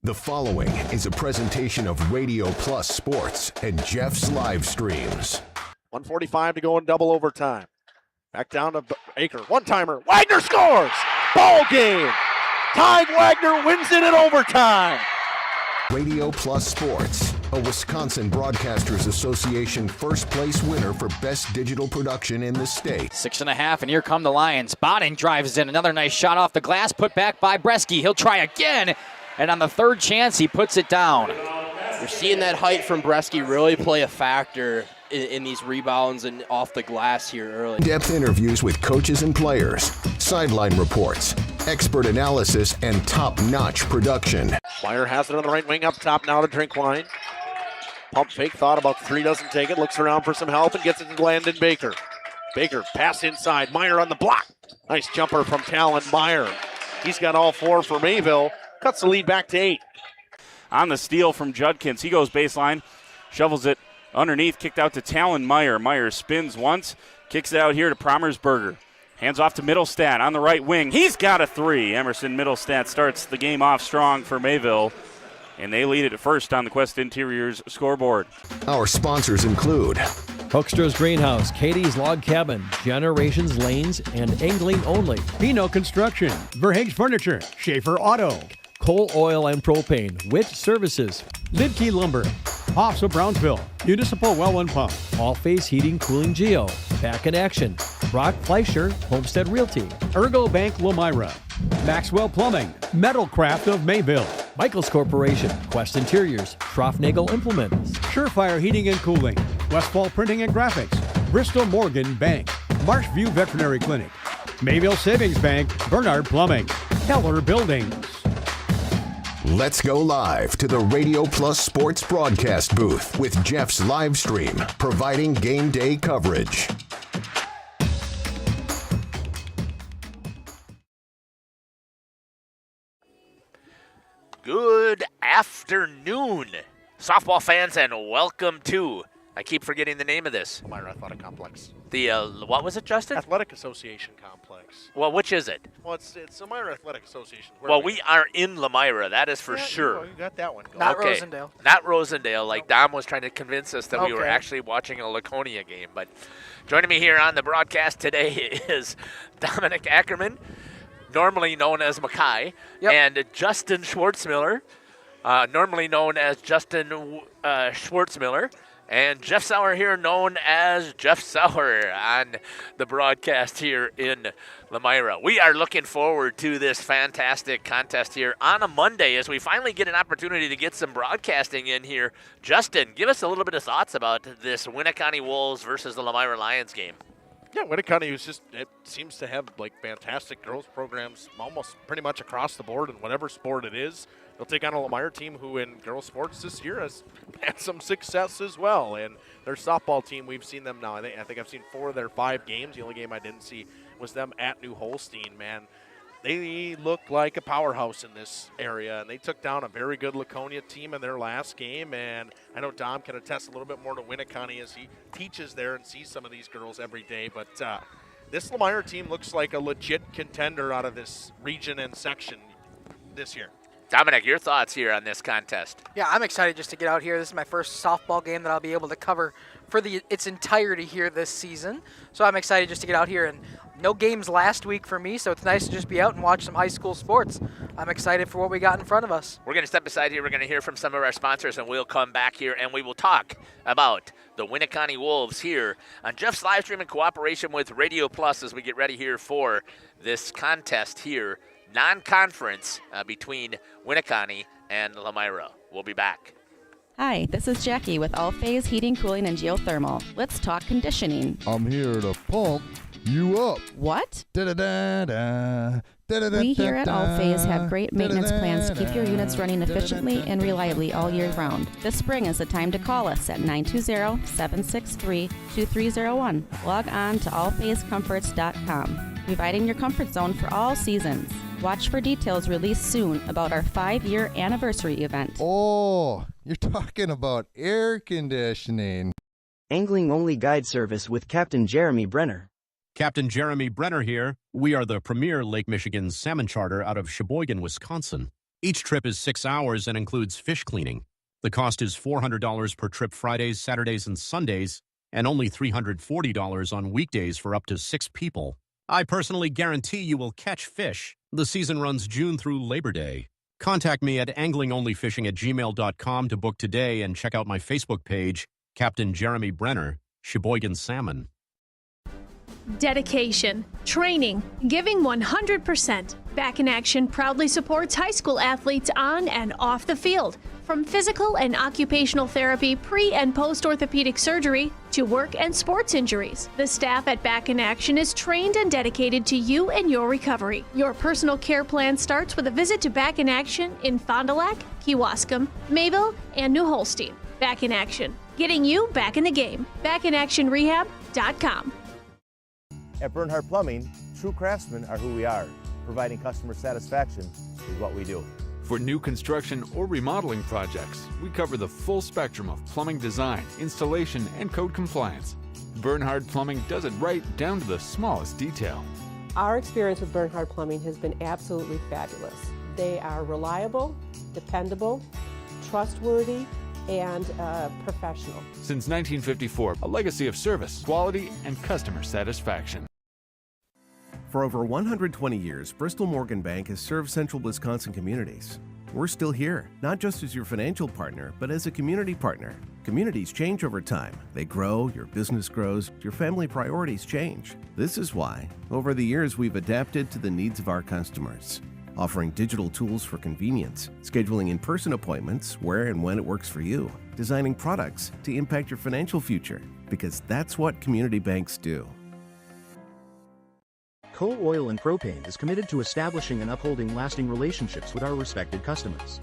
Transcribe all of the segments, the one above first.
The following is a presentation of Radio Plus Sports and Jeff's Livestreams. 1:45 to go in double overtime. Back down to Aker. One-timer. Wagner scores! Ball game! Ty Wagner wins it in overtime. Radio Plus Sports, a Wisconsin Broadcasters Association first place winner for best digital production in the state. 6.5, and here come the Lions. Botting drives in. Another nice shot off the glass, put back by Bresky. He'll try again, and on the third chance, he puts it down. You're seeing that height from Bresky really play a factor in these rebounds and off the glass here early. In-depth interviews with coaches and players, sideline reports, expert analysis, and top-notch production. Meyer has it on the right wing up top now to Drinkwine. Pump fake, thought about the three, doesn't take it, looks around for some help and gets it to Landon Baker. Baker, pass inside, Meyer on the block. Nice jumper from Talon Meyer. He's got all four for Mayville, cuts the lead back to 8. On the steal from Judkins, he goes baseline, shovels it underneath, kicked out to Talon Meyer. Meyer spins once, kicks it out here to Promersberger. Hands off to Middlestat on the right wing. He's got a three. Emerson Middlestat starts the game off strong for Mayville, and they lead it first on the Quest Interiors scoreboard. Our sponsors include Hoekstra's Greenhouse, Katie's Log Cabin, Generations Lanes, and Angling Only. Pino Construction, Verhaeg's Furniture, Schaefer Auto, Coal Oil and Propane, Witt Services, Lidkey Lumber, Hoffs of Brownsville, Municipal Well and Pump, All Face Heating Cooling Geo, Back in Action, Brock Fleischer, Homestead Realty, Ergo Bank Lomira, Maxwell Plumbing, Metalcraft of Mayville, Michaels Corporation, Quest Interiors, Schroffnagel Implements, Surefire Heating and Cooling, Westfall Printing and Graphics, Bristol Morgan Bank, Marshview Veterinary Clinic, Mayville Savings Bank, Bernard Plumbing, Keller Buildings. Let's go live to the Radio Plus Sports broadcast booth with Jeff's live stream, providing game day coverage. Good afternoon, softball fans, and welcome to, I keep forgetting the name of this. Lomira Athletic Complex. The, what was it, Justin? Athletic Association Complex. Well, which is it? Well, it's Lomira Athletic Association. Well, we are in Lomira, that is for sure. You got that one going. Not Okay. Rosendale. Not Rosendale, like Dom was trying to convince us that we were Okay. actually watching a Laconia game. But joining me here on the broadcast today is Dominic Ackerman, normally known as Mackay, Yep. and Justin Schwartzmiller, normally known as Justin Schwartzmiller, and Jeff Sauer here, known as Jeff Sauer on the broadcast here in Lomira. We are looking forward to this fantastic contest here on a Monday as we finally get an opportunity to get some broadcasting in here. Justin, give us a little bit of thoughts about this Winneconne Wolves versus the Lomira Lions game. Yeah, Winneconne it seems to have like fantastic girls programs almost pretty much across the board in whatever sport it is. They'll take on a Lomira team who in girls sports this year has had some success as well. And their softball team, we've seen them now. I think I've seen 4 of their 5 games. The only game I didn't see was them at New Holstein, man. They look like a powerhouse in this area, and they took down a very good Laconia team in their last game. And I know Dom can attest a little bit more to Winneconne as he teaches there and sees some of these girls every day. But this Lomira team looks like a legit contender out of this region and section this year. Dominic, your thoughts here on this contest? Yeah, I'm excited just to get out here. This is my first softball game that I'll be able to cover for its entirety here this season. So I'm excited just to get out here. And no games last week for me, so it's nice to just be out and watch some high school sports. I'm excited for what we got in front of us. We're going to step aside here. We're going to hear from some of our sponsors, and we'll come back here, and we will talk about the Winneconne Wolves here on Jeff's live stream in cooperation with Radio Plus as we get ready here for this contest here, non-conference between Winneconne and Lomira. We'll be back. Hi, this is Jackie with All Phase Heating, Cooling, and Geothermal. Let's talk conditioning. I'm here to pump you up. What? Da-da-da-da. We here at All Phase have great maintenance plans to keep your units running efficiently and reliably all year round. This spring is the time to call us at 920-763-2301. Log on to allphasecomforts.com, providing your comfort zone for all seasons. Watch for details released soon about our 5-year anniversary event. Oh, you're talking about air conditioning. Angling Only Guide Service with Captain Jeremy Brenner. Captain Jeremy Brenner here. We are the premier Lake Michigan salmon charter out of Sheboygan, Wisconsin. Each trip is 6 hours and includes fish cleaning. The cost is $400 per trip Fridays, Saturdays, and Sundays, and only $340 on weekdays for up to 6 people. I personally guarantee you will catch fish. The season runs June through Labor Day. Contact me at anglingonlyfishing@gmail.com to book today and check out my Facebook page, Captain Jeremy Brenner, Sheboygan Salmon. Dedication, training, giving 100%. Back in Action proudly supports high school athletes on and off the field. From physical and occupational therapy, pre- and post-orthopedic surgery, to work and sports injuries. The staff at Back in Action is trained and dedicated to you and your recovery. Your personal care plan starts with a visit to Back in Action in Fond du Lac, Kewaskum, Mayville, and New Holstein. Back in Action, getting you back in the game. BackinActionRehab.com. At Bernhardt Plumbing, true craftsmen are who we are. Providing customer satisfaction is what we do. For new construction or remodeling projects, we cover the full spectrum of plumbing design, installation, and code compliance. Bernhardt Plumbing does it right down to the smallest detail. Our experience with Bernhardt Plumbing has been absolutely fabulous. They are reliable, dependable, trustworthy, and professional. Since 1954, a legacy of service, quality, and customer satisfaction. For over 120 years, Bristol Morgan Bank has served central Wisconsin communities. We're still here, not just as your financial partner, but as a community partner. Communities change over time. They grow, your business grows, your family priorities change. This is why, over the years, we've adapted to the needs of our customers, offering digital tools for convenience, scheduling in-person appointments where and when it works for you, designing products to impact your financial future, because that's what community banks do. Coal Oil and Propane is committed to establishing and upholding lasting relationships with our respected customers.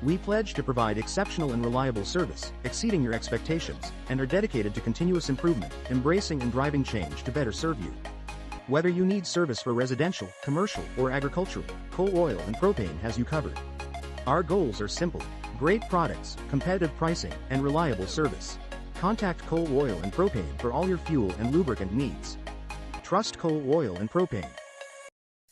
We pledge to provide exceptional and reliable service, exceeding your expectations, and are dedicated to continuous improvement, embracing and driving change to better serve you. Whether you need service for residential, commercial, or agricultural, Coal Oil and Propane has you covered. Our goals are simple: great products, competitive pricing, and reliable service. Contact Coal Oil and Propane for all your fuel and lubricant needs. Trust Coal Oil and Propane.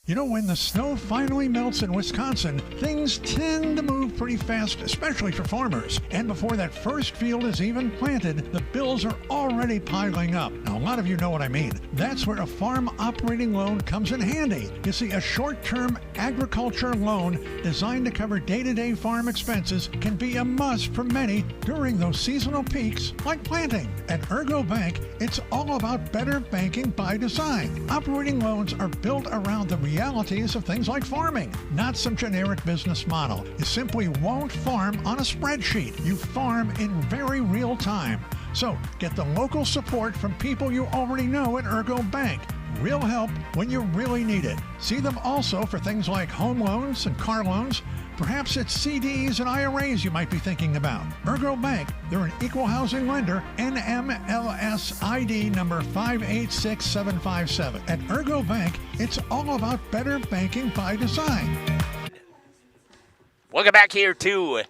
You know, when the snow finally melts in Wisconsin, things tend to move pretty fast, especially for farmers. And before that first field is even planted, the bills are already piling up. Now, a lot of you know what I mean. That's where a farm operating loan comes in handy. You see, a short-term agriculture loan designed to cover day-to-day farm expenses can be a must for many during those seasonal peaks like planting. At Ergo Bank, it's all about better banking by design. Operating loans are built around the realities of things like farming, not some generic business model. You simply won't farm on a spreadsheet. You farm in very real time. So get the local support from people you already know at Ergo Bank. Real help when you really need it. See them also for things like home loans and car loans. Perhaps it's CDs and IRAs you might be thinking about. Ergo Bank, they're an equal housing lender, NMLS ID number 586757. At Ergo Bank, it's all about better banking by design. Welcome back here to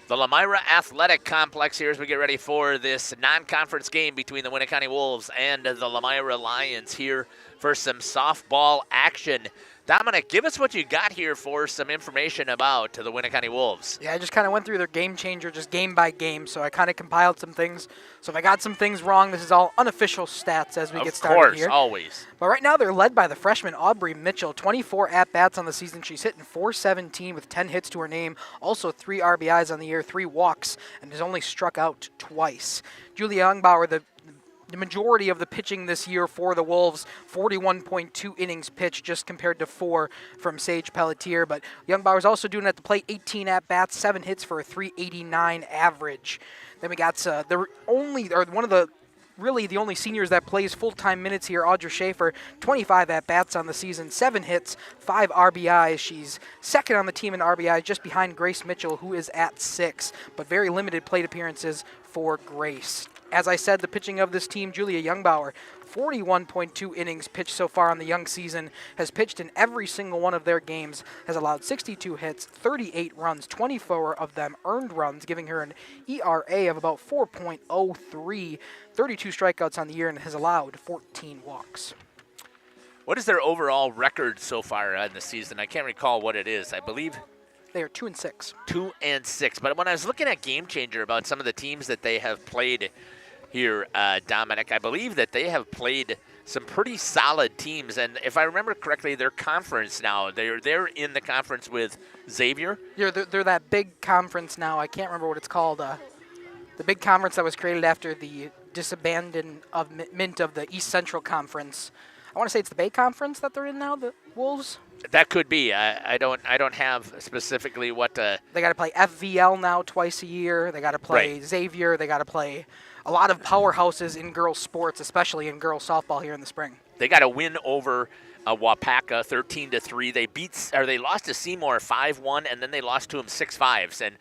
the Lomira Athletic Complex here as we get ready for this non-conference game between the Winneconne Wolves and the Lomira Lions here for some softball action. Dominic, give us what you got here for some information about the Winneconne Wolves. Yeah, I just kind of went through their game changer just game by game, so I kind of compiled some things. So if I got some things wrong, this is all unofficial stats as we get started here. Of course, always. But right now they're led by the freshman Aubrey Mitchell, 24 at-bats on the season. She's hitting .417 with 10 hits to her name, also 3 RBIs on the year, 3 walks, and has only struck out twice. Julia Youngbauer, the majority of the pitching this year for the Wolves, 41.2 innings pitched just compared to 4 from Sage Pelletier. But Youngbauer's also doing it at the plate, 18 at-bats, 7 hits for a .389 average. Then we got the only seniors that plays full-time minutes here, Audra Schaefer, 25 at-bats on the season, 7 hits, 5 RBIs. She's second on the team in RBIs, just behind Grace Mitchell, who is at 6, but very limited plate appearances for Grace. As I said, the pitching of this team, Julia Youngbauer, 41.2 innings pitched so far on the young season, has pitched in every single one of their games, has allowed 62 hits, 38 runs, 24 of them earned runs, giving her an ERA of about 4.03, 32 strikeouts on the year, and has allowed 14 walks. What is their overall record so far in the season? I can't recall what it is. I believe They are 2-6. 2-6. But when I was looking at Game Changer about some of the teams that they have played here, Dominic, I believe that they have played some pretty solid teams. And if I remember correctly, their conference now, they're in the conference with Xavier. Yeah, they're that big conference now. I can't remember what it's called. The big conference that was created after the disabandonment of the East Central Conference. I want to say it's the Bay Conference that they're in now, the Wolves. That could be. I don't have specifically what. They got to play FVL now twice a year. They got to play Xavier. They got to play a lot of powerhouses in girls sports, especially in girls softball here in the spring. They got a win over Wapaka 13-3. They lost to Seymour 5-1, and then they lost to them 6-5. And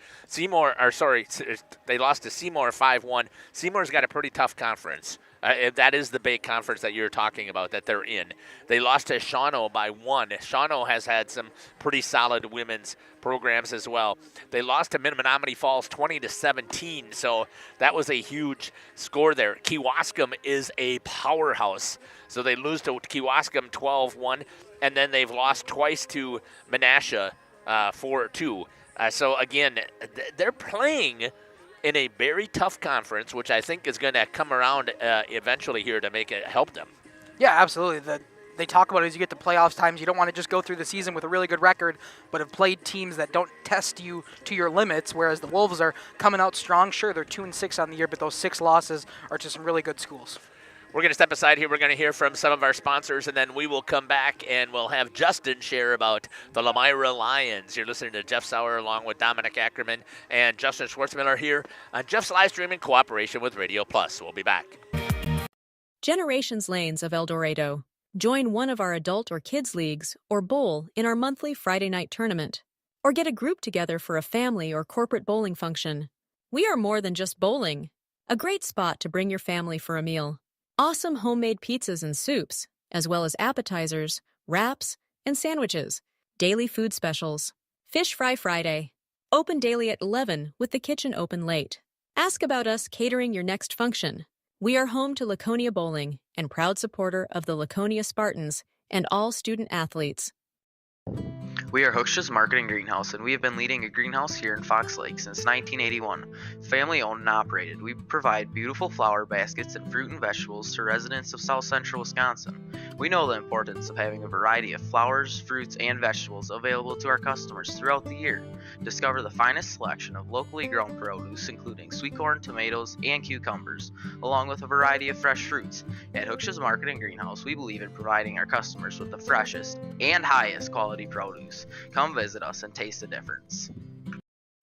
they lost to Seymour 5-1. Seymour's got a pretty tough conference. That is the Bay Conference that you're talking about that they're in. They lost to Shawano by 1. Shawano has had some pretty solid women's programs as well. They lost to Menominee Falls 20-17, so that was a huge score there. Kewaskum is a powerhouse, so they lose to Kewaskum 12-1, and then they've lost twice to Menasha 4-2. So again, they're playing in a very tough conference, which I think is going to come around eventually here to make it help them. Yeah, absolutely. They talk about it as you get to playoffs times. You don't want to just go through the season with a really good record, but have played teams that don't test you to your limits, whereas the Wolves are coming out strong. Sure, they're 2-6 on the year, but those 6 losses are to some really good schools. We're going to step aside here. We're going to hear from some of our sponsors, and then we will come back and we'll have Justin share about the Lomira Lions. You're listening to Jeff Sauer along with Dominic Ackerman and Justin Schwartzmiller here on Jeff's live stream in cooperation with Radio Plus. We'll be back. Generations Lanes of El Dorado. Join one of our adult or kids leagues or bowl in our monthly Friday night tournament. Or get a group together for a family or corporate bowling function. We are more than just bowling. A great spot to bring your family for a meal. Awesome homemade pizzas and soups, as well as appetizers, wraps, and sandwiches. Daily food specials. Fish Fry Friday. Open daily at 11 with the kitchen open late. Ask about us catering your next function. We are home to Laconia Bowling and proud supporter of the Laconia Spartans and all student athletes. We are Hooksha's Marketing Greenhouse, and we have been leading a greenhouse here in Fox Lake since 1981. Family owned and operated, we provide beautiful flower baskets and fruit and vegetables to residents of South Central Wisconsin. We know the importance of having a variety of flowers, fruits, and vegetables available to our customers throughout the year. Discover the finest selection of locally grown produce, including sweet corn, tomatoes, and cucumbers, along with a variety of fresh fruits. At Hooksha's Marketing Greenhouse, we believe in providing our customers with the freshest and highest quality produce. Come visit us and taste the difference.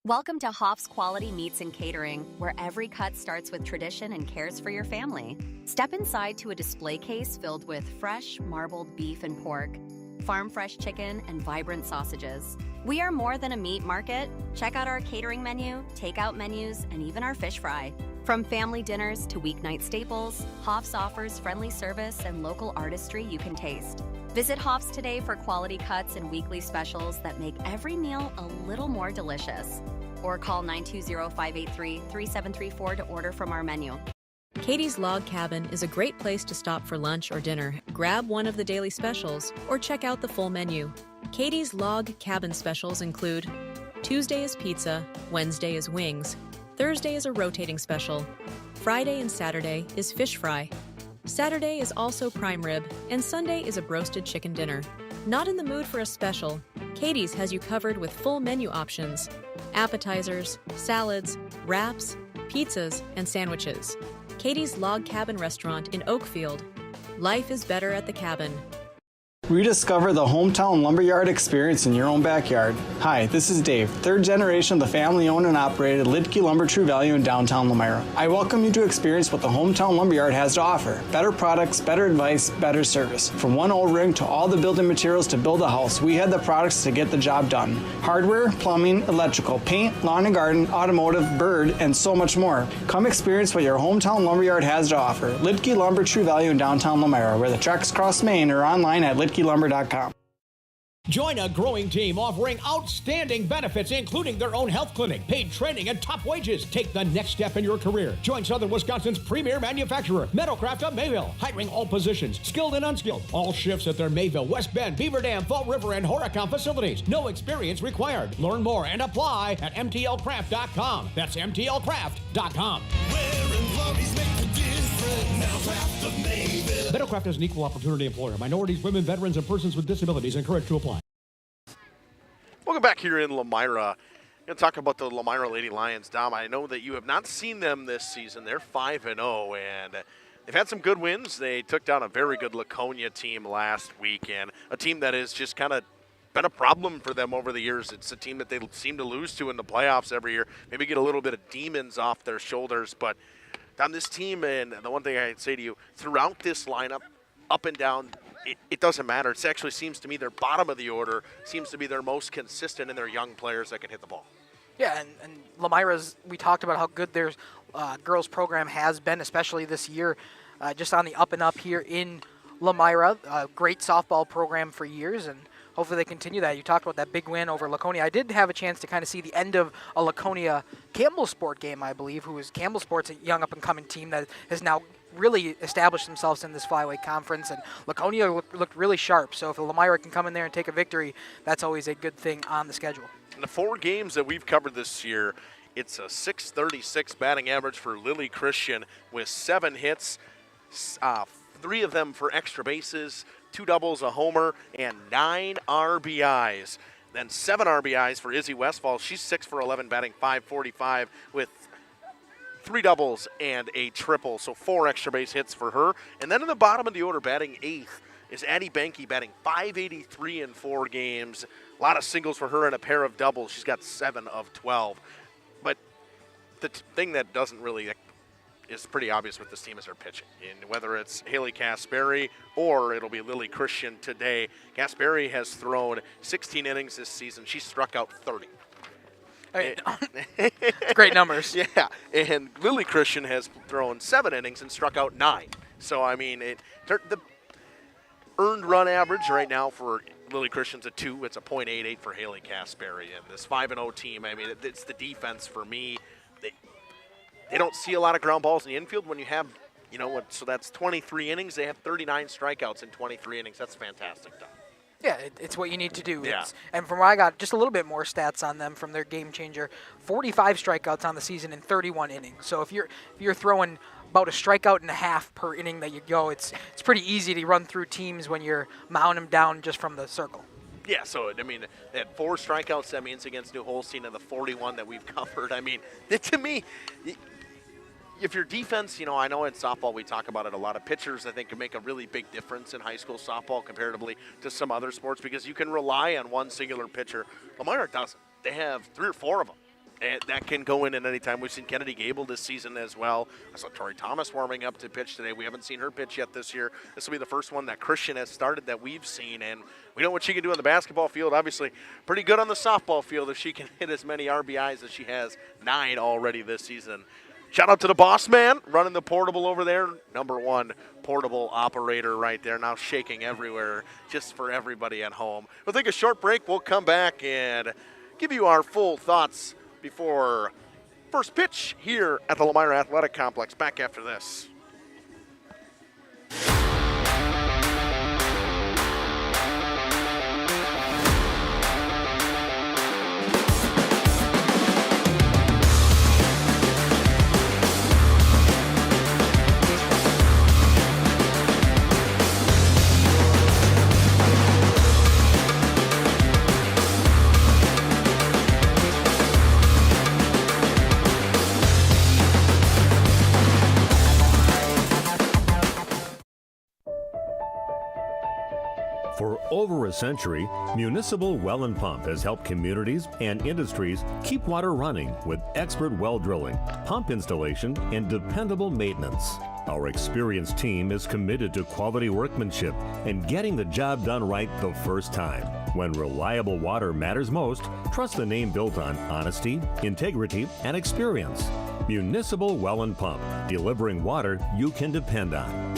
Welcome to Hoff's Quality Meats and Catering, where every cut starts with tradition and cares for your family. Step inside to a display case filled with fresh, marbled beef and pork, farm fresh chicken, and vibrant sausages. We are more than a meat market. Check out our catering menu, takeout menus, and even our fish fry. From family dinners to weeknight staples, Hoff's offers friendly service and local artistry you can taste. Visit Hoff's today for quality cuts and weekly specials that make every meal a little more delicious. Or call 920-583-3734 to order from our menu. Katie's Log Cabin is a great place to stop for lunch or dinner. Grab one of the daily specials or check out the full menu. Katie's Log Cabin specials include Tuesday is pizza, Wednesday is wings, Thursday is a rotating special, Friday and Saturday is fish fry, Saturday is also prime rib, and Sunday is a broasted chicken dinner. Not in the mood for a special? Katie's has you covered with full menu options, appetizers, salads, wraps, pizzas, and sandwiches. Katie's Log Cabin Restaurant in Oakfield. Life is better at the cabin. Rediscover the hometown lumberyard experience in your own backyard. Hi, this is Dave, third generation of the family-owned and operated Lidke Lumber True Value in downtown Lomira. I welcome you to experience what the hometown lumberyard has to offer. Better products, better advice, better service. From one O-ring to all the building materials to build a house, we had the products to get the job done. Hardware, plumbing, electrical, paint, lawn and garden, automotive, bird, and so much more. Come experience what your hometown lumberyard has to offer. Lidke Lumber True Value in downtown Lomira, where the tracks cross Main, or online at lidkelumber.com. Join a growing team offering outstanding benefits, including their own health clinic, paid training, and top wages. Take the next step in your career. Join Southern Wisconsin's premier manufacturer, Metalcraft of Mayville, hiring all positions, skilled and unskilled. All shifts at their Mayville, West Bend, Beaver Dam, Fall River, and Horicon facilities. No experience required. Learn more and apply at mtlcraft.com. That's mtlcraft.com. Metalcraft is an equal opportunity employer. Minorities, women, veterans, and persons with disabilities encouraged to apply. Welcome back here in Lomira. I'm going to talk about the Lomira Lady Lions. Dom, I know that you have not seen them this season. They're 5-0, and they've had some good wins. They took down a very good Laconia team last week, and a team that has just kind of been a problem for them over the years. It's a team that they seem to lose to in the playoffs every year. Maybe get a little bit of demons off their shoulders, but on this team, and the one thing I'd say to you, throughout this lineup, up and down, it doesn't matter. It actually seems to me their bottom of the order seems to be their most consistent in their young players that can hit the ball. Yeah, and Lomira's, we talked about how good their girls program has been, especially this year, just on the up and up here in Lomira. A great softball program for years, and hopefully they continue that. You talked about that big win over Laconia. I did have a chance to kind of see the end of a Laconia Campbell Sport game, I believe, who is Campbell Sport's a young up-and-coming team that has now really established themselves in this flyweight conference, and Laconia looked really sharp. So if Lomira can come in there and take a victory, that's always a good thing on the schedule. In the 4 games that we've covered this year, it's a .636 batting average for Lily Christian with 7 hits, 3 of them for extra bases, 2 doubles, a homer, and 9 RBIs. Then 7 RBIs for Izzy Westfall. She's 6 for 11, batting .545 with 3 doubles and a triple, so 4 extra base hits for her. And then in the bottom of the order, batting 8th, is Addie Banky, batting .583 in 4 games. A lot of singles for her and a pair of doubles. She's got 7 of 12. But the thing that doesn't really is pretty obvious with this team is their pitching. And whether it's Haley Kasperi or it'll be Lily Christian today, Kasperi has thrown 16 innings this season. She struck out 30. Great numbers. Yeah, and Lily Christian has thrown 7 innings and struck out 9. So, I mean, the earned run average right now for Lily Christian's a 2. It's a .88 for Haley Kasperi. And this 5-0 team, I mean, it's the defense for me. They don't see a lot of ground balls in the infield when you have, so that's 23 innings. They have 39 strikeouts in 23 innings. That's fantastic, Tom. Yeah, it's what you need to do. Yeah. And from what I got, just a little bit more stats on them from their game changer. 45 strikeouts on the season in 31 innings. So if you're throwing about a strikeout and a half per inning that you go, it's pretty easy to run through teams when you're mounting them down just from the circle. Yeah, so, I mean, they had 4 strikeouts, that means, against New Holstein of the 41 that we've covered. I mean, to me, if your defense, I know in softball we talk about it a lot. Of pitchers, I think, can make a really big difference in high school softball comparatively to some other sports because you can rely on one singular pitcher. Lomira doesn't. They have 3 or 4 of them. And that can go in at any time. We've seen Kennedy Gable this season as well. I saw Tori Thomas warming up to pitch today. We haven't seen her pitch yet this year. This will be the first one that Christian has started that we've seen, and we know what she can do on the basketball field. Obviously, pretty good on the softball field if she can hit as many RBIs as she has, 9 already this season. Shout out to the boss man running the portable over there. Number 1 portable operator right there, now shaking everywhere just for everybody at home. We'll take a short break. We'll come back and give you our full thoughts before first pitch here at the Lomira Athletic Complex. Back after this. For over a century, Municipal Well and Pump has helped communities and industries keep water running with expert well drilling, pump installation, and dependable maintenance. Our experienced team is committed to quality workmanship and getting the job done right the first time. When reliable water matters most, trust the name built on honesty, integrity, and experience. Municipal Well and Pump, delivering water you can depend on.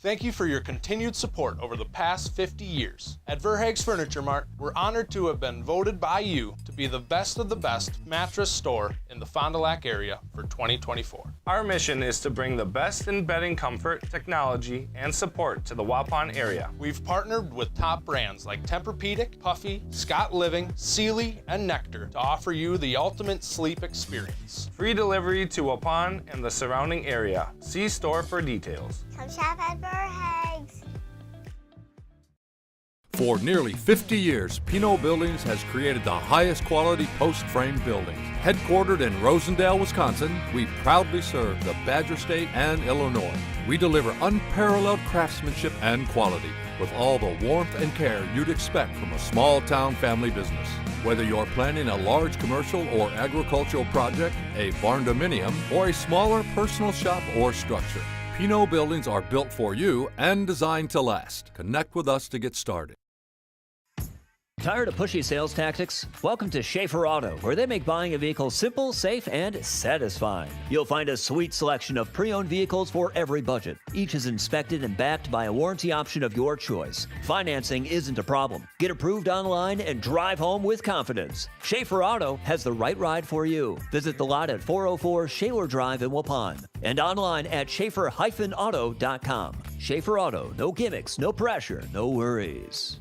Thank you for your continued support over the past 50 years. At Verhaeg's Furniture Mart, we're honored to have been voted by you to be the best of the best mattress store in the Fond du Lac area for 2024. Our mission is to bring the best in bedding comfort, technology, and support to the Waupun area. We've partnered with top brands like Tempur-Pedic, Puffy, Scott Living, Sealy, and Nectar to offer you the ultimate sleep experience. Free delivery to Waupun and the surrounding area. See store for details. Come shop at Verhaeg's. For nearly 50 years, Pinot Buildings has created the highest quality post-frame buildings. Headquartered in Rosendale, Wisconsin, we proudly serve the Badger State and Illinois. We deliver unparalleled craftsmanship and quality with all the warmth and care you'd expect from a small-town family business. Whether you're planning a large commercial or agricultural project, a barn-dominium, or a smaller personal shop or structure, Pinot Buildings are built for you and designed to last. Connect with us to get started. Tired of pushy sales tactics? Welcome to Schaefer Auto, where they make buying a vehicle simple, safe, and satisfying. You'll find a sweet selection of pre-owned vehicles for every budget. Each is inspected and backed by a warranty option of your choice. Financing isn't a problem. Get approved online and drive home with confidence. Schaefer Auto has the right ride for you. Visit the lot at 404 Shaler Drive in Waupun and online at schaefer-auto.com. Schaefer Auto, no gimmicks, no pressure, no worries.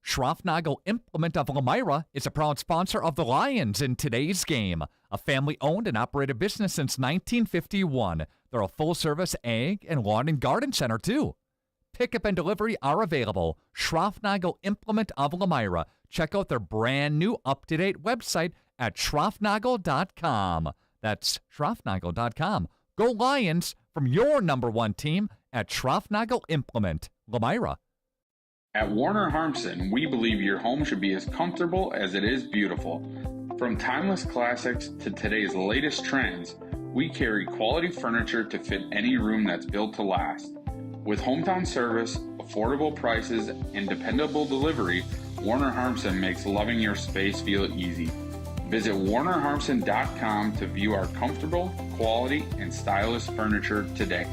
Schroffnagel Implement of Lomira is a proud sponsor of the Lions in today's game. A family-owned and operated business since 1951. They're a full-service ag and lawn and garden center, too. Pickup and delivery are available. Schroffnagel Implement of Lomira. Check out their brand-new, up-to-date website at schroffnagel.com. That's schroffnagel.com. Go Lions from your #1 team at Schroffnagel Implement, Lomira. At Warner Harmson, we believe your home should be as comfortable as it is beautiful. From timeless classics to today's latest trends, we carry quality furniture to fit any room that's built to last. With hometown service, affordable prices, and dependable delivery, Warner Harmson makes loving your space feel easy. Visit warnerharmson.com to view our comfortable, quality, and stylish furniture today.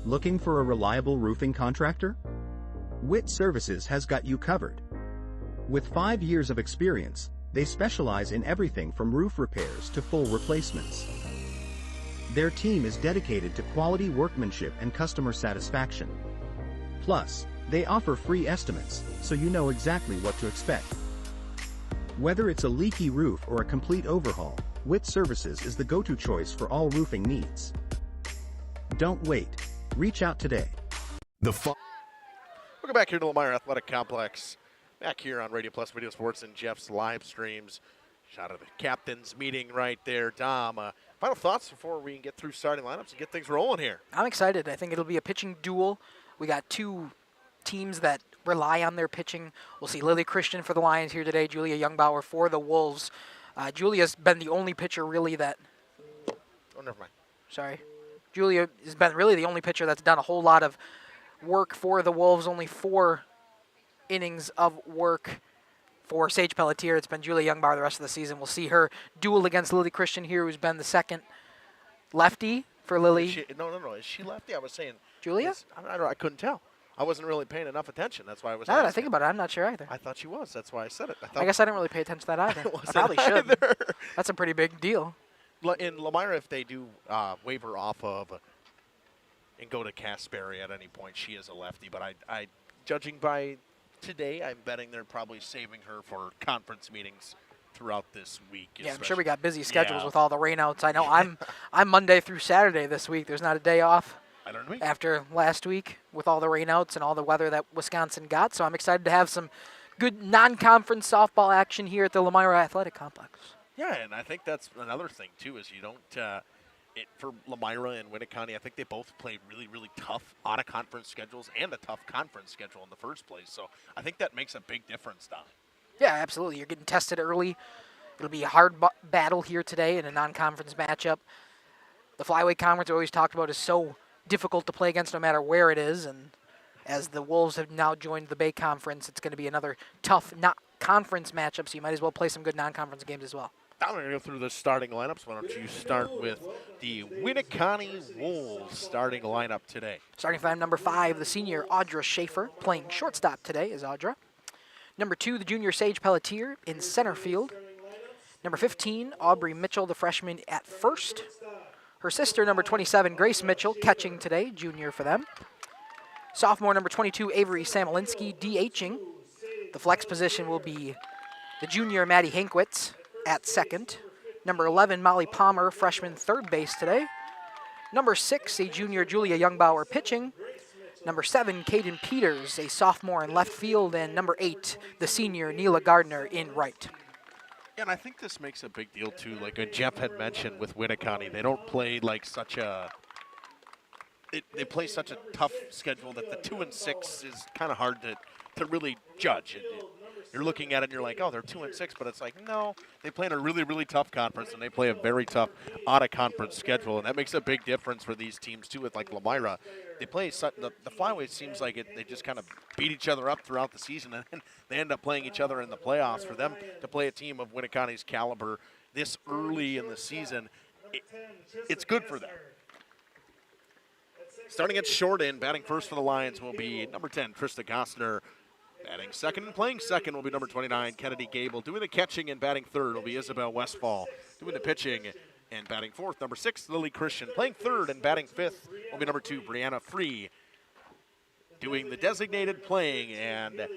Looking for a reliable roofing contractor? Witt Services has got you covered. With 5 years of experience, they specialize in everything from roof repairs to full replacements. Their team is dedicated to quality workmanship and customer satisfaction. Plus, they offer free estimates, so you know exactly what to expect. Whether it's a leaky roof or a complete overhaul, Witt Services is the go-to choice for all roofing needs. Don't wait. Reach out today. Welcome back here to Lomira Athletic Complex. Back here on Radio Plus Video Sports and Jeff's live streams. Shout out to the captain's meeting right there. Dom, final thoughts before we can get through starting lineups and get things rolling here? I'm excited. I think it'll be a pitching duel. We got two teams that rely on their pitching. We'll see Lily Christian for the Lions here today, Julia Youngbauer for the Wolves. Julia's been the only pitcher really that... Oh, never mind. Sorry. Julia has been really the only pitcher that's done a whole lot of work for the Wolves. Only 4 innings of work for Sage Pelletier. It's been Julia Youngbauer the rest of the season. We'll see her duel against Lily Christian here, who's been the second lefty for Lily. No. Is she lefty? I was saying. Julia? I couldn't tell. I wasn't really paying enough attention. That's why I was Now that I asking. think about it, I'm not sure either. I thought she was. That's why I said it. I guess I didn't really pay attention to that either. I probably should. That's a pretty big deal. In Lomira, if they do waiver off of and go to Casperry at any point, she is a lefty. But I judging by today, I'm betting they're probably saving her for conference meetings throughout this week. Yeah, I'm sure we got busy schedules Yeah. with all the rainouts. I know I'm Monday through Saturday this week. There's not a day off after last week with all the rainouts and all the weather that Wisconsin got. So I'm excited to have some good non-conference softball action here at the Lomira Athletic Complex. Yeah, and I think that's another thing, too, is you don't for Lomira and Winneconne, I think they both play really, really tough out-of-conference schedules and a tough conference schedule in the first place. So I think that makes a big difference, Don. Yeah, absolutely. You're getting tested early. It'll be a hard battle here today in a non-conference matchup. The Flyweight Conference we always talked about is so difficult to play against no matter where it is, and as the Wolves have now joined the Bay Conference, it's going to be another tough conference matchup, so you might as well play some good non-conference games as well. Now we're going to go through the starting lineups. Why don't you start with the Winneconne Wolves starting lineup today? Starting five, number 5, the senior Audra Schaefer, playing shortstop today is Audra. Number 2, the junior Sage Pelletier in center field. Number 15, Aubrey Mitchell, the freshman at first. Her sister, number 27, Grace Mitchell, catching today, junior for them. Sophomore, number 22, Avery Samolinski, DHing. The flex position will be the junior Maddie Hankwitz at second. Number 11, Molly Palmer, freshman third base today. Number 6, a junior Julia Youngbauer pitching. Number 7, Caden Peters, a sophomore in left field. And number 8, the senior Neela Gardner in right. And I think this makes a big deal, too. Like Jeff had mentioned with Winneconne, they don't play like such a they play such a tough schedule that the 2 and 6 is kind of hard to really judge. You're looking at it and you're like, oh, they're 2 and 6, but it's like, no, they play in a really, really tough conference, and they play a very tough out-of-conference schedule, and that makes a big difference for these teams, too, with like Lomira. They play the Flyweight seems like they just kind of beat each other up throughout the season, and then they end up playing each other in the playoffs. For them to play a team of Winneconne's caliber this early in the season, it's good for them. Starting at short end, batting first for the Lions will be number 10, Trista Gostner. Batting second and playing second will be number 29, Kennedy Gable. Doing the catching and batting third will be Isabel Westfall. Doing the pitching and batting fourth, number 6, Lily Christian. Playing third and batting fifth will be number 2, Brianna Free. Doing the designated playing and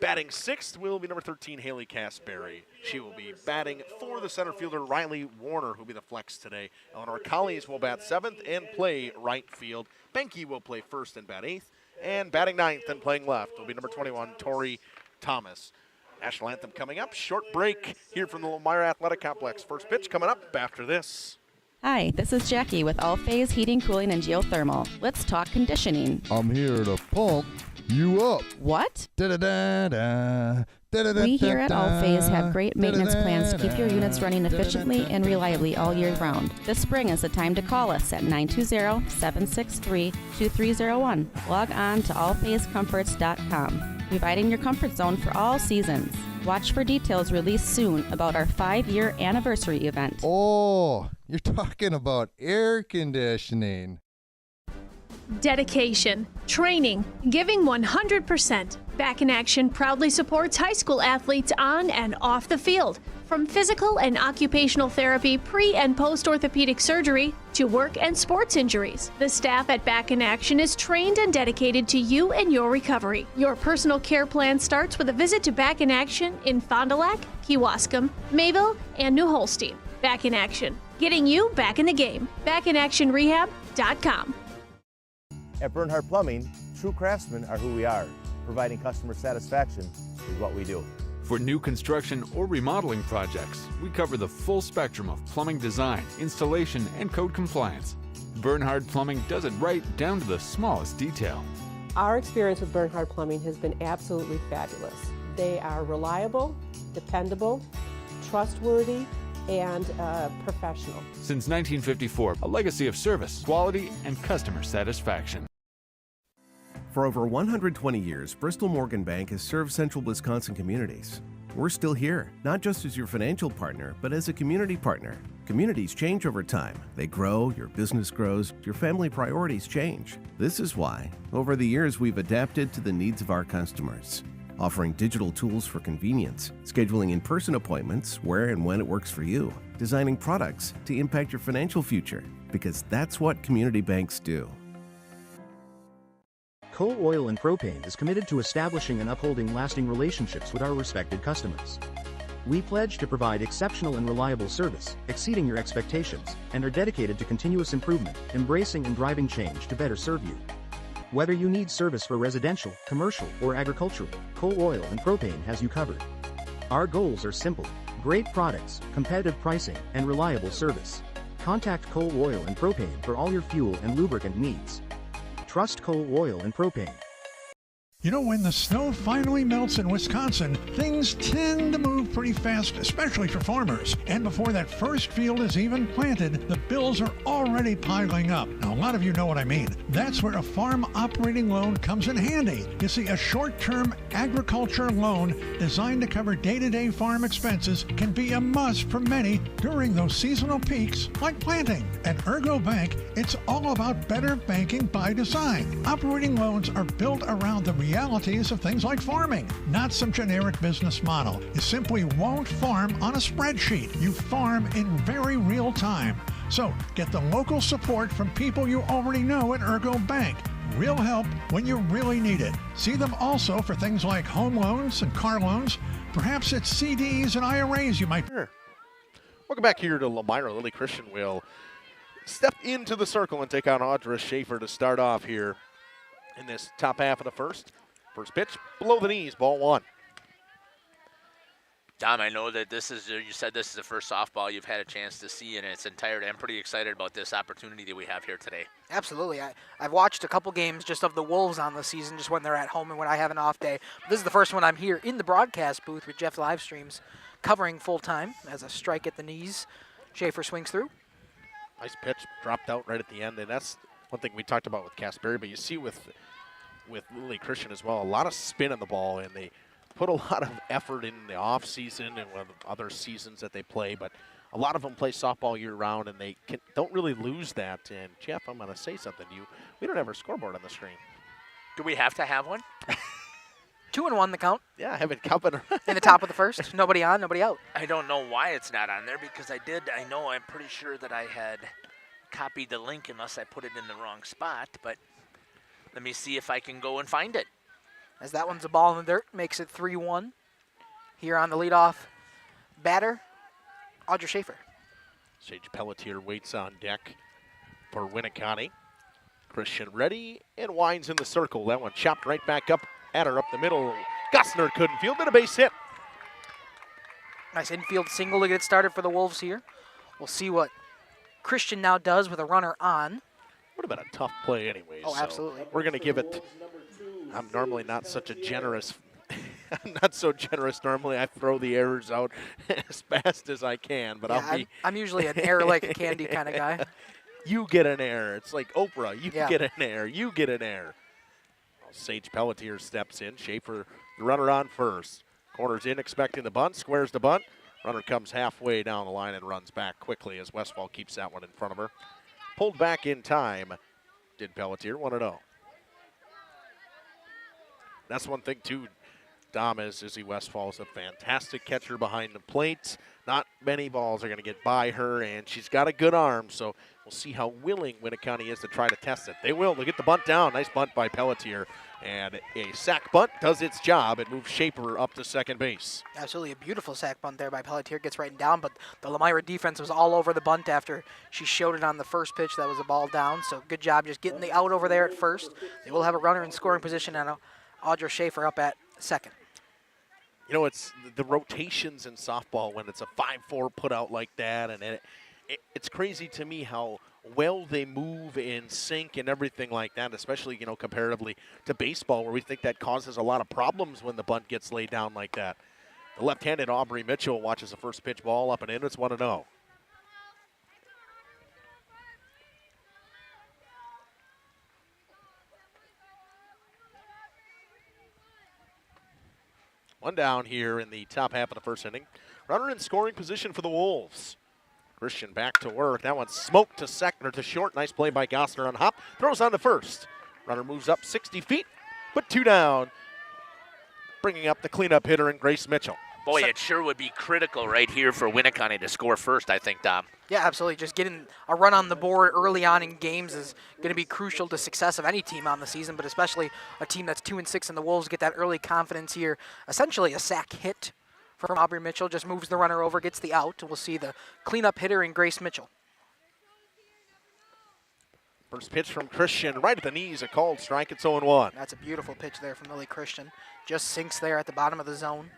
batting sixth will be number 13, Haley Casberry. She will be batting for the center fielder, Riley Warner, who will be the flex today. Eleanor Collies will bat seventh and play right field. Benke will play first and bat eighth. And batting ninth and playing left will be number 21, Tori Thomas. National anthem coming up. Short break here from the Lomira Athletic Complex. First pitch coming up after this. Hi, this is Jackie with All Phase Heating, Cooling, and Geothermal. Let's talk conditioning. I'm here to pump you up. What? Da-da-da-da. We here at All Phase have great maintenance plans to keep your units running efficiently and reliably all year round. This spring is the time to call us at 920-763-2301. Log on to allphasecomforts.com, providing your comfort zone for all seasons. Watch for details released soon about our 5-year anniversary event. Oh, you're talking about air conditioning. Dedication, training, giving 100%. Back in Action proudly supports high school athletes on and off the field. From physical and occupational therapy, pre- and post-orthopedic surgery, to work and sports injuries. The staff at Back in Action is trained and dedicated to you and your recovery. Your personal care plan starts with a visit to Back in Action in Fond du Lac, Kewaskum, Mayville, and New Holstein. Back in Action, getting you back in the game. BackinActionRehab.com. At Bernhardt Plumbing, true craftsmen are who we are. Providing customer satisfaction is what we do. For new construction or remodeling projects, we cover the full spectrum of plumbing design, installation, and code compliance. Bernhardt Plumbing does it right down to the smallest detail. Our experience with Bernhardt Plumbing has been absolutely fabulous. They are reliable, dependable, trustworthy, and professional. Since 1954, a legacy of service, quality, and customer satisfaction. For over 120 years, Bristol Morgan Bank has served central Wisconsin communities. We're still here, not just as your financial partner, but as a community partner. Communities change over time. They grow, your business grows, your family priorities change. This is why, over the years, we've adapted to the needs of our customers, offering digital tools for convenience, scheduling in-person appointments where and when it works for you, designing products to impact your financial future, because that's what community banks do. Coal Oil and Propane is committed to establishing and upholding lasting relationships with our respected customers. We pledge to provide exceptional and reliable service, exceeding your expectations, and are dedicated to continuous improvement, embracing and driving change to better serve you. Whether you need service for residential, commercial, or agricultural, coal, oil, and propane has you covered. Our goals are simple: great products, competitive pricing, and reliable service. Contact Coal, Oil, and Propane for all your fuel and lubricant needs. Trust Coal, Oil, and Propane. You know, when the snow finally melts in Wisconsin, things tend to move pretty fast, especially for farmers. And before that first field is even planted, the bills are already piling up. Now, a lot of you know what I mean. That's where a farm operating loan comes in handy. You see, a short-term agriculture loan designed to cover day-to-day farm expenses can be a must for many during those seasonal peaks like planting. At Ergo Bank, it's all about better banking by design. Operating loans are built around the realities of things like farming, not some generic business model. You simply won't farm on a spreadsheet. You farm in very real time. So get the local support from people you already know at Ergo Bank. Real help when you really need it. See them also for things like home loans and car loans. Perhaps it's CDs and IRAs you might. Sure. Welcome back here to Lomira. Lily Christian will step into the circle and take on Audra Schaefer to start off here in this top half of the first. First pitch, below the knees, ball one. Dom, I know that this is, you said this is the first softball you've had a chance to see in its entirety. I'm pretty excited about this opportunity that we have here today. Absolutely. I've watched a couple games just of the Wolves on the season, just when they're at home and when I have an off day. But this is the first one I'm here in the broadcast booth with Jeff Livestreams covering full-time as a strike at the knees. Schaefer swings through. Nice pitch, dropped out right at the end, and that's one thing we talked about with Casperry, but you see with Lily Christian as well, a lot of spin in the ball, and they put a lot of effort in the off season and other seasons that they play, but a lot of them play softball year round, and they don't really lose that. And Jeff, I'm going to say something to you. We don't have our scoreboard on the screen. Do we have to have one? 2-1 the count. Yeah, I have it coming. In the top of the first. Nobody on, nobody out. I don't know why it's not on there, because I'm pretty sure that I had copied the link unless I put it in the wrong spot, but let me see if I can go and find it. As that one's a ball in the dirt, makes it 3-1. Here on the leadoff batter, Audra Schaefer. Sage Pelletier waits on deck for Winneconne. Christian ready and winds in the circle. That one chopped right back up at her up the middle. Gussner couldn't field it, a base hit. Nice infield single to get started for the Wolves here. We'll see what Christian now does with a runner on. Would have been a tough play anyway. Oh, absolutely. We're going to give it. I'm normally not such a generous. I'm not so generous normally. I throw the errors out as fast as I can, but yeah, I'm usually an error like a candy kind of guy. You get an error. It's like Oprah. You get an error. You get an error. Well, Sage Pelletier steps in. Schaefer, the runner on first. Corners in, expecting the bunt. Squares the bunt. Runner comes halfway down the line and runs back quickly as Westfall keeps that one in front of her. Pulled back in time, did Pelletier, 1-0. That's one thing, too, Dom, is Izzy Westfall is a fantastic catcher behind the plate. Not many balls are going to get by her, and she's got a good arm, so we'll see how willing Winneconne is to try to test it. They will. They'll get the bunt down. Nice bunt by Pelletier, and a sac bunt does its job. It moves Schaefer up to second base. Absolutely a beautiful sac bunt there by Pelletier. Gets right down, but the Lomira defense was all over the bunt after she showed it on the first pitch. That was a ball down, so good job just getting the out over there at first. They will have a runner in scoring position, and Audra Schaefer up at second. You know, it's the rotations in softball when it's a 5-4 put out like that, and it's crazy to me how well they move and sync and everything like that, especially, you know, comparatively to baseball, where we think that causes a lot of problems when the bunt gets laid down like that. The left-handed Aubrey Mitchell watches the first pitch ball up and in. It's 1-0. One down here in the top half of the first inning. Runner in scoring position for the Wolves. Christian back to work. That one smoked to second or to short. Nice play by Gossner on hop. Throws on to first. Runner moves up 60 feet. Put two down. Bringing up the cleanup hitter in Grace Mitchell. Boy, it sure would be critical right here for Winneconne to score first, I think, Dom. Yeah, absolutely. Just getting a run on the board early on in games is going to be crucial to success of any team on the season, but especially a team that's 2-6 and the Wolves get that early confidence here. Essentially a sack hit from Aubrey Mitchell, just moves the runner over, gets the out. We'll see the cleanup hitter in Grace Mitchell. First pitch from Christian, right at the knees, a called strike. It's 0-1. That's a beautiful pitch there from Lily Christian. Just sinks there at the bottom of the zone.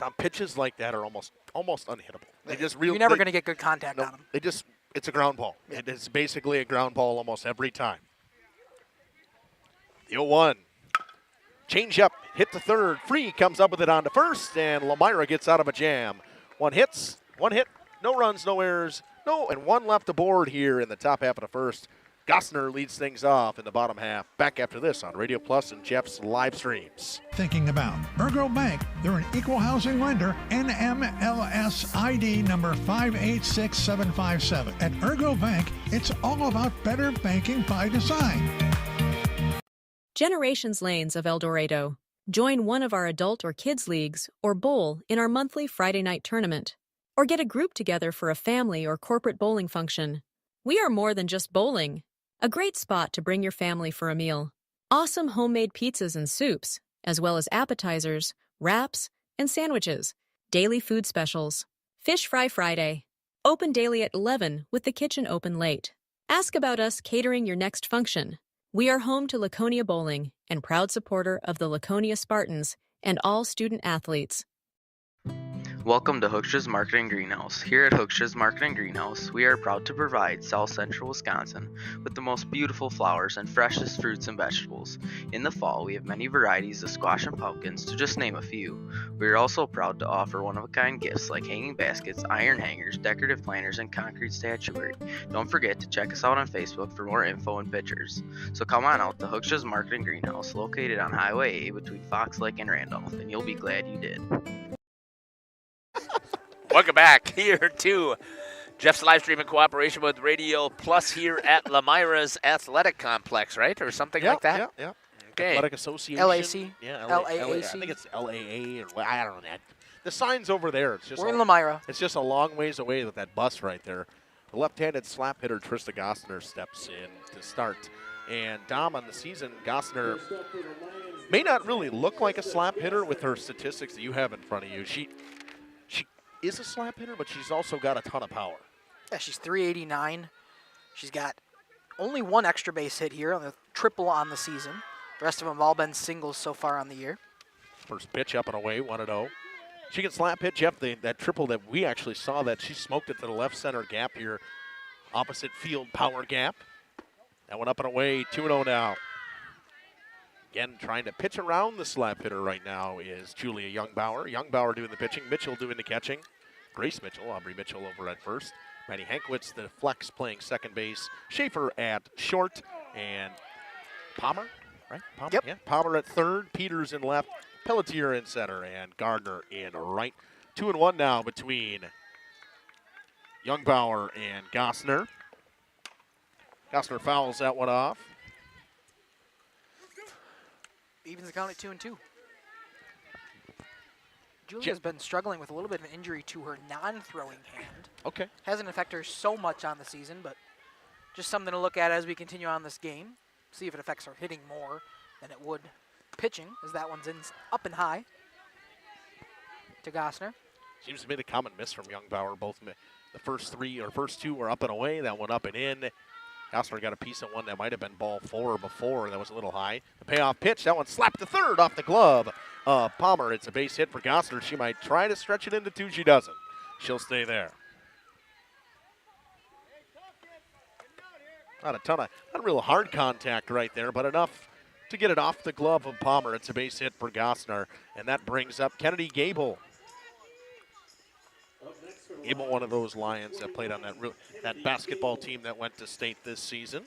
Tom, pitches like that are almost unhittable. You're never going to get good contact on them. It's a ground ball. It is basically a ground ball almost every time. The 0-1. Change up, hit to third. Free comes up with it on to first, and Lomira gets out of a jam. One hit, no runs, no errors, and one left aboard here in the top half of the first. Gossner leads things off in the bottom half. Back after this on Radio Plus and Jeff's live streams. Thinking about Ergo Bank. They're an equal housing lender, NMLS ID number 586757. At Ergo Bank, it's all about better banking by design. Generations Lanes of El Dorado. Join one of our adult or kids leagues or bowl in our monthly Friday night tournament. Or get a group together for a family or corporate bowling function. We are more than just bowling. A great spot to bring your family for a meal. Awesome homemade pizzas and soups, as well as appetizers, wraps, and sandwiches. Daily food specials. Fish Fry Friday. Open daily at 11 with the kitchen open late. Ask about us catering your next function. We are home to Laconia Bowling and proud supporter of the Laconia Spartans and all student athletes. Welcome to Hooksha's Marketing Greenhouse. Here at Hooksha's Marketing Greenhouse, we are proud to provide South Central Wisconsin with the most beautiful flowers and freshest fruits and vegetables. In the fall, we have many varieties of squash and pumpkins, to just name a few. We are also proud to offer one-of-a-kind gifts like hanging baskets, iron hangers, decorative planters, and concrete statuary. Don't forget to check us out on Facebook for more info and pictures. So come on out to Hooksha's Marketing Greenhouse, located on Highway A between Fox Lake and Randolph, and you'll be glad you did. Welcome back here to Jeff's live stream in cooperation with Radio Plus here at Lomira's Athletic Complex, right? Or something like that? Yeah. Okay. Athletic Association. LAC. Yeah, LAAC. I think it's LAA, or I don't know. The sign's over there. It's just We're in Lomira. It's just a long ways away with that bus right there. The left-handed slap hitter, Trista Gossner, steps in to start. And Dom, on the season, Gossner may not really look like a slap hitter with her statistics that you have in front of you. She is a slap hitter, but she's also got a ton of power. Yeah, she's 389. She's got only one extra base hit here on the triple on the season. The rest of them have all been singles so far on the year. First pitch up and away, 1-0. She can slap hit, Jeff, that triple that we actually saw that she smoked it to the left center gap here, opposite field power gap. That one up and away, 2-0 now. Again, trying to pitch around the slap hitter right now is Julia Youngbauer. Youngbauer doing the pitching, Mitchell doing the catching. Grace Mitchell, Aubrey Mitchell over at first. Maddie Hankwitz, the flex, playing second base. Schaefer at short. And Palmer, right? Palmer? Yep. Yeah. Palmer at third. Peters in left. Pelletier in center. And Gardner in right. 2-1 now between Youngbauer and Gossner. Gossner fouls that one off. Evens the count at 2-2. Julia's been struggling with a little bit of an injury to her non-throwing hand. Okay. Hasn't affected her so much on the season, but just something to look at as we continue on this game. See if it affects her hitting more than it would pitching, as that one's up and high to Gossner. Seems to be the common miss from Youngbauer. Both the first two were up and away. That one up and in. Gossner got a piece of one that might have been ball 4 before. That was a little high. The payoff pitch, that one slapped to third off the glove. Palmer, it's a base hit for Gossner. She might try to stretch it into 2. She doesn't. She'll stay there. Not real hard contact right there, but enough to get it off the glove of Palmer. It's a base hit for Gossner, and that brings up Kennedy Gable. Gable, one of those Lions that played on that basketball team that went to state this season.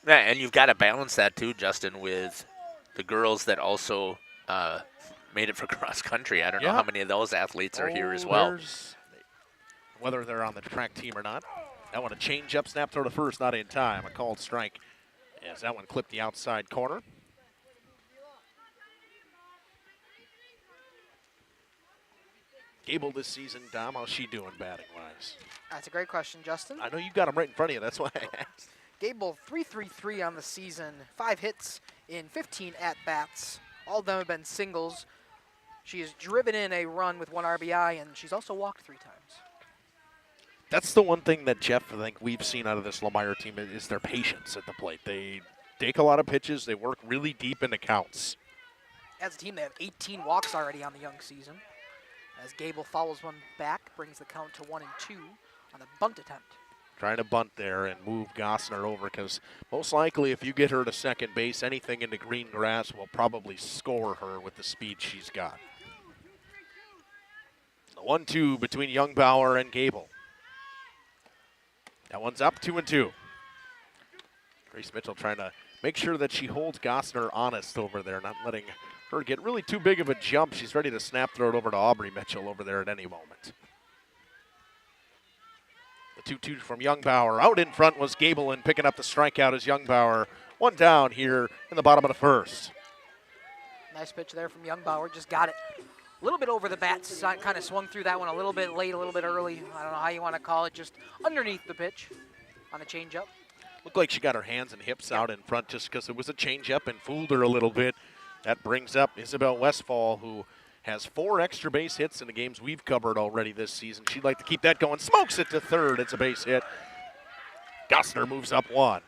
Yeah, and you've got to balance that too, Justin, with the girls that also made it for cross country. I don't know how many of those athletes are here as well. Whether they're on the track team or not. That one a change up, snap throw to first, not in time. A called strike as that one clipped the outside corner. Gable this season, Dom, how's she doing batting-wise? That's a great question, Justin. I know you've got them right in front of you. That's why I asked. Gable, 333 on the season, 5 hits in 15 at-bats. All of them have been singles. She has driven in a run with 1 RBI, and she's also walked 3 times. That's the one thing that, Jeff, I think we've seen out of this Lomira team is their patience at the plate. They take a lot of pitches. They work really deep into counts. As a team, they have 18 walks already on the young season. As Gable fouls one back, brings the count to 1-2 on the bunt attempt. Trying to bunt there and move Gossner over, because most likely if you get her to second base, anything into green grass will probably score her with the speed she's got. The 1-2 between Youngbauer and Gable. That one's up 2-2. Grace Mitchell trying to make sure that she holds Gossner honest over there, not letting her get really too big of a jump. She's ready to snap throw it over to Aubrey Mitchell over there at any moment. The 2-2 from Youngbauer. Out in front was Gable, and picking up the strikeout as Youngbauer. 1 down here in the bottom of the first. Nice pitch there from Youngbauer. Just got it a little bit over the bat. Kind of swung through that one a little bit late, a little bit early. I don't know how you want to call it. Just underneath the pitch on a changeup. Looked like she got her hands and hips out in front just because it was a changeup and fooled her a little bit. That brings up Isabel Westfall, who has 4 extra base hits in the games we've covered already this season. She'd like to keep that going. Smokes it to third. It's a base hit. Gossner moves up 1.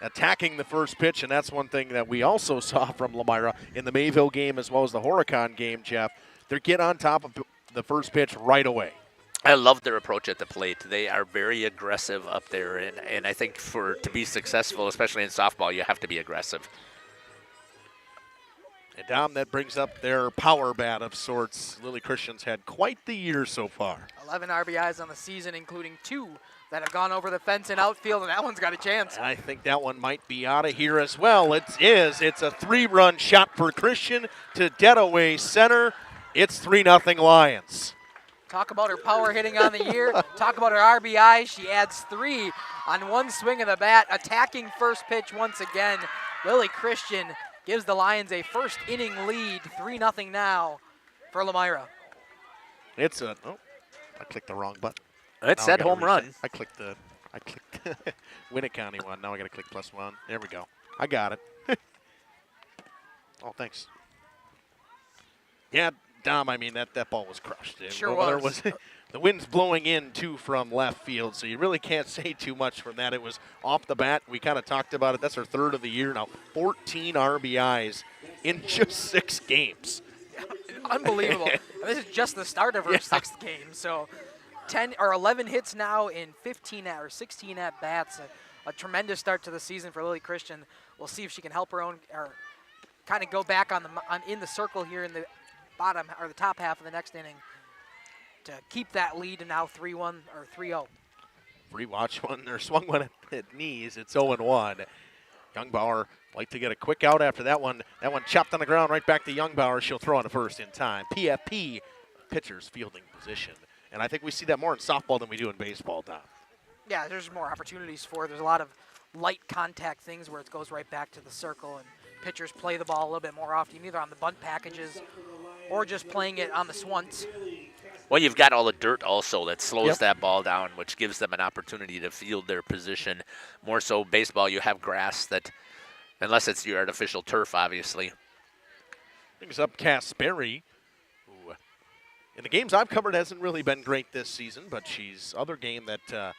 Attacking the first pitch, and that's one thing that we also saw from Lomira in the Mayville game as well as the Winneconne game, Jeff. They get on top of the first pitch right away. I love their approach at the plate. They are very aggressive up there, and I think to be successful, especially in softball, you have to be aggressive. And Dom, that brings up their power bat of sorts. Lily Christian's had quite the year so far. 11 RBIs on the season, including 2 that have gone over the fence in outfield, and that one's got a chance. I think that one might be out of here as well. It is. It's a 3-run shot for Christian to dead away center. It's 3-0 Lions. Talk about her power hitting on the year. Talk about her RBI. She adds 3 on one swing of the bat. Attacking first pitch once again. Lily Christian gives the Lions a first inning lead. 3-0 now for Lomira. It's a, oh, I clicked the wrong button. It said home run. I clicked the Winneconne one. Now I got to click +1. There we go. I got it. Oh, thanks. Yeah, Dom, I mean, that ball was crushed. Sure was. The wind's blowing in, too, from left field, so you really can't say too much from that. It was off the bat. We kind of talked about it. That's her 3rd of the year now. 14 RBIs in just 6 games. Unbelievable. This is just the start of her 6th game. So 10 or 11 hits now in 15 or 16 at bats. A tremendous start to the season for Lily Christian. We'll see if she can help her own, or kind of go back in the circle here in the bottom or the top half of the next inning to keep that lead, and now 3-1 or 3-0. Free watch one, or swung one at knees. It's 0-1. Youngbauer like to get a quick out after that one. That one chopped on the ground right back to Youngbauer. She'll throw on the first in time. PFP, pitcher's fielding position. And I think we see that more in softball than we do in baseball, Don. Yeah, there's more opportunities for it. There's a lot of light contact things where it goes right back to the circle, and pitchers play the ball a little bit more often, either on the bunt packages or just playing it on the swunts. Well, you've got all the dirt also that slows that ball down, which gives them an opportunity to field their position. More so baseball, you have grass that, unless it's your artificial turf, obviously. Brings up Kasperi, who in the games I've covered hasn't really been great this season, but she's other game that I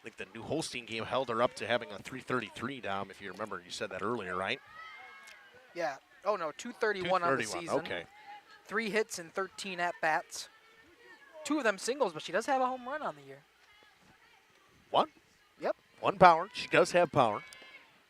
think the New Holstein game held her up to having a 333 down, if you remember. You said that earlier, right? Yeah. Oh, no, 231 on the season. Okay. 3 hits and 13 at-bats. 2 of them singles, but she does have a home run on the year. 1? Yep. 1 power. She does have power.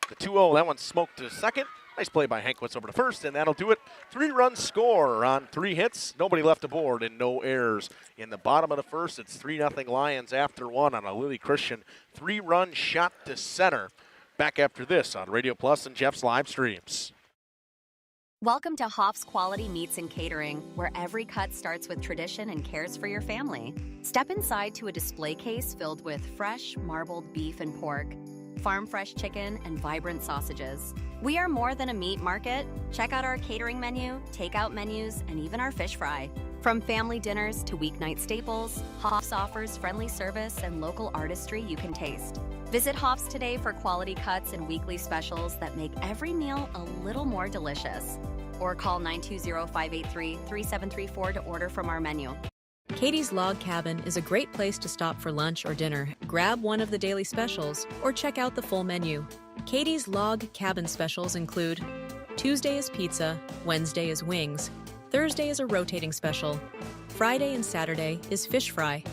The 2-0, that one smoked to second. Nice play by Hankwitz over to first, and that'll do it. 3-run score on 3 hits. Nobody left aboard and no errors. In the bottom of the first, it's 3-0 Lions after 1 on a Lily Christian 3-run shot to center. Back after this on Radio Plus and Jeff's live streams. Welcome to Hoff's Quality Meats and Catering, where every cut starts with tradition and cares for your family. Step inside to a display case filled with fresh, marbled beef and pork, farm-fresh chicken, and vibrant sausages. We are more than a meat market. Check out our catering menu, takeout menus, and even our fish fry. From family dinners to weeknight staples, Hoff's offers friendly service and local artistry you can taste. Visit Hoff's today for quality cuts and weekly specials that make every meal a little more delicious. or call 920-583-3734 to order from our menu. Katie's Log Cabin is a great place to stop for lunch or dinner, grab one of the daily specials, or check out the full menu. Katie's Log Cabin specials include Tuesday is pizza, Wednesday is wings, Thursday is a rotating special, Friday and Saturday is fish fry,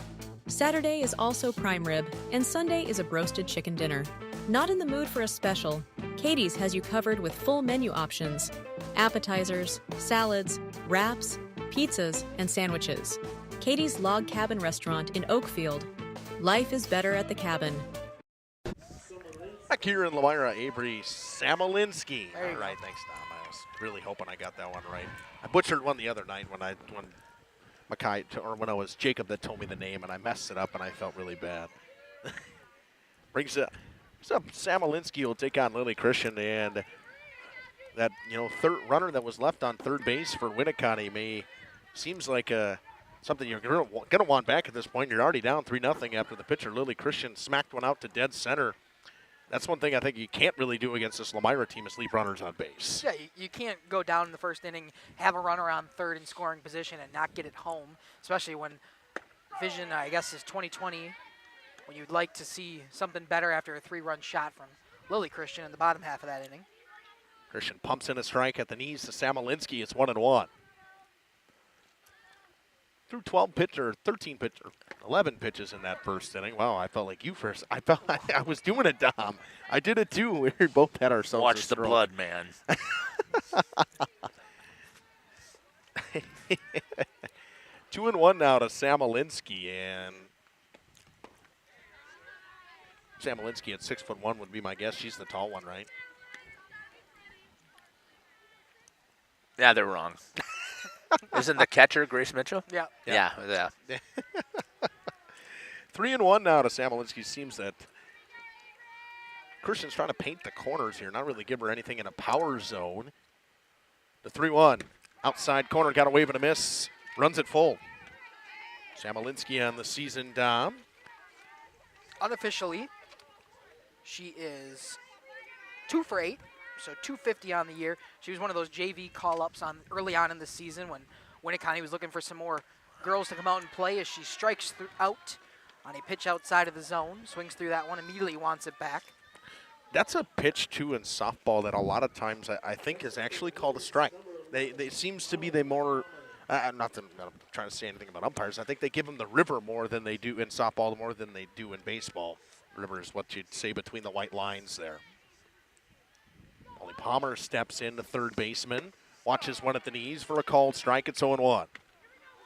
Saturday is also prime rib, and Sunday is a broasted chicken dinner. Not in the mood for a special? Katie's has you covered with full menu options, appetizers, salads, wraps, pizzas, and sandwiches. Katie's Log Cabin Restaurant in Oakfield. Life is better at the cabin. Back here in Lomira, Avery Samolinski. All right, thanks, Tom. I was really hoping I got that one right. I butchered one the other night when Mackay, or when it was Jacob that told me the name, and I messed it up, and I felt really bad. Brings up Samolinski will take on Lily Christian, and that third runner that was left on third base for Winneconne seems like something you're going to want back at this point. You're already down 3-0 after the pitcher, Lily Christian, smacked one out to dead center. That's one thing I think you can't really do against this Lomira team is leave runners on base. Yeah, you can't go down in the first inning, have a runner on third in scoring position, and not get it home, especially when vision, I guess, is 20/20, when you'd like to see something better after a 3-run shot from Lily Christian in the bottom half of that inning. Christian pumps in a strike at the knees to Samolinski. It's 1-1. Threw 13 11 pitches in that first inning. Wow, I felt like you first. I felt I was doing it, Dom. I did it too. We both had ourselves. Watch the blood, man. 2-1 now to Samolinski, and Samolinski at 6'1" would be my guess. She's the tall one, right? Yeah, they're wrong. Isn't the catcher Grace Mitchell? Yeah. Yeah. 3-1 now to Samolinski. Seems that Christian's trying to paint the corners here, not really give her anything in a power zone. The 3-1. Outside corner, got a wave and a miss. Runs it full. Samolinski on the season, Dom. Unofficially, she is 2 for 8. So 250 on the year. She was one of those JV call-ups early on in the season when Winneconne was looking for some more girls to come out and play as she strikes out on a pitch outside of the zone, swings through that one, immediately wants it back. That's a pitch, too, in softball that a lot of times I think is actually called a strike. They seems to be the more, not that I'm trying to say anything about umpires, I think they give them the river more than they do in softball, more than they do in baseball. River is what you'd say between the white lines there. Molly Palmer steps in, the third baseman, watches one at the knees for a called strike. It's 0-1.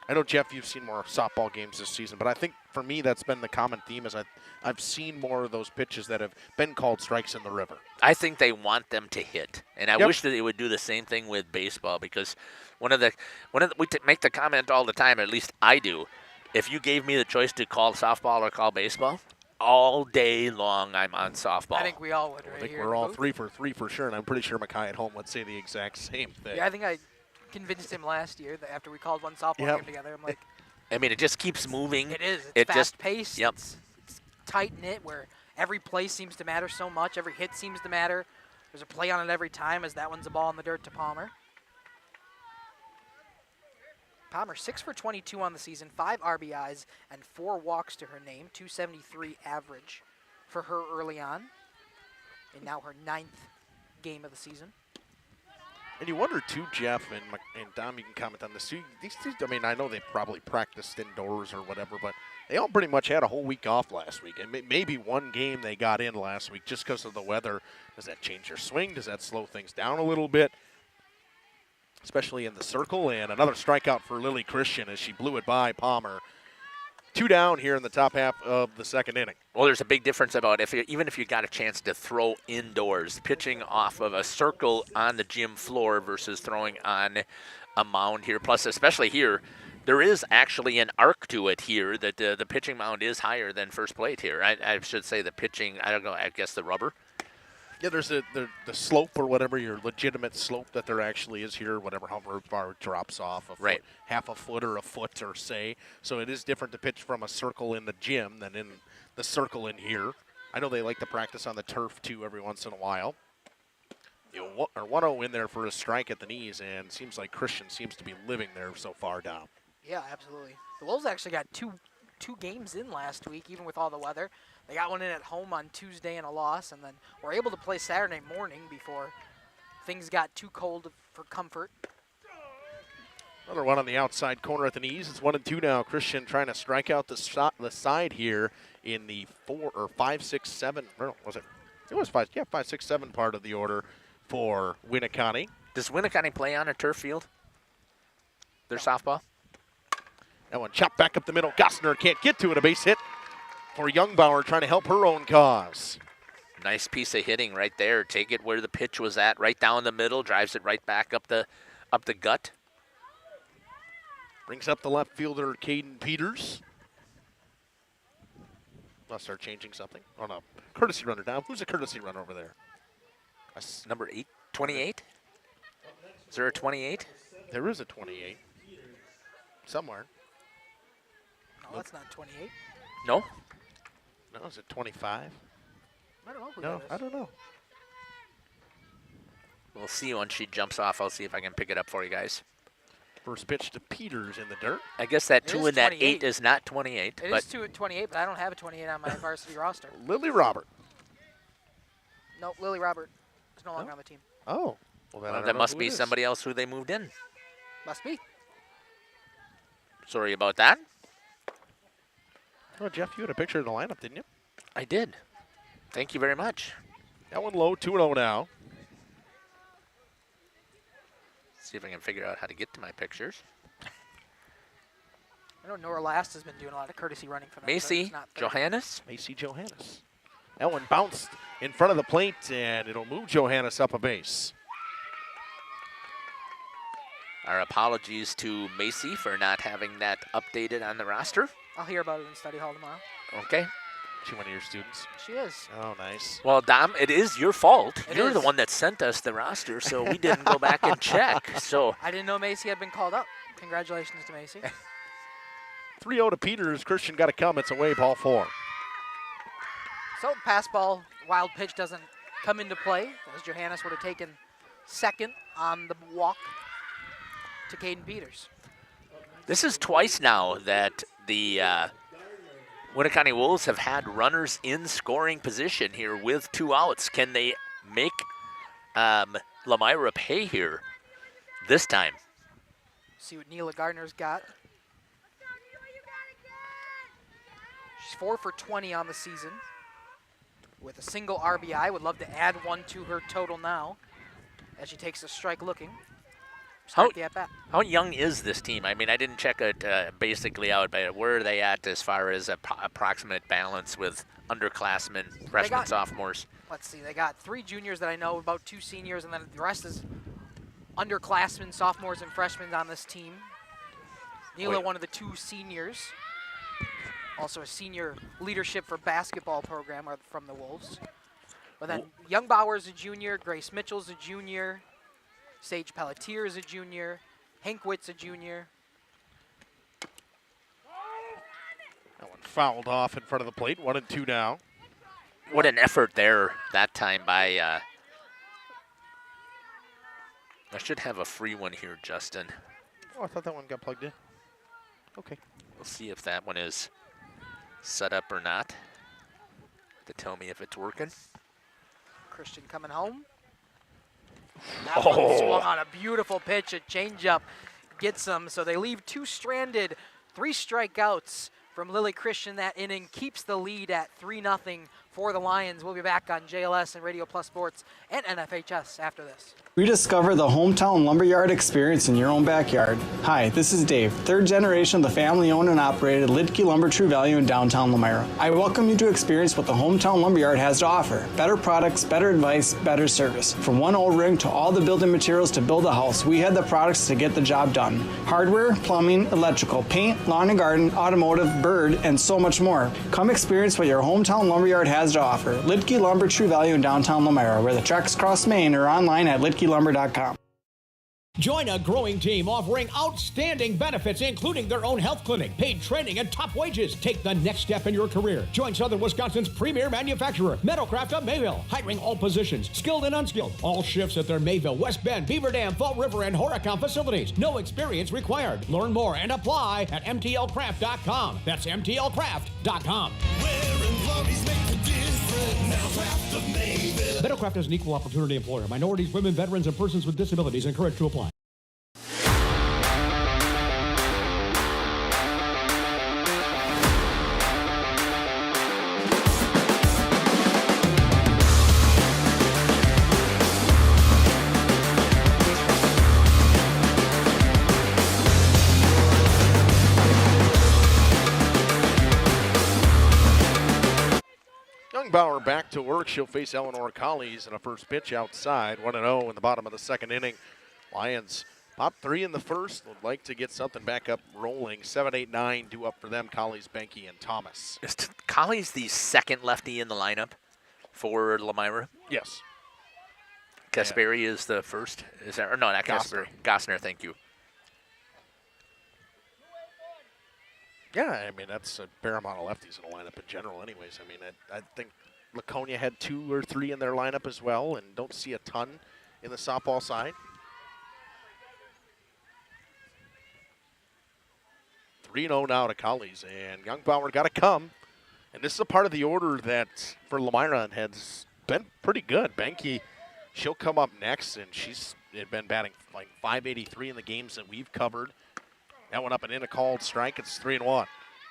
I know, Jeff, you've seen more softball games this season, but I think for me that's been the common theme is I've seen more of those pitches that have been called strikes in the river. I think they want them to hit, and I wish that they would do the same thing with baseball because we make the comment all the time, at least I do, if you gave me the choice to call softball or call baseball, all day long I'm on softball. I think we all would, right? I think we're all 3 for 3 for sure, and I'm pretty sure Mackay at home would say the exact same thing. Yeah, I think I convinced him last year that after we called one softball game together. I'm like, I mean, it just keeps moving. It is. It's fast-paced. Yep. It's tight-knit where every play seems to matter so much. Every hit seems to matter. There's a play on it every time as that one's a ball in the dirt to Palmer. Palmer, 6 for 22 on the season, 5 RBIs and 4 walks to her name, 273 average for her early on, and now her 9th game of the season. And you wonder, too, Jeff, and Dom, you can comment on this, too. These two, I mean, I know they probably practiced indoors or whatever, but they all pretty much had a whole week off last week. And maybe one game they got in last week just because of the weather. Does that change your swing? Does that slow things down a little bit? Especially in the circle, and another strikeout for Lily Christian as she blew it by Palmer. 2 down here in the top half of the second inning. Well, there's a big difference about even if you got a chance to throw indoors, pitching off of a circle on the gym floor versus throwing on a mound here. Plus, especially here, there is actually an arc to it here that the pitching mound is higher than first plate here. I should say the pitching, I don't know, I guess the rubber. Yeah, there's the slope or whatever, your legitimate slope that there actually is here, whatever, however far it drops off, a foot, half a foot or a foot or say. So it is different to pitch from a circle in the gym than in the circle in here. I know they like to practice on the turf, too, every once in a while. 1-0 in there for a strike at the knees, and seems like Christian seems to be living there so far down. Yeah, absolutely. The Wolves actually got two games in last week, even with all the weather. They got one in at home on Tuesday and a loss, and then were able to play Saturday morning before things got too cold for comfort. Another one on the outside corner at the knees. It's 1-2 now. Christian trying to strike out the side here in the 4 or 5, 6, 7. Or was it? It was 5. Yeah, 5, 6, 7 part of the order for Winneconne. Does Winneconne play on a turf field? Their softball? That one chopped back up the middle. Gossner can't get to it. A base hit for Youngbauer trying to help her own cause. Nice piece of hitting right there. Take it where the pitch was at, right down the middle. Drives it right back up the gut. Brings up the left fielder, Caden Peters. Must start changing something. Oh, no. Courtesy runner down. Who's a courtesy runner over there? That's number 8, 28? Is there a 28? There is a 28. Somewhere. No, that's not 28. No? No, is it 25? I don't know who No, that is. I don't know. We'll see when she jumps off. I'll see if I can pick it up for you guys. First pitch to Peters in the dirt. I guess that It 2 is and that 28. 8 is not 28. It but is 2 at 28, but I don't have a 28 on my varsity roster. Lily Robert. No, Lily Robert is no longer on the team. Oh. Well, then I Well, don't that know must who be it is. somebody else who they moved in. Must be. Sorry about that. Oh, Jeff, you had a picture of the lineup, didn't you? I did. Thank you very much. That one low, 2-0 now. See if I can figure out how to get to my pictures. I know Nora Last has been doing a lot of courtesy running for them. but Macy it's not fair. Johannes. Macy Johannes. That one bounced in front of the plate, and it'll move Johannes up a base. Our apologies to Macy for not having that updated on the roster. I'll hear about it in study hall tomorrow. Okay. She one of your students? She is. Oh, nice. Well, Dom, it is your fault. It You're the is. one that sent us the roster, so we didn't go back and check. So I didn't know Macy had been called up. Congratulations to Macy. 3-0 to Peters. Christian got to come. It's away, ball 4. So the pass ball, wild pitch doesn't come into play, as Johannes would have taken second on the walk to Caden Peters. this is twice now that the Winneconne Wolves have had runners in scoring position here with 2 outs. Can they make Lomira pay here this time? See what Neela Gardner's got. She's 4 for 20 on the season with a single RBI. Would love to add one to her total now as she takes a strike looking. Start the at-bat. How young is this team? I mean, I didn't check it basically out, but where are they at as far as approximate balance with underclassmen, freshmen, sophomores? Let's see, they got 3 juniors that I know, about 2 seniors, and then the rest is underclassmen, sophomores, and freshmen on this team. Neela, one of the 2 seniors. Also a senior leadership for basketball program from the Wolves. But then Youngbauer's a junior, Grace Mitchell's a junior, Sage Pelletier is a junior, Hank Witt's a junior. That one fouled off in front of the plate. 1-2 now. What an effort there that time by, I should have a free one here, Justin. Oh, I thought that one got plugged in. Okay. We'll see if that one is set up or not to tell me if it's working. Christian coming home. That one swung on a beautiful pitch, a changeup gets them. So they leave 2 stranded, 3 strikeouts from Lily Christian that inning, keeps the lead at 3-0 for the Lions. We'll be back on JLS and Radio Plus Sports and NFHS after this. Rediscover the hometown lumberyard experience in your own backyard. Hi, this is Dave, 3rd generation of the family-owned and operated Lidke Lumber True Value in downtown Lomira. I welcome you to experience what the hometown lumberyard has to offer. Better products, better advice, better service. From one O-ring to all the building materials to build a house, we had the products to get the job done. Hardware, plumbing, electrical, paint, lawn and garden, automotive, bird, and so much more. Come experience what your hometown lumberyard has to offer. Lidke Lumber True Value in downtown Lomira, where the tracks cross Main, or online at lidkelumber.com. Join a growing team offering outstanding benefits, including their own health clinic, paid training, and top wages. Take the next step in your career. Join Southern Wisconsin's premier manufacturer, Metalcraft of Mayville, hiring all positions, skilled and unskilled. All shifts at their Mayville, West Bend, Beaver Dam, Fall River, and Horicon facilities. No experience required. Learn more and apply at mtlcraft.com. That's mtlcraft.com. Metalcraft is an equal opportunity employer. Minorities, women, veterans, and persons with disabilities encouraged to apply. Bauer back to work. She'll face Eleanor Collies in a first pitch outside. 1-0 in the bottom of the second inning. Lions pop 3 in the first. Would like to get something back up rolling. 7, 8, 9 due up for them. Collies, Benke, and Thomas. Is Collies the second lefty in the lineup for Lomira? Yes. Kasperi is the first. Is that, or no, not Kasperi. Gosner, thank you. Yeah, I mean, that's a fair amount of lefties in the lineup in general anyways. I mean, I think Laconia had 2 or 3 in their lineup as well, and don't see a ton in the softball side. 3-0 now to Collies, and Youngbauer got to come. And this is a part of the order that, for Lomira, has been pretty good. Benke, she'll come up next, and she's been batting like .583 in the games that we've covered. That one up and in, a called strike. It's 3-1.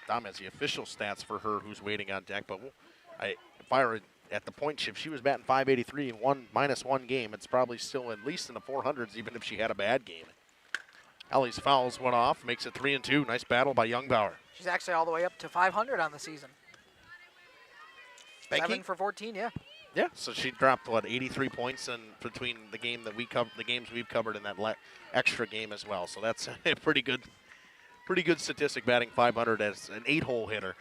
Dom has the official stats for her, who's waiting on deck. But if I were at the point shift, she was batting .583 in -1 game. It's probably still at least in the 400s, even if she had a bad game. Allie's fouls went off, makes it 3-2. Nice battle by Youngbauer. She's actually all the way up to 500 on the season. Benke? 7 for 14, yeah. Yeah, so she dropped, 83 points in between the game that we covered, the games we've covered in that extra game as well. So that's a pretty good statistic, batting .500 as an 8-hole hitter.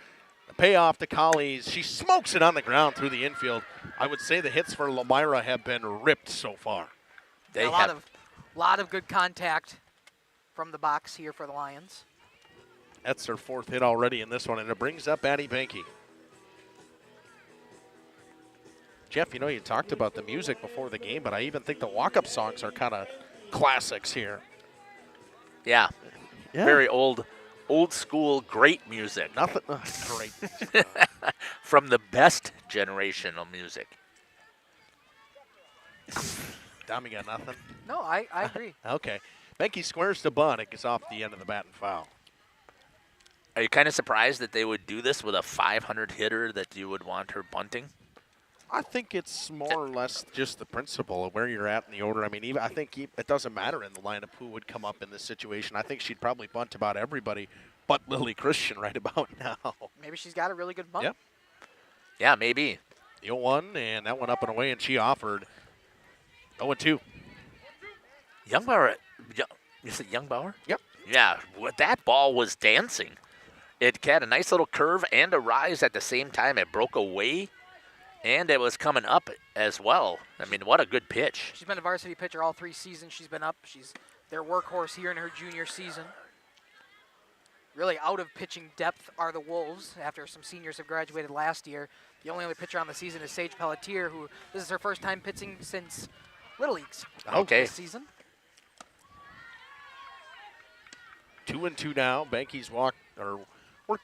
The payoff to Collies, she smokes it on the ground through the infield. I would say the hits for Lomira have been ripped so far. They a lot of good contact from the box here for the Lions. That's their 4th hit already in this one, and it brings up Addie Benke. Jeff, you talked about the music before the game, but I even think the walk-up songs are kind of classics here. Yeah. Very old school, great music. Nothing great. From the best generation of music. Dom, you got nothing? No, I agree. Okay. Benke squares the bunt. It gets off the end of the bat and foul. Are you kind of surprised that they would do this with a .500 hitter that you would want her bunting? I think it's more or less just the principle of where you're at in the order. I mean, I think it doesn't matter in the lineup who would come up in this situation. I think she'd probably bunt about everybody but Lily Christian right about now. Maybe she's got a really good bunt. Yep. Yeah, maybe. The 0-1, and that went up and away, and she offered 0-2. Youngbauer, you said Youngbauer? Yep. Yeah, that ball was dancing. It had a nice little curve and a rise at the same time. It broke away. And it was coming up as well. I mean, what a good pitch. She's been a varsity pitcher all 3 seasons she's been up. She's their workhorse here in her junior season. Really out of pitching depth are the Wolves after some seniors have graduated last year. The only other pitcher on the season is Sage Pelletier, who this is her first time pitching since Little Leagues this season. 2-2 now. Benke's worked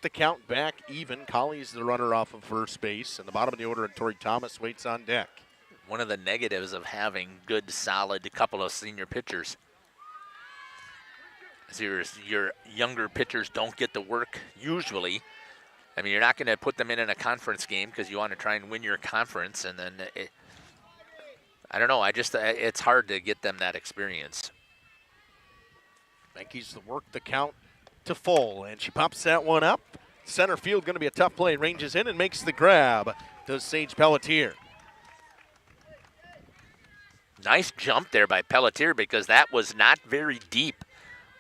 the count back even. Colley's the runner off of first base. In the bottom of the order, and Tori Thomas waits on deck. One of the negatives of having good, solid couple of senior pitchers is your younger pitchers don't get to work usually. I mean, you're not going to put them in a conference game because you want to try and win your conference, and then I don't know. It's hard to get them that experience. Benke's to work the count to full, and she pops that one up. Center field going to be a tough play. Ranges in and makes the grab. Does Sage Pelletier. Nice jump there by Pelletier because that was not very deep.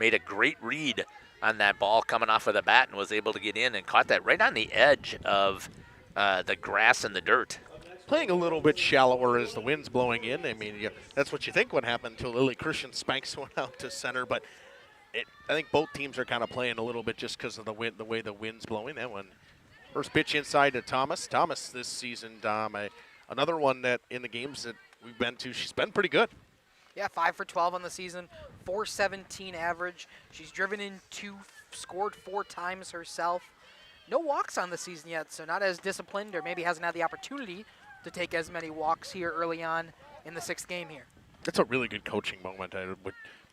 Made a great read on that ball coming off of the bat and was able to get in and caught that right on the edge of the grass and the dirt. playing a little bit shallower as the wind's blowing in. I mean, that's what you think would happen until Lily Christian spanks one out to center. But I think both teams are kind of playing a little bit just because of the wind, the way the wind's blowing. That one, first pitch inside to Thomas. Thomas this season, Dom, another one that in the games that we've been to, she's been pretty good. Yeah, 5 for 12 on the season, 417 average. She's driven in 2, scored 4 times herself. No walks on the season yet, so not as disciplined, or maybe hasn't had the opportunity to take as many walks here early on in the 6th game here. That's a really good coaching moment. I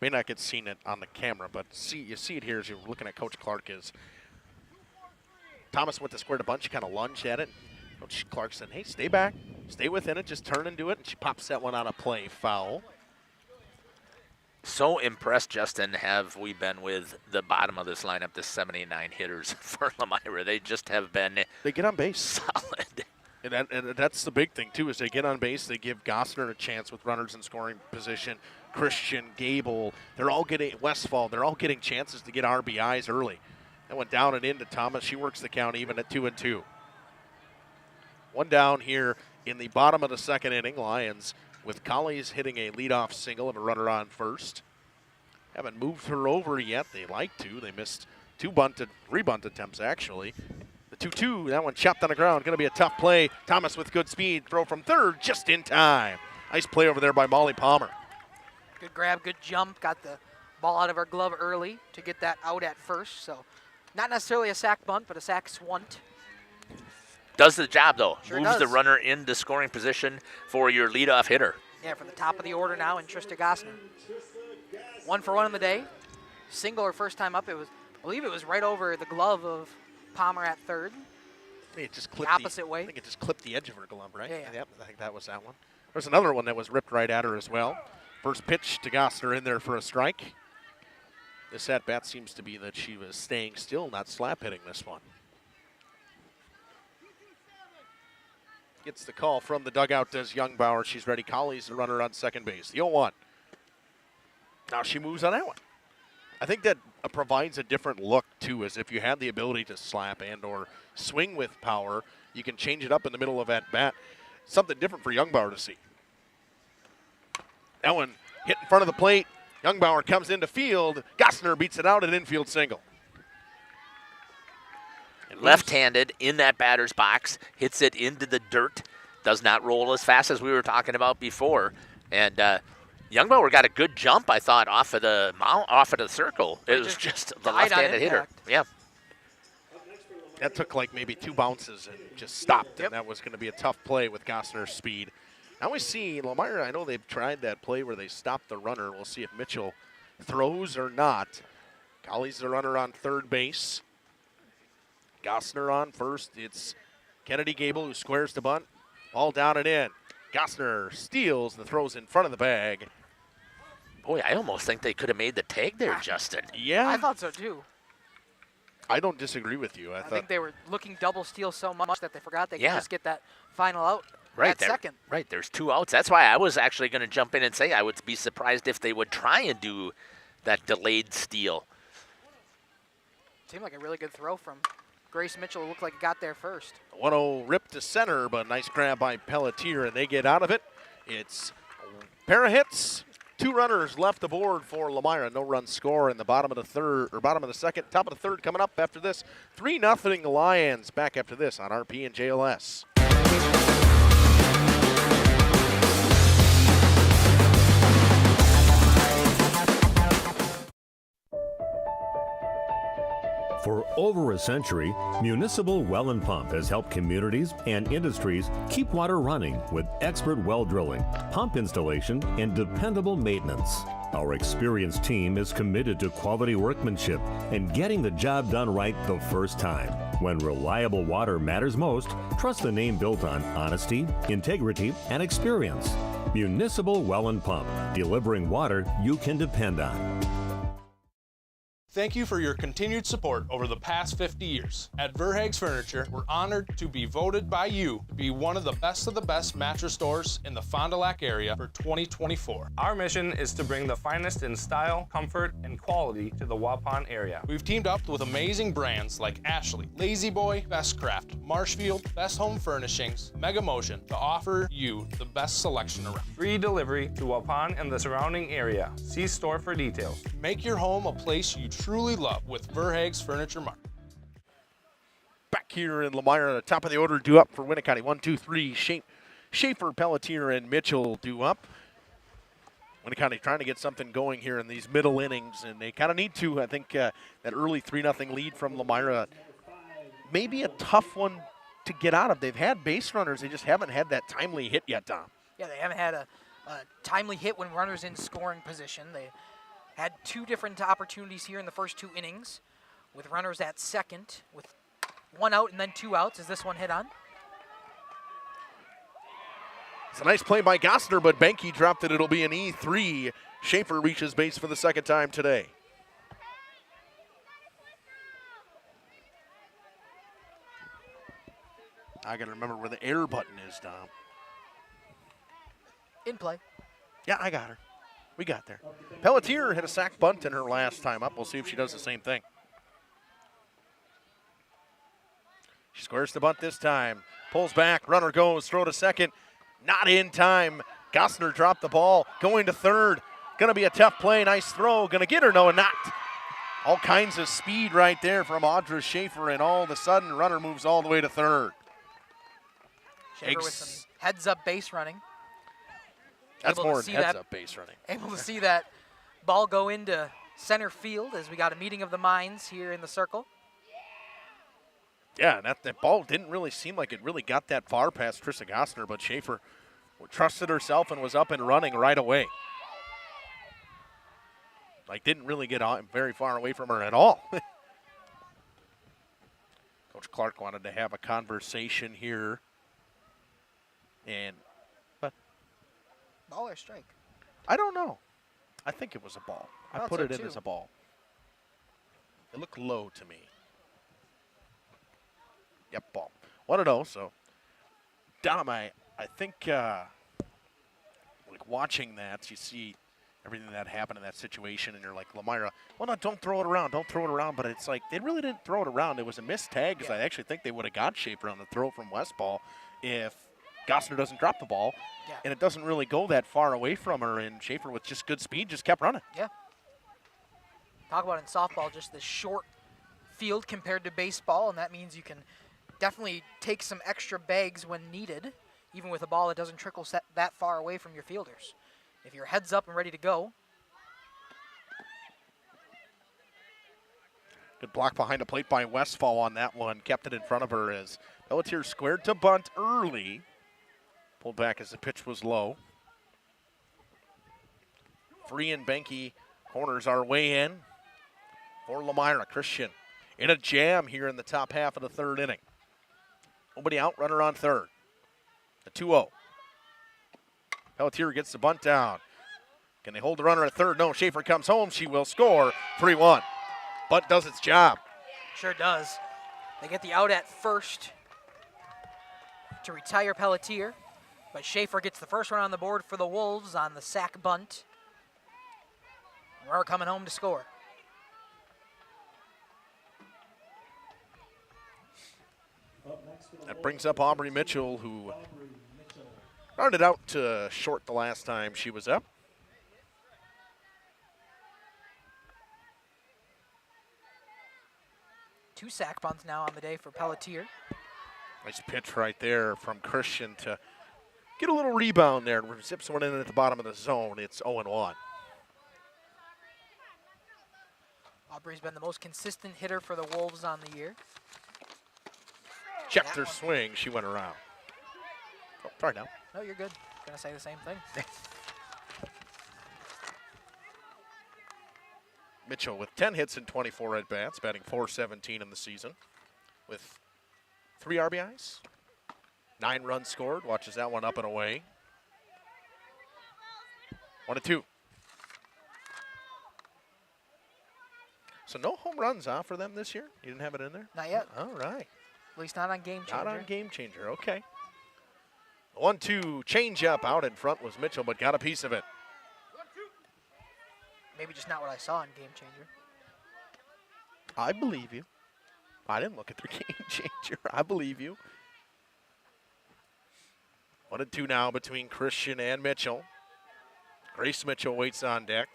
may not get seen it on the camera, but you see it here as you're looking at Coach Clark. Is Thomas went to square to bunch, kind of lunged at it. Coach Clark said, hey, stay back, stay within it, just turn and do it, and she pops that one out of play, foul. So impressed, Justin, have we been with the bottom of this lineup, the 79 hitters for Lomira. They just have been They get on base. Solid. And that's the big thing, too, is they get on base. They give Gossner a chance with runners in scoring position. Christian, Gable, they're all getting Westfall. They're all getting chances to get RBIs early. That went down and into Thomas. She works the count even at 2-2. One down here in the bottom of the 2nd inning. Lions with Collies hitting a leadoff single and a runner on first. Haven't moved her over yet. They like to. They missed 3 bunt attempts, actually. The 2-2, that one chopped on the ground. Going to be a tough play. Thomas with good speed. Throw from third just in time. Nice play over there by Molly Palmer. Good grab, good jump. Got the ball out of her glove early to get that out at first. So not necessarily a sack bunt, but a sack swunt. Does the job, though. Sure Moves the does. runner into scoring position for your leadoff hitter. Yeah, for the top of the order now, and Trista Gossner. 1 for 1 on the day. Single her first time up. I believe it was right over the glove of Palmer at third. I think it just clipped the opposite way. I think it just clipped the edge of her glove, right? Yeah. Yep, I think that was that one. There's another one that was ripped right at her as well. First pitch to Gossner in there for a strike. This at-bat seems to be that she was staying still, not slap hitting this one. Gets the call from the dugout, does Youngbauer. She's ready. Colley's the runner on second base. The 0-1. Now she moves on that one. I think that provides a different look, too, as if you have the ability to slap and or swing with power, you can change it up in the middle of at-bat. Something different for Youngbauer to see. That one hit in front of the plate. Youngbauer comes into field. Gossner beats it out, an infield single. Left-handed in that batter's box, hits it into the dirt, does not roll as fast as we were talking about before. And Youngbauer got a good jump, I thought, off of the circle. It was just the left-handed hitter. Yeah. That took like maybe 2 bounces and just stopped, and that was going to be a tough play with Gossner's speed. Now we see Lomira, I know they've tried that play where they stopped the runner. We'll see if Mitchell throws or not. Colley's the runner on third base. Gossner on first. It's Kennedy Gable who squares the bunt. Ball down and in. Gossner steals the throws in front of the bag. Boy, I almost think they could have made the tag there, Justin. Yeah. I thought so too. I don't disagree with you. I think they were looking double steal so much that they forgot they could Yeah. just get that final out Right at there, second. Right, there's 2 outs. That's why I was actually going to jump in and say I would be surprised if they would try and do that delayed steal. Seemed like a really good throw from Grace Mitchell. It looked like it got there first. 1-0 rip to center, but nice grab by Pelletier, and they get out of it. It's a pair of hits. 2 runners left aboard for Lomira. No run score in the bottom of the third, or bottom of the second. Top of the third coming up after this. 3-0 Lions. Back after this on RP and JLS. For over a century, Municipal Well and Pump has helped communities and industries keep water running with expert well drilling, pump installation, and dependable maintenance. Our experienced team is committed to quality workmanship and getting the job done right the first time. When reliable water matters most, trust the name built on honesty, integrity, and experience. Municipal Well and Pump, delivering water you can depend on. Thank you for your continued support over the past 50 years. At Verhaeg's Furniture, we're honored to be voted by you to be one of the best mattress stores in the Fond du Lac area for 2024. Our mission is to bring the finest in style, comfort, and quality to the Waupun area. We've teamed up with amazing brands like Ashley, Lazy Boy, Best Craft, Marshfield, Best Home Furnishings, Mega Motion to offer you the best selection around. Free delivery to Waupun and the surrounding area. See store for details. Make your home a place you truly love with Verhaeg's Furniture Mart. Back here in Lomira, the top of the order due up for Winneconne. 1, 2, 3. Schaefer, Pelletier, and Mitchell due up. Winneconne trying to get something going here in these middle innings, and they kind of need to. I think that early 3-0 lead from Lomira may be a tough one to get out of. They've had base runners. They just haven't had that timely hit yet, Tom. Yeah, they haven't had a timely hit when runners in scoring position. They had 2 different opportunities here in the first 2 innings with runners at second with 1 out and then 2 outs. Is this one hit on? It's a nice play by Gossner, but Benke dropped it. It'll be an E3. Schaefer reaches base for the second time today. I got to remember where the air button is, Dom. In play. Yeah, I got her. We got there. Pelletier hit a sac bunt in her last time up. We'll see if she does the same thing. She squares the bunt this time. Pulls back. Runner goes. Throw to second. Not in time. Gossner dropped the ball. Going to third. Going to be a tough play. Nice throw. Going to get her. No, not. All kinds of speed right there from Audra Schaefer, and all of a sudden, runner moves all the way to third. Schaefer with some heads-up base running. That's more than heads-up base running. Able to see that ball go into center field as we got a meeting of the minds here in the circle. Yeah, that ball didn't really seem like it really got that far past Trissa Gossner, but Schaefer trusted herself and was up and running right away. Like, didn't really get very far away from her at all. Coach Clark wanted to have a conversation here. And ball or strike? I don't know. I think it was a ball. I put so it in too. as a ball. It looked low to me. Yep, ball. 1-0, so Dom, I think like watching that, you see everything that happened in that situation, and you're like, Lomira, well, no, don't throw it around, but it's like they really didn't throw it around. It was a missed tag, because I actually think they would have got Schaefer on the throw from Westball if Gossner doesn't drop the ball, and it doesn't really go that far away from her, and Schaefer with just good speed just kept running. Yeah. Talk about in softball, just the short field compared to baseball, and that means you can definitely take some extra bags when needed, even with a ball that doesn't trickle that far away from your fielders. If you're heads up and ready to go. Good block behind the plate by Westfall on that one. Kept it in front of her as Pelletier squared to bunt early. Pulled back as the pitch was low. Free and Benke corners our way in for Lomira. Christian in a jam here in the top half of the third inning. Nobody out, runner on third. The 2-0. Pelletier gets the bunt down. Can they hold the runner at third? No, Schaefer comes home. She will score 3-1. Bunt does its job. Sure does. They get the out at first to retire Pelletier, but Schaefer gets the first run on the board for the Wolves on the sack bunt. We're coming home to score. That brings up Aubrey Mitchell, who started out short the last time she was up. Two sack bunts now on the day for Pelletier. Nice pitch right there from Christian to get a little rebound there. Zips one in at the bottom of the zone. It's 0-1. Aubrey's been the most consistent hitter for the Wolves on the year. Checked her swing. She went around. Oh, try now. No, you're good. Gonna say the same thing. Mitchell with 10 hits and 24 at-bats, batting .417 in the season with 3 RBIs, 9 runs scored. Watches that one up and away. 1-2. So no home runs for them this year? You didn't have it in there? Not yet. All right. At least not on Game Changer. Not on Game Changer, okay. The 1-2 change up out in front was Mitchell, but got a piece of it. Maybe just not what I saw in Game Changer. I believe you. I didn't look at their Game Changer. I believe you. 1-2 now between Christian and Mitchell. Grace Mitchell waits on deck.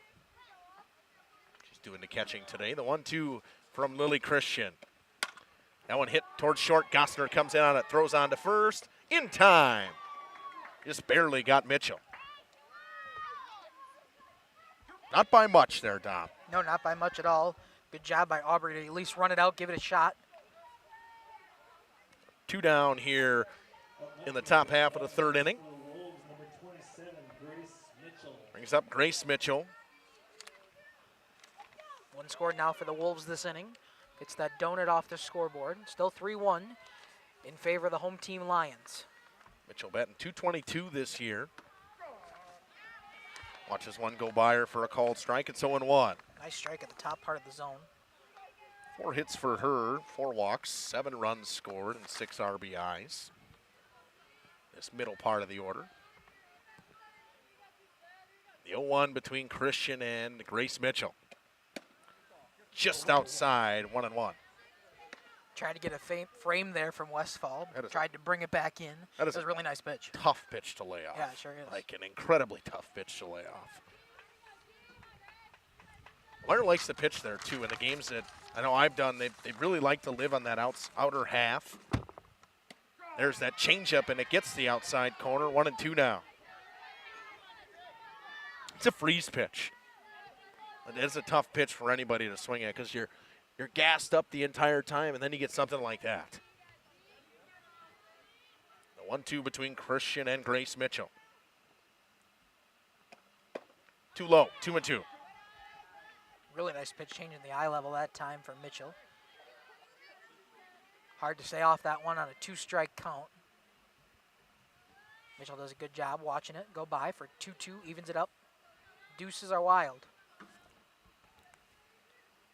She's doing the catching today. The 1-2 from Lily Christian. That one hit towards short. Gossner comes in on it, throws on to first. In time. Just barely got Mitchell. Not by much there, Dom. No, not by much at all. Good job by Aubrey to at least run it out, give it a shot. 2 down here in the top half of the third inning. Brings up Grace Mitchell. 1 scored now for the Wolves this inning. Gets that donut off the scoreboard. Still 3-1 in favor of the home team Lions. Mitchell batting .222 this year. Watches one go by her for a called strike. It's 0-1. Nice strike at the top part of the zone. 4 hits for her, 4 walks, 7 runs scored, and 6 RBIs. This middle part of the order. The 0-1 between Christian and Grace Mitchell. Just outside, 1-1. Tried to get a frame there from Westfall. Tried to bring it back in. That was is a really nice pitch. Tough pitch to lay off. Yeah, it sure is. Like an incredibly tough pitch to lay off. Lawyer likes the pitch there, too. In the games that I know I've done, they really like to live on that outer half. There's that changeup, and it gets the outside corner. 1-2 now. It's a freeze pitch. It is a tough pitch for anybody to swing at because you're gassed up the entire time, and then you get something like that. The 1-2 between Christian and Grace Mitchell. Too low, 2-2. Really nice pitch, changing the eye level that time for Mitchell. Hard to stay off that one on a 2-strike count. Mitchell does a good job watching it go by for 2-2, evens it up. Deuces are wild.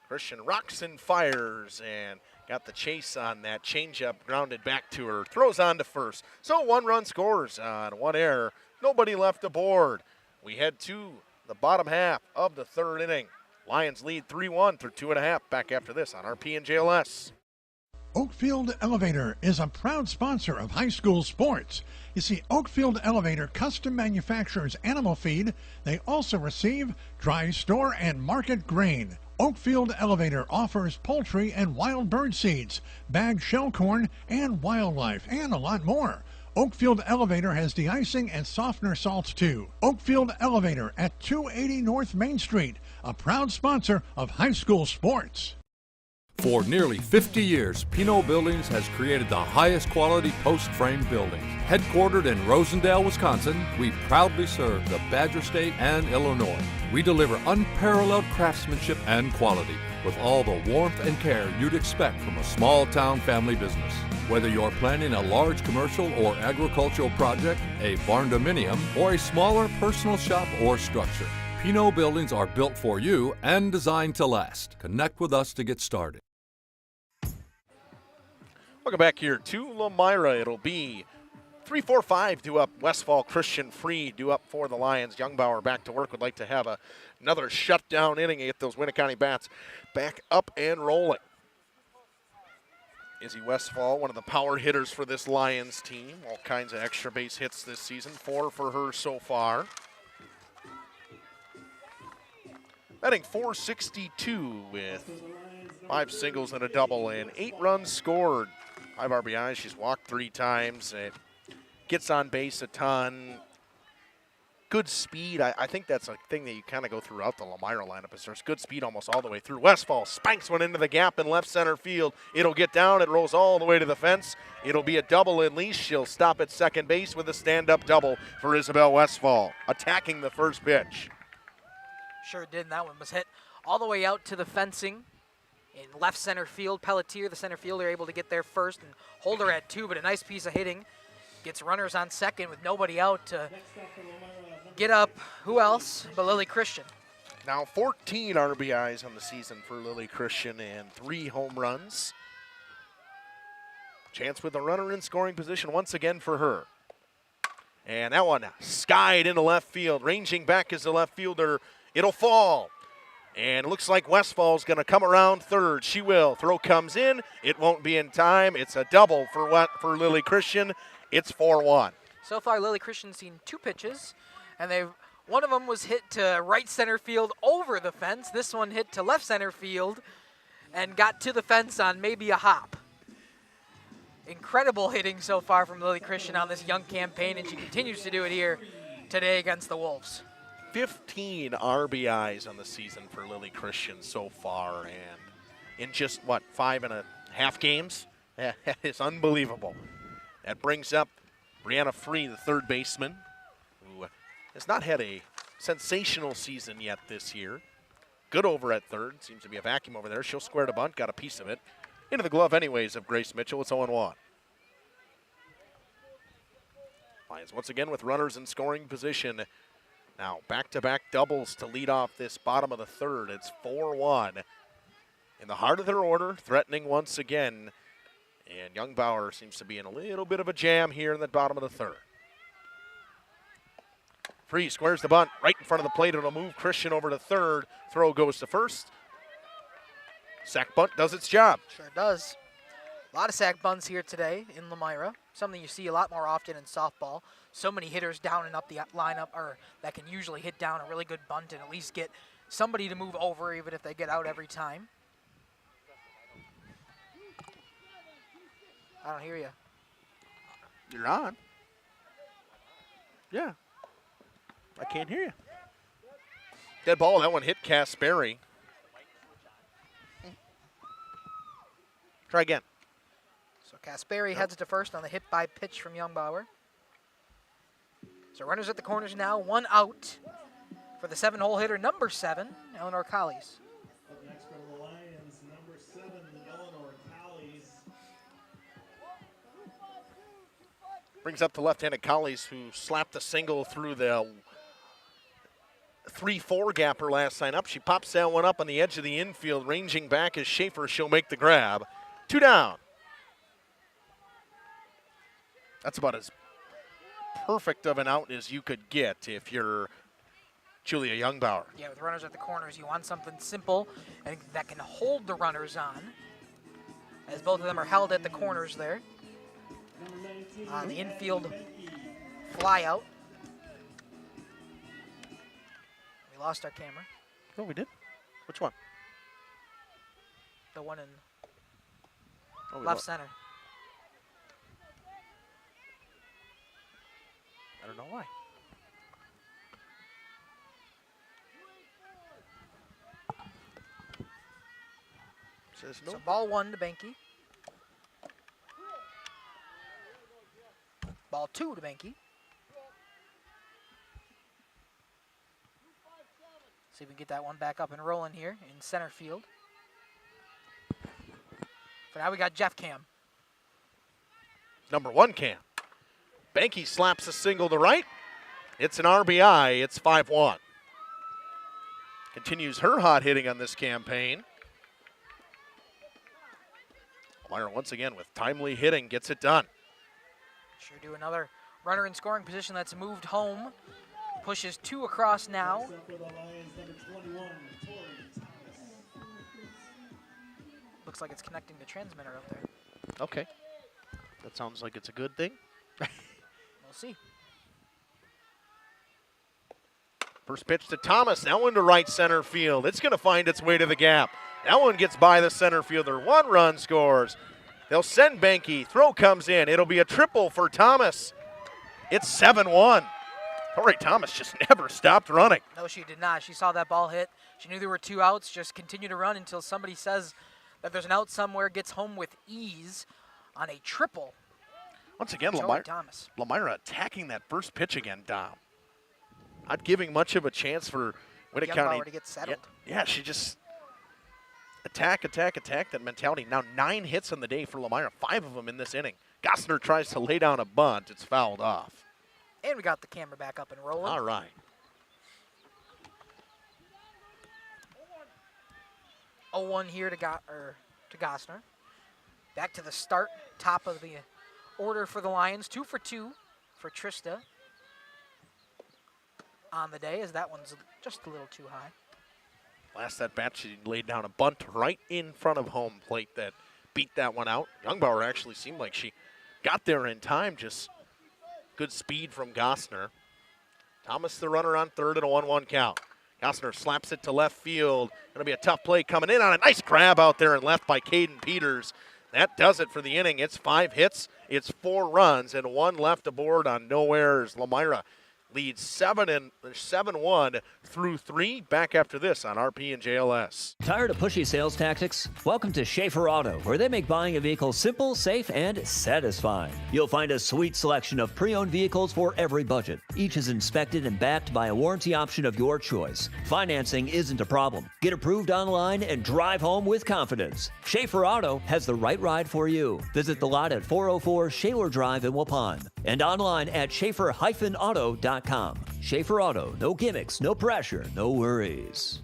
Christian rocks and fires and got the chase on that changeup, grounded back to her, throws on to first. So 1 run scores on 1 error. Nobody left aboard. We head to the bottom half of the third inning. Lions lead 3-1 through 2.5. Back after this on RP and JLS. Oakfield Elevator is a proud sponsor of high school sports. You see, Oakfield Elevator custom manufactures animal feed. They also receive dry store and market grain. Oakfield Elevator offers poultry and wild bird seeds, bagged shell corn, and wildlife, and a lot more. Oakfield Elevator has de-icing and softener salts too. Oakfield Elevator at 280 North Main Street, a proud sponsor of high school sports. For nearly 50 years, Pinot Buildings has created the highest quality post-frame buildings. Headquartered in Rosendale, Wisconsin, we proudly serve the Badger State and Illinois. We deliver unparalleled craftsmanship and quality with all the warmth and care you'd expect from a small-town family business. Whether you're planning a large commercial or agricultural project, a barn-dominium, or a smaller personal shop or structure, Pinot Buildings are built for you and designed to last. Connect with us to get started. Welcome back here to Lomira. It'll be 3-4-5 due up. Westfall Christian Free due up for the Lions. Youngbauer back to work. Would like to have another shutdown inning and get those Winneconne bats back up and rolling. Izzy Westfall, one of the power hitters for this Lions team. All kinds of extra base hits this season. 4 for her so far. Batting .462 with 5 singles and a double and 8 runs scored. 5 RBIs. She's walked 3 times. It gets on base a ton. Good speed. I think that's a thing that you kind of go throughout the Lomira lineup is there's good speed almost all the way through. Westfall spanks one into the gap in left center field. It'll get down. It rolls all the way to the fence. It'll be a double at least. She'll stop at second base with a stand-up double for Isabel Westfall, attacking the first pitch. Sure did, and that one was hit all the way out to the fencing in left center field. Pelletier, the center fielder, able to get there first and hold her at 2, but a nice piece of hitting. Gets runners on second with nobody out to get up. Who else but Lily Christian? Now 14 RBIs on the season for Lily Christian and 3 home runs. Chance with a runner in scoring position once again for her. And that one skied into left field. Ranging back as the left fielder. It'll fall. And it looks like Westfall's going to come around third. She will. Throw comes in. It won't be in time. It's a double for Lily Christian. It's 4-1. So far, Lily Christian's seen 2 pitches, and one of them was hit to right center field over the fence. This one hit to left center field and got to the fence on maybe a hop. Incredible hitting so far from Lily Christian on this young campaign, and she continues to do it here today against the Wolves. 15 RBIs on the season for Lily Christian so far, and in just, 5.5 games? It's unbelievable. That brings up Brianna Free, the third baseman, who has not had a sensational season yet this year. Good over at third. Seems to be a vacuum over there. She'll square the bunt, got a piece of it. Into the glove anyways of Grace Mitchell. It's 0-1. Lions once again with runners in scoring position. Now back-to-back doubles to lead off this bottom of the third. It's 4-1. In the heart of their order, threatening once again. And Youngbauer seems to be in a little bit of a jam here in the bottom of the third. Free squares the bunt right in front of the plate. It'll move Christian over to third. Throw goes to first. Sack bunt does its job. Sure does. A lot of sack bunts here today in Lomira. Something you see a lot more often in softball. So many hitters down and up the lineup, or that can usually hit down a really good bunt and at least get somebody to move over, even if they get out every time. I don't hear you. You're on. Yeah. I can't hear you. Dead ball. That one hit Casperi. Try again. So Casperi heads to first on the hit by pitch from Youngbauer. So runners at the corners now, 1 out for the 7-hole hitter, number 7, Eleanor Collies. Next for the Lions, number 7, Eleanor Collies. Brings up the left-handed Collies, who slapped a single through the 3-4 gapper last sign up. She pops that one up on the edge of the infield. Ranging back is Schaefer. She'll make the grab. 2 down. That's about as perfect of an out as you could get if you're Julia Youngbauer. Yeah, with runners at the corners, you want something simple and that can hold the runners on, as both of them are held at the corners there. On the infield fly out. We lost our camera. Oh, we did? Which one? The one in we left lost. center. I don't know why. Says no. So ball 1 to Benke. Ball 2 to Benke. See if we can get that one back up and rolling here in center field. For now we got Jeff Cam. Number 1 Cam. Benke slaps a single to right. It's an RBI. It's 5-1. Continues her hot hitting on this campaign. Meyer once again with timely hitting gets it done. Sure do another runner in scoring position that's moved home. Pushes 2 across now. Looks like it's connecting the transmitter up there. Okay. That sounds like it's a good thing. We'll see. First pitch to Thomas. That one to right center field. It's going to find its way to the gap. That one gets by the center fielder. 1 run scores. They'll send Benke. Throw comes in. It'll be a triple for Thomas. It's 7-1. Tori Thomas just never stopped running. No, she did not. She saw that ball hit. She knew there were 2 outs. Just continue to run until somebody says that there's an out somewhere. Gets home with ease on a triple. Once again, Thomas. Lomira attacking that first pitch again, Dom. Not giving much of a chance for Winneconne to get settled. Yeah, she just attack, that mentality. Now 9 hits on the day for Lomira, 5 of them in this inning. Gossner tries to lay down a bunt. It's fouled off. And we got the camera back up and rolling. All right. 0-1 here to Gossner. Back to the start, top of the order for the Lions. 2 for 2 for Trista on the day, as that one's just a little too high. Last at bat, she laid down a bunt right in front of home plate that beat that one out. Youngbauer actually seemed like she got there in time, just good speed from Gossner. Thomas the runner on third and a 1-1 count. Gossner slaps it to left field. Gonna be a tough play coming in on a nice grab out there and left by Caden Peters. That does it for the inning. It's 5 hits, it's 4 runs, and 1 left aboard on no errors. Lomira leads 7-1 through 3. Back after this on RP and JLS. Tired of pushy sales tactics? Welcome to Schaefer Auto, where they make buying a vehicle simple, safe, and satisfying. You'll find a sweet selection of pre-owned vehicles for every budget. Each is inspected and backed by a warranty option of your choice. Financing isn't a problem. Get approved online and drive home with confidence. Schaefer Auto has the right ride for you. Visit the lot at 404 Shaler Drive in Waupun and online at schaefer-auto.com. Schaefer Auto, no gimmicks, no pressure, no worries.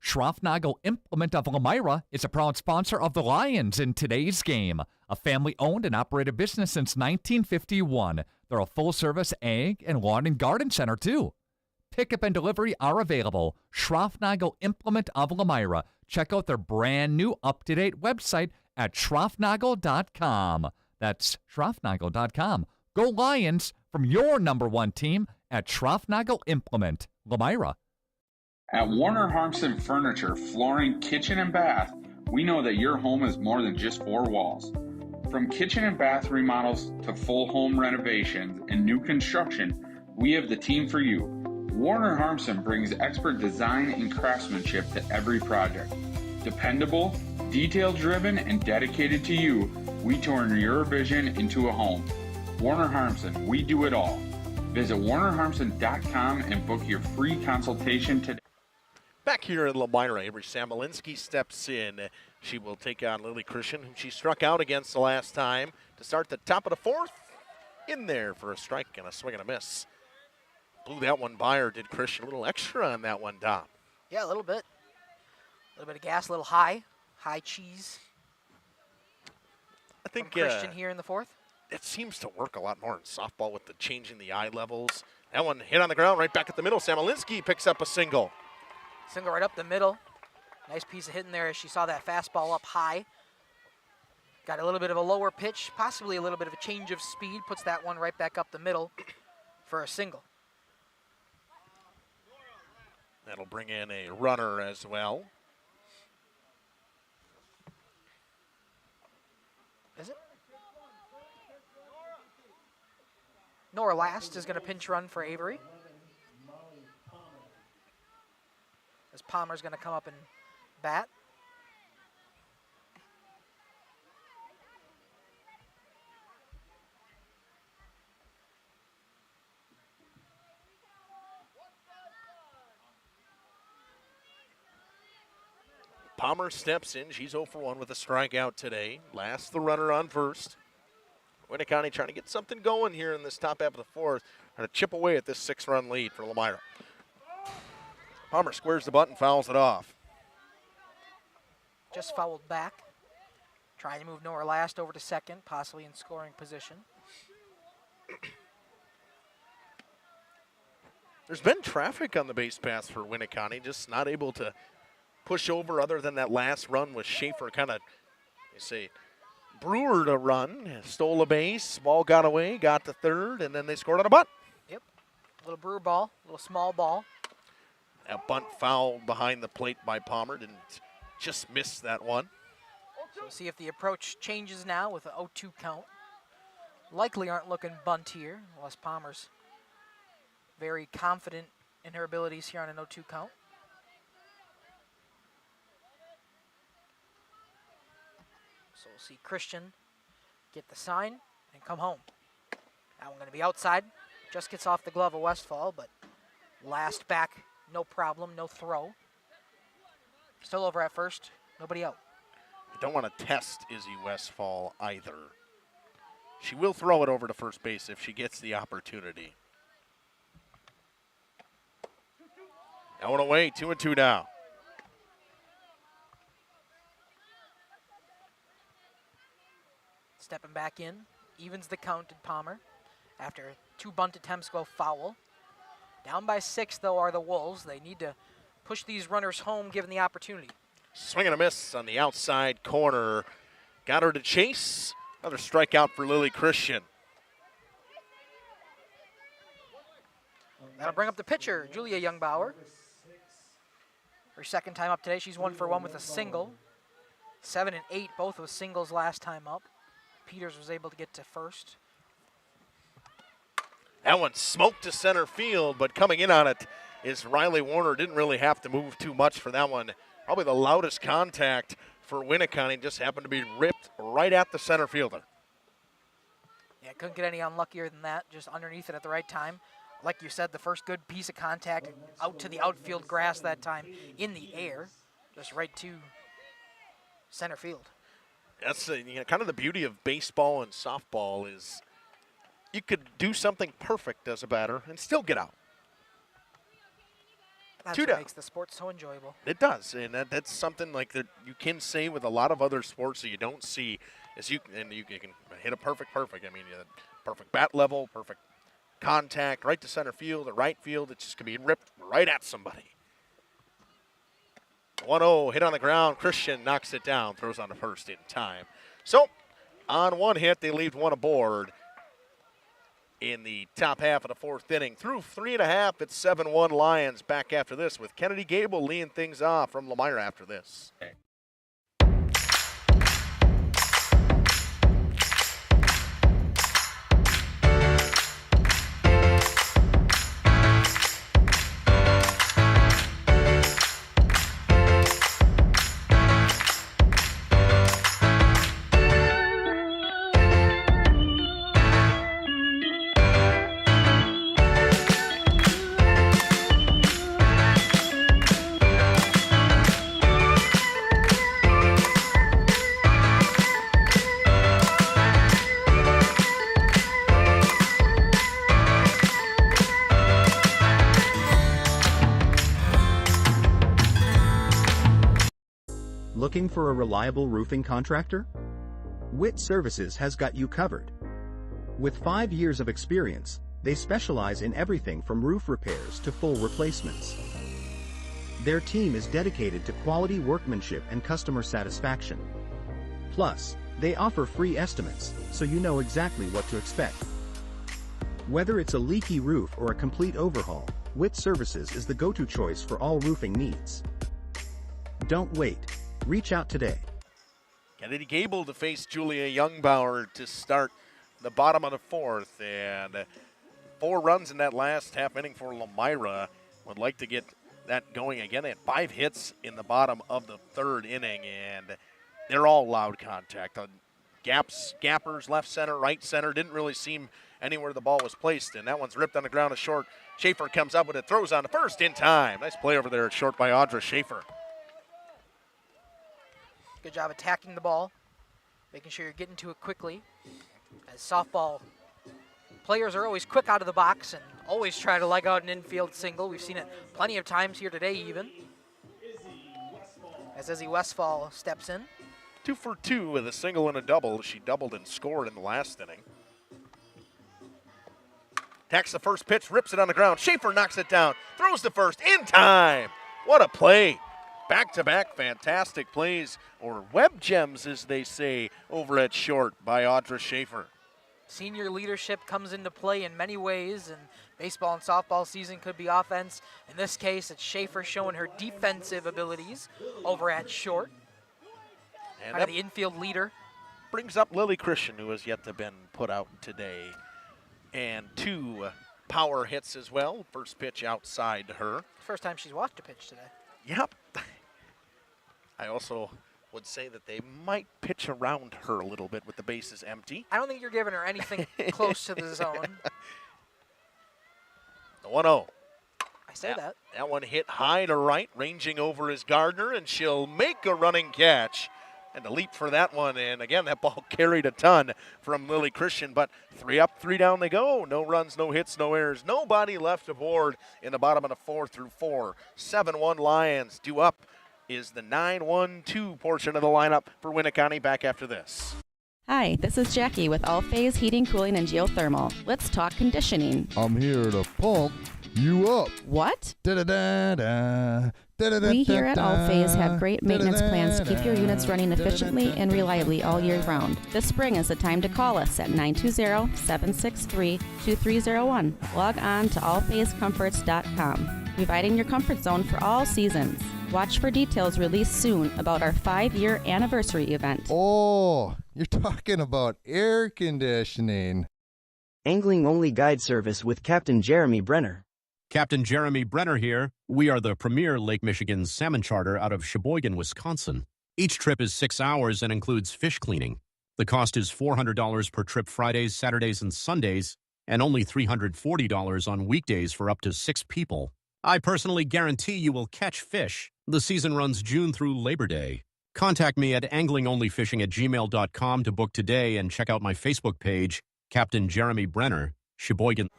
Schroffnagel Implement of Lomira is a proud sponsor of the Lions in today's game. A family-owned and operated business since 1951. They're a full-service ag and lawn and garden center, too. Pickup and delivery are available. Schroffnagel Implement of Lomira. Check out their brand-new up-to-date website at schroffnagel.com. That's schroffnagel.com. Go Lions from your #1 team at Schroffnagel Implement, Lomira. At Warner Harmson Furniture, Flooring, Kitchen, and Bath, we know that your home is more than just 4 walls. From kitchen and bath remodels to full home renovations and new construction, we have the team for you. Warner Harmson brings expert design and craftsmanship to every project. Dependable, detail-driven, and dedicated to you, we turn your vision into a home. Warner Harmson, we do it all. Visit warnerharmson.com and book your free consultation today. Back here in Lomira, Avery Samolinski steps in. She will take on Lily Christian, whom she struck out against the last time to start the top of the 4th. In there for a strike and a swing and a miss. Blew that one by her, did Christian. A little extra on that one, Dom. Yeah, a little bit. A little bit of gas, a little high cheese. I think Christian here in the 4th. It seems to work a lot more in softball with the changing the eye levels. That one hit on the ground right back at the middle. Samolinski picks up a single. Single right up the middle. Nice piece of hitting there as she saw that fastball up high. Got a little bit of a lower pitch, possibly a little bit of a change of speed. Puts that one right back up the middle for a single. That'll bring in a runner as well. Is it? Nora Last is going to pinch run for Avery. As Palmer's going to come up and bat. Palmer steps in. She's 0 for 1 with a strikeout today. Last the runner on first. Winneconne trying to get something going here in this top half of the 4th. Trying to chip away at this 6-run lead for Lomira. Palmer squares the butt and fouls it off. Just fouled back. Trying to move Nora Last over to second, possibly in scoring position. There's been traffic on the base paths for Winneconne, just not able to push over other than that last run with Schaefer kind of, Brewer to run, stole a base, ball got away, got to third, and then they scored on a bunt. Yep, a little Brewer ball, a little small ball. That bunt fouled behind the plate by Palmer, didn't just miss that one. So we'll see if the approach changes now with an 0-2 count. Likely aren't looking bunt here, unless Palmer's very confident in her abilities here on an 0-2 count. So we'll see Christian get the sign and come home. That one going to be outside. Just gets off the glove of Westfall, but Last back, no problem, no throw. Still over at first, nobody out. You don't want to test Izzy Westfall either. She will throw it over to first base if she gets the opportunity. That one away, 2-2 now. stepping back in, evens the count at Palmer after 2 bunt attempts go foul. Down by 6, though, are the Wolves. They need to push these runners home given the opportunity. Swing and a miss on the outside corner. Got her to chase. Another strikeout for Lily Christian. That'll bring up the pitcher, Julia Youngbauer. Her second time up today, she's 1 for 1 with a single. 7 and 8, both with singles last time up. Peters was able to get to first. That one smoked to center field, but coming in on it is Riley Warner. Didn't really have to move too much for that one. Probably the loudest contact for Winneconne. Just happened to be ripped right at the center fielder. Yeah, couldn't get any unluckier than that, just underneath it at the right time. Like you said, the first good piece of contact out to the outfield grass that time in the air, just right to center field. That's kind of the beauty of baseball and softball is you could do something perfect as a batter and still get out. That's 2 what down. makes the sport so enjoyable. It does, and that's something like that you can say with a lot of other sports that you don't see. Is you can hit a perfect. I mean, perfect bat level, perfect contact, right to center field or right field. It just could be ripped right at somebody. 1-0, hit on the ground. Christian knocks it down, throws on the first in time. So, on one hit, they leave 1 aboard in the top half of the 4th inning. Through 3.5, it's 7-1 Lions. Back after this with Kennedy Gable leading things off from Lomira after this. Looking for a reliable roofing contractor? Witt Services has got you covered. With 5 years of experience, they specialize in everything from roof repairs to full replacements. Their team is dedicated to quality workmanship and customer satisfaction. Plus, they offer free estimates, so you know exactly what to expect. Whether it's a leaky roof or a complete overhaul, Witt Services is the go-to choice for all roofing needs. Don't wait. Reach out today. Kennedy Gable to face Julia Youngbauer to start the bottom of the 4th. And 4 runs in that last half inning for Lomira. Would like to get that going again. They had 5 hits in the bottom of the 3rd inning, and they're all loud contact. Gappers, left center, right center. Didn't really seem anywhere the ball was placed, and that one's ripped on the ground to short. Schaefer comes up with it, throws on the first in time. Nice play over there at short by Audra Schaefer. Good job attacking the ball, making sure you're getting to it quickly. As softball players are always quick out of the box and always try to leg out an infield single. We've seen it plenty of times here today even. As Izzy Westfall steps in. 2 for 2 with a single and a double. She doubled and scored in the last inning. Attacks the first pitch, rips it on the ground. Schaefer knocks it down, throws the first in time. What a play. Back-to-back fantastic plays, or web gems as they say, over at short by Audra Schaefer. Senior leadership comes into play in many ways, and baseball and softball season could be offense. In this case, it's Schaefer showing her defensive abilities over at short. And kind of the infield leader. Brings up Lily Christian, who has yet to been put out today. And 2 power hits as well. First pitch outside her. First time she's watched a pitch today. Yep. I also would say that they might pitch around her a little bit with the bases empty. I don't think you're giving her anything close to the zone. The 1-0. I say that. That one hit high to right, ranging over is Gardner, and she'll make a running catch. And the leap for that one, and again, that ball carried a ton from Lily Christian, but 3 up, 3 down they go. No runs, no hits, no errors. Nobody left aboard in the bottom of the 4 through 4. 7-1 Lions. Due up is the 9-1-2 portion of the lineup for Winneconne back after this. Hi, this is Jackie with All Phase Heating, Cooling, and Geothermal. Let's talk conditioning. I'm here to pump you up. What? Da-da-da-da. We here at All Phase have great maintenance plans to keep your units running efficiently and reliably all year round. This spring is the time to call us at 920-763-2301. Log on to allphasecomforts.com, providing your comfort zone for all seasons. Watch for details released soon about our 5-year anniversary event. Oh, you're talking about air conditioning. Angling-only guide service with Captain Jeremy Brenner. Captain Jeremy Brenner here. We are the premier Lake Michigan salmon charter out of Sheboygan, Wisconsin. Each trip is 6 hours and includes fish cleaning. The cost is $400 per trip Fridays, Saturdays, and Sundays, and only $340 on weekdays for up to 6 people. I personally guarantee you will catch fish. The season runs June through Labor Day. Contact me at anglingonlyfishing@gmail.com to book today and check out my Facebook page, Captain Jeremy Brenner, Sheboygan.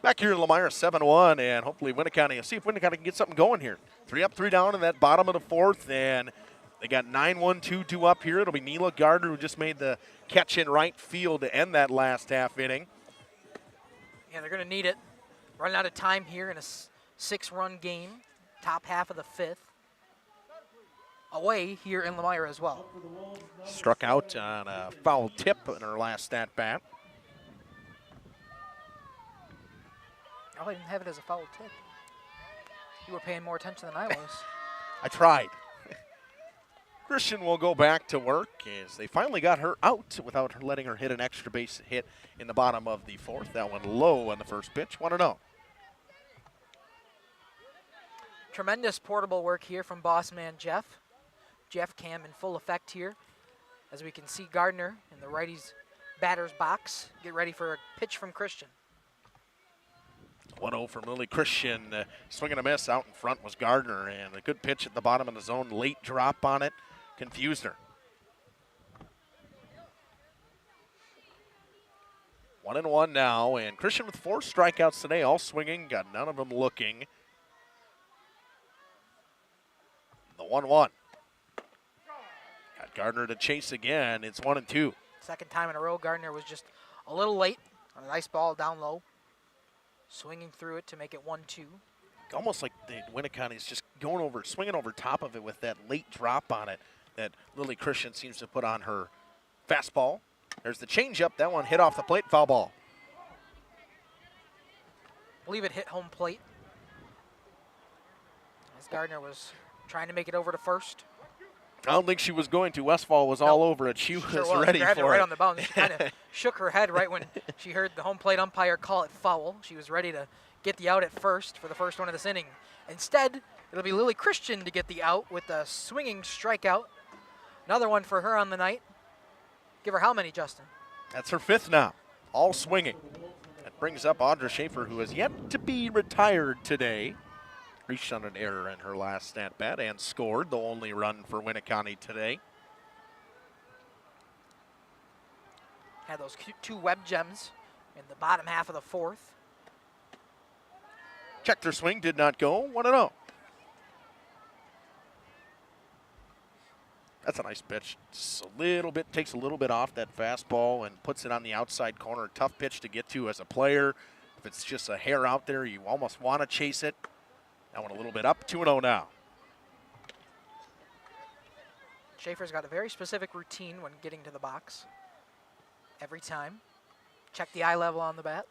Back here in Lomira, 7-1, and hopefully Winneconne, see if Winneconne can get something going here. 3 up, 3 down in that bottom of the 4th, and they got 9-1-2-2 up here. It'll be Neela Gardner who just made the catch in right field to end that last half inning. Yeah, they're going to need it. Running out of time here in a 6-run game, top half of the 5th. Away here in Lomira as well. Struck out on a foul tip in her last at bat. Oh, I didn't have it as a foul tip. You were paying more attention than I was. I tried. Christian will go back to work as they finally got her out without her letting her hit an extra base hit in the bottom of the 4th. That one low on the first pitch, 1-0. Tremendous portable work here from boss man Jeff. Jeff Cam in full effect here. As we can see Gardner in the righty's batter's box. Get ready for a pitch from Christian. 1-0 from Lily Christian. Swinging a miss out in front was Gardner, and a good pitch at the bottom of the zone. Late drop on it. Confused her. 1-1 now, and Christian with 4 strikeouts today, all swinging, got none of them looking. The 1-1. Got Gardner to chase again. It's 1-2. Second time in a row, Gardner was just a little late on a nice ball down low. Swinging through it to make it 1-2. Almost like the Winneconne is just going over, swinging over top of it with that late drop on it that Lily Christian seems to put on her fastball. There's the changeup. That one hit off the plate, foul ball. I believe it hit home plate. As Gardner was trying to make it over to first. I don't think she was going to. Westfall was all over it. She was ready for it. Right on the bounce. She kind of shook her head right when she heard the home plate umpire call it foul. She was ready to get the out at first for the first one of this inning. Instead, it'll be Lily Christian to get the out with a swinging strikeout. Another one for her on the night. Give her how many, Justin? That's her 5th now. All swinging. That brings up Audra Schaefer, who has yet to be retired today. Reached on an error in her last at bat and scored the only run for Winneconne today. Had those 2 web gems in the bottom half of the 4th. Checked her swing, did not go. 1-0. That's a nice pitch. Just a little bit, takes a little bit off that fastball and puts it on the outside corner. Tough pitch to get to as a player. If it's just a hair out there, you almost want to chase it. That one a little bit up, 2-0 now. Schaefer's got a very specific routine when getting to the box. Every time. Check the eye level on the bat.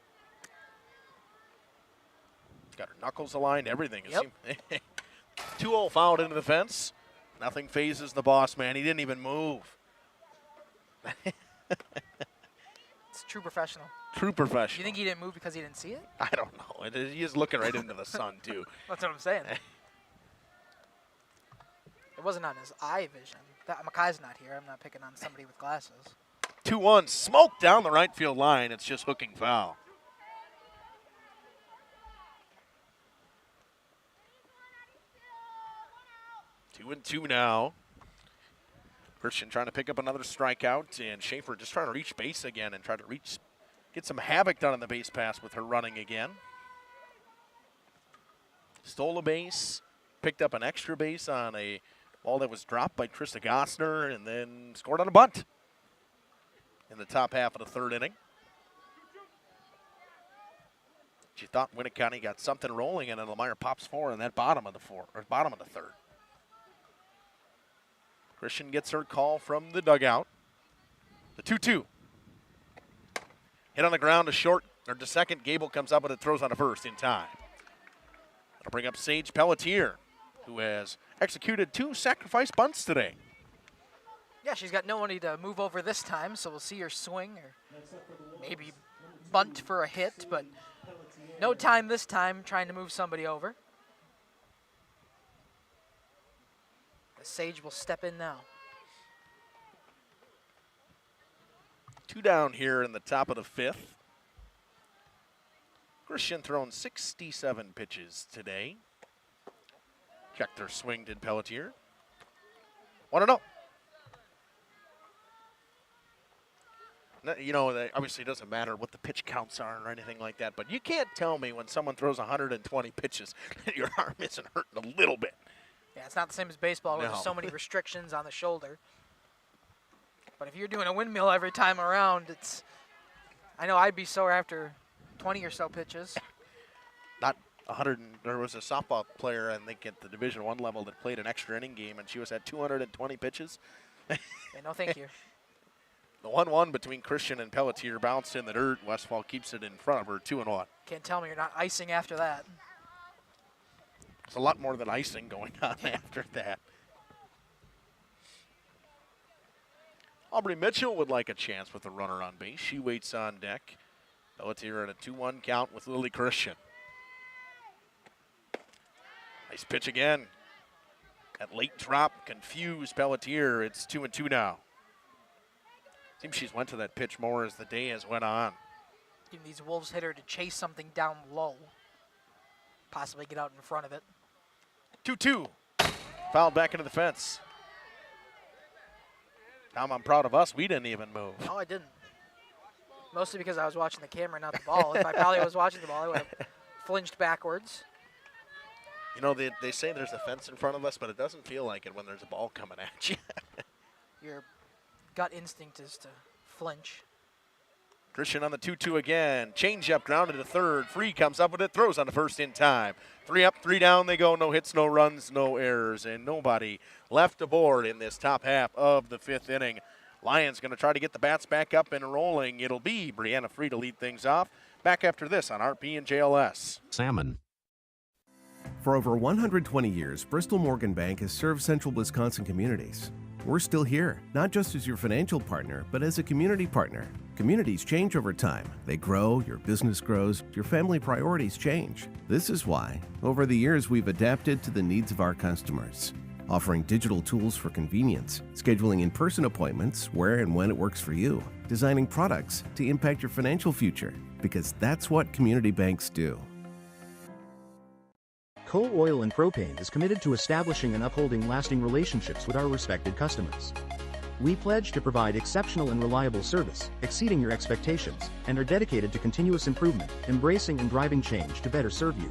Got her knuckles aligned, everything. Yep. 2-0 fouled into the fence. Nothing phases the boss man. He didn't even move. It's true professional. True professional. You think he didn't move because he didn't see it? I don't know. He is looking right into the sun, too. That's what I'm saying. It wasn't on his eye vision. Makai's not here. I'm not picking on somebody with glasses. 2-1. Smoke down the right field line. It's just hooking foul. Two and two now. Christian trying to pick up another strikeout, and Schaefer just trying to reach base again and try to get some havoc done on the base pass with her running again. Stole a base, picked up an extra base on a ball that was dropped by Trista Gossner, and then scored on a bunt. in the top half of the third inning. She thought Winneconne got something rolling, and then Lomira pops 4 in that bottom of the third. Christian gets her call from the dugout. The 2-2. Hit on the ground to short, or to second. Gable comes up with it, throws on to first in time. That'll bring up Sage Pelletier, who has executed 2 sacrifice bunts today. Yeah, she's got nobody to move over this time, so we'll see her swing or maybe bunt for a hit, but no time this time trying to move somebody over. Sage will step in now. 2 down here in the top of the 5th. Christian thrown 67 pitches today. Checked her swing, did Pelletier. 1-0. You know, obviously it doesn't matter what the pitch counts are or anything like that, but you can't tell me when someone throws 120 pitches that your arm isn't hurting a little bit. Yeah, it's not the same as baseball where No. there's so many restrictions on the shoulder. But if you're doing a windmill every time around, I know I'd be sore after 20 or so pitches. Not 100. There was a softball player, I think, at the Division I level that played an extra inning game, and she was at 220 pitches. Yeah, no, thank you. The 1-1 between Christian and Pelletier bounced in the dirt. Westfall keeps it in front of her, 2-1. Can't tell me you're not icing after that. There's a lot more than icing going on after that. Aubrey Mitchell would like a chance with a runner on base. She waits on deck. Pelletier at a 2-1 count with Lily Christian. Nice pitch again. That late drop confused Pelletier. It's 2-2 now. Seems she's went to that pitch more as the day has went on. Giving these Wolves hitter to chase something down low. Possibly get out in front of it. 2-2. Fouled back into the fence. Tom, I'm proud of us. We didn't even move. No, I didn't. Mostly because I was watching the camera, not the ball. If I probably was watching the ball, I would have flinged backwards. You know, they say there's a fence in front of us, but it doesn't feel like it when there's a ball coming at you. Your gut instinct is to flinch. Christian on the 2-2 again. Change up, grounded to third. Free comes up with it, throws on the first in time. 3 up, 3 down they go. No hits, no runs, no errors, and nobody left aboard in this top half of the 5th inning. Lions going to try to get the bats back up and rolling. It'll be Brianna Free to lead things off. Back after this on RP and JLS. Salmon. For over 120 years, Bristol Morgan Bank has served central Wisconsin communities. We're still here, not just as your financial partner, but as a community partner. Communities change over time. They grow, your business grows, your family priorities change. This is why, over the years, we've adapted to the needs of our customers, offering digital tools for convenience, scheduling in-person appointments where and when it works for you, designing products to impact your financial future, because that's what community banks do. Coal Oil and Propane is committed to establishing and upholding lasting relationships with our respected customers. We pledge to provide exceptional and reliable service, exceeding your expectations, and are dedicated to continuous improvement, embracing and driving change to better serve you.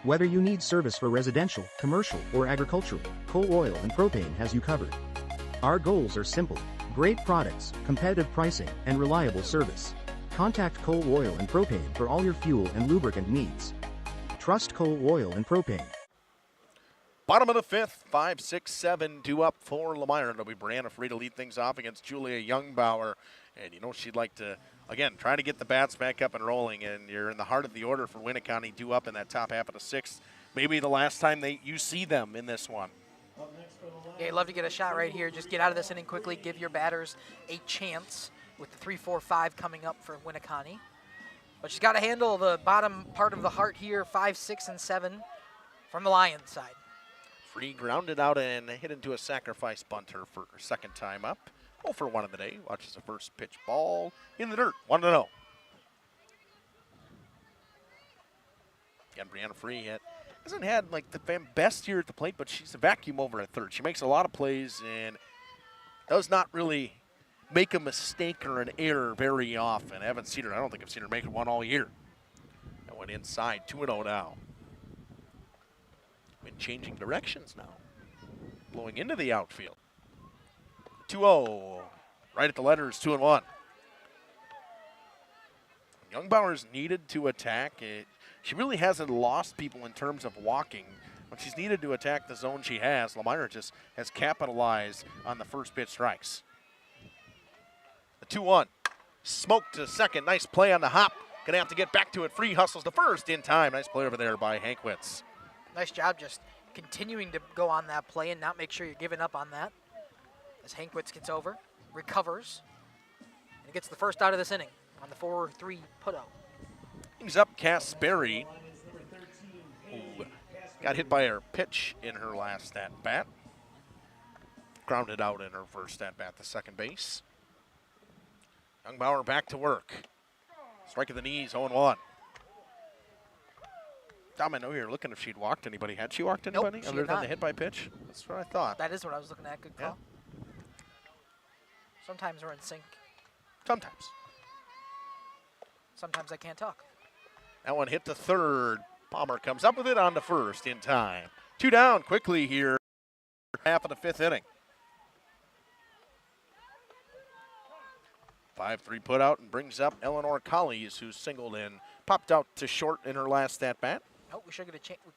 Whether you need service for residential, commercial, or agricultural, Coal Oil and Propane has you covered. Our goals are simple: great products, competitive pricing, and reliable service. Contact Coal Oil and Propane for all your fuel and lubricant needs. Trust Coal Oil and Propane. Bottom of the 5th, 5, 6, 7, 2 up for Lomira. It'll be Brianna Free to lead things off against Julia Youngbauer. And you know she'd like to, again, try to get the bats back up and rolling. And you're in the heart of the order for Winneconne, 2 up in that top half of the 6th. Maybe the last time you see them in this one. Yeah, you'd love to get a shot right here. Just get out of this inning quickly. Give your batters a chance with the 3, 4, 5 coming up for Winneconne. But she's got to handle the bottom part of the heart here, 5, 6, and 7 from the Lions side. Free grounded out and hit into a sacrifice bunter for her second time up. 0 for 1 of the day. Watches the first pitch ball in the dirt. 1-0. Again, Brianna Free hasn't had like the best year at the plate, but she's a vacuum over at third. She makes a lot of plays and does not really make a mistake or an error very often. I don't think I've seen her make one all year. That went inside, 2-0 now. Been changing directions now. Blowing into the outfield. 2-0. Right at the letters, 2-1. Youngbauer's needed to attack. She really hasn't lost people in terms of walking. When she's needed to attack the zone she has, Lomira just has capitalized on the first pitch strikes. The 2-1. Smoke to second. Nice play on the hop. Going to have to get back to it. Free hustles to first in time. Nice play over there by Hankwitz. Nice job just continuing to go on that play and not make sure you're giving up on that. As Hankwitz gets over, recovers, and gets the first out of this inning on the 4-3 putout. Brings up Kasperi, who got hit by her pitch in her last at-bat. Grounded out in her first at-bat to second base. Youngbauer back to work. Strike of the knees, 0-1. Dom, I know you're looking if she'd walked anybody. Had she walked anybody other than the hit by pitch? That's what I thought. That is what I was looking at. Good call. Yeah. Sometimes we're in sync. Sometimes. Sometimes I can't talk. That one hit to third. Palmer comes up with it on to first in time. 2 down quickly here. Half of the 5th inning. 5-3 put out and brings up Eleanor Collies, who singled in. Popped out to short in her last at-bat. Oh, we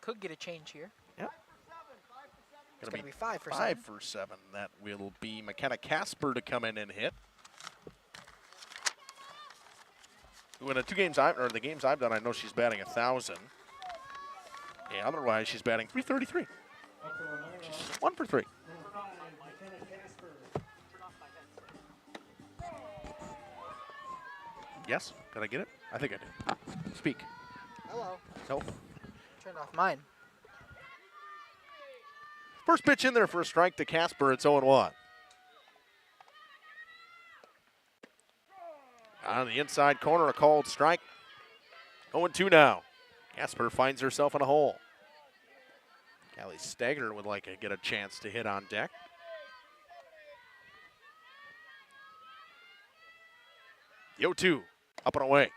could get a change here. Yep. It's going to be 5 for 7. 5 for 7. That will be McKenna Casper to come in and hit. In the games I've done, I know she's batting 1,000. Yeah, otherwise she's batting 333. She's 1 for 3. Yes? Did I get it? I think I did. Speak. Hello. Nope. Turn off mine. First pitch in there for a strike to Casper. It's 0-1. On the inside corner, a called strike. 0-2 now. Casper finds herself in a hole. Callie Stagger would like to get a chance to hit on deck. The 0-2, up and away.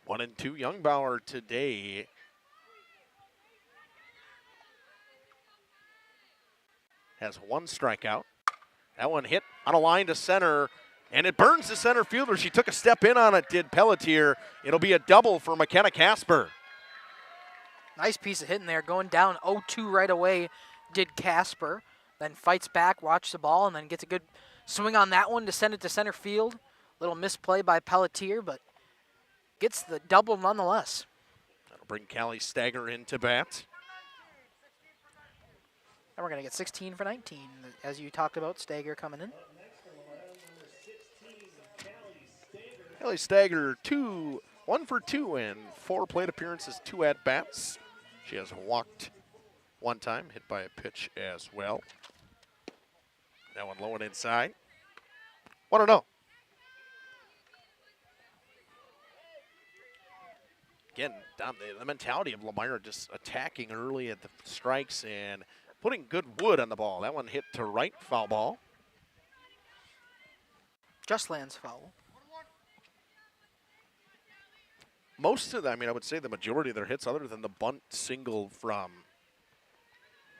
One and two. Youngbauer today has 1 strikeout. That one hit on a line to center, and it burns the center fielder. She took a step in on it, did Pelletier. It'll be a double for McKenna Casper. Nice piece of hitting there. Going down 0-2 right away did Casper. Then fights back, watches the ball, and then gets a good swing on that one to send it to center field. Little misplay by Pelletier, but gets the double nonetheless. That'll bring Callie Stagger into bat. And we're going to get 16 for 19, as you talked about, Stagger coming in. Callie Stagger, 1 for 2 in 4 plate appearances, 2 at-bats. She has walked 1 time, hit by a pitch as well. That one low and inside. 1-0. Again, Dom, the mentality of Lomira just attacking early at the strikes and putting good wood on the ball. That one hit to right, foul ball. Just lands foul. Most of them, I would say the majority of their hits, other than the bunt single from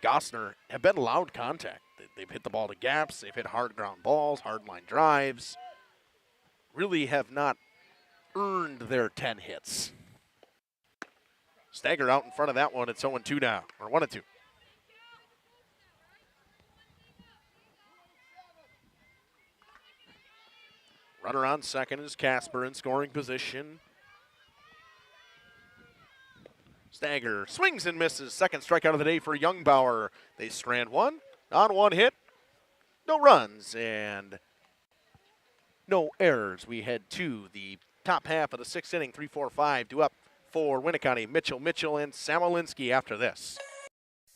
Gossner, have been loud contact. They've hit the ball to gaps. They've hit hard ground balls, hard line drives. Really have not earned their 10 hits. Stagger out in front of that one. It's 0-2 now, or 1-2. Runner on second is Casper in scoring position. Stagger swings and misses. Second strikeout of the day for Youngbauer. They strand 1 on 1 hit. No runs and no errors. We head to the top half of the 6th inning. 3-4-5 due up for Winneconne. Mitchell, and Samolinski after this.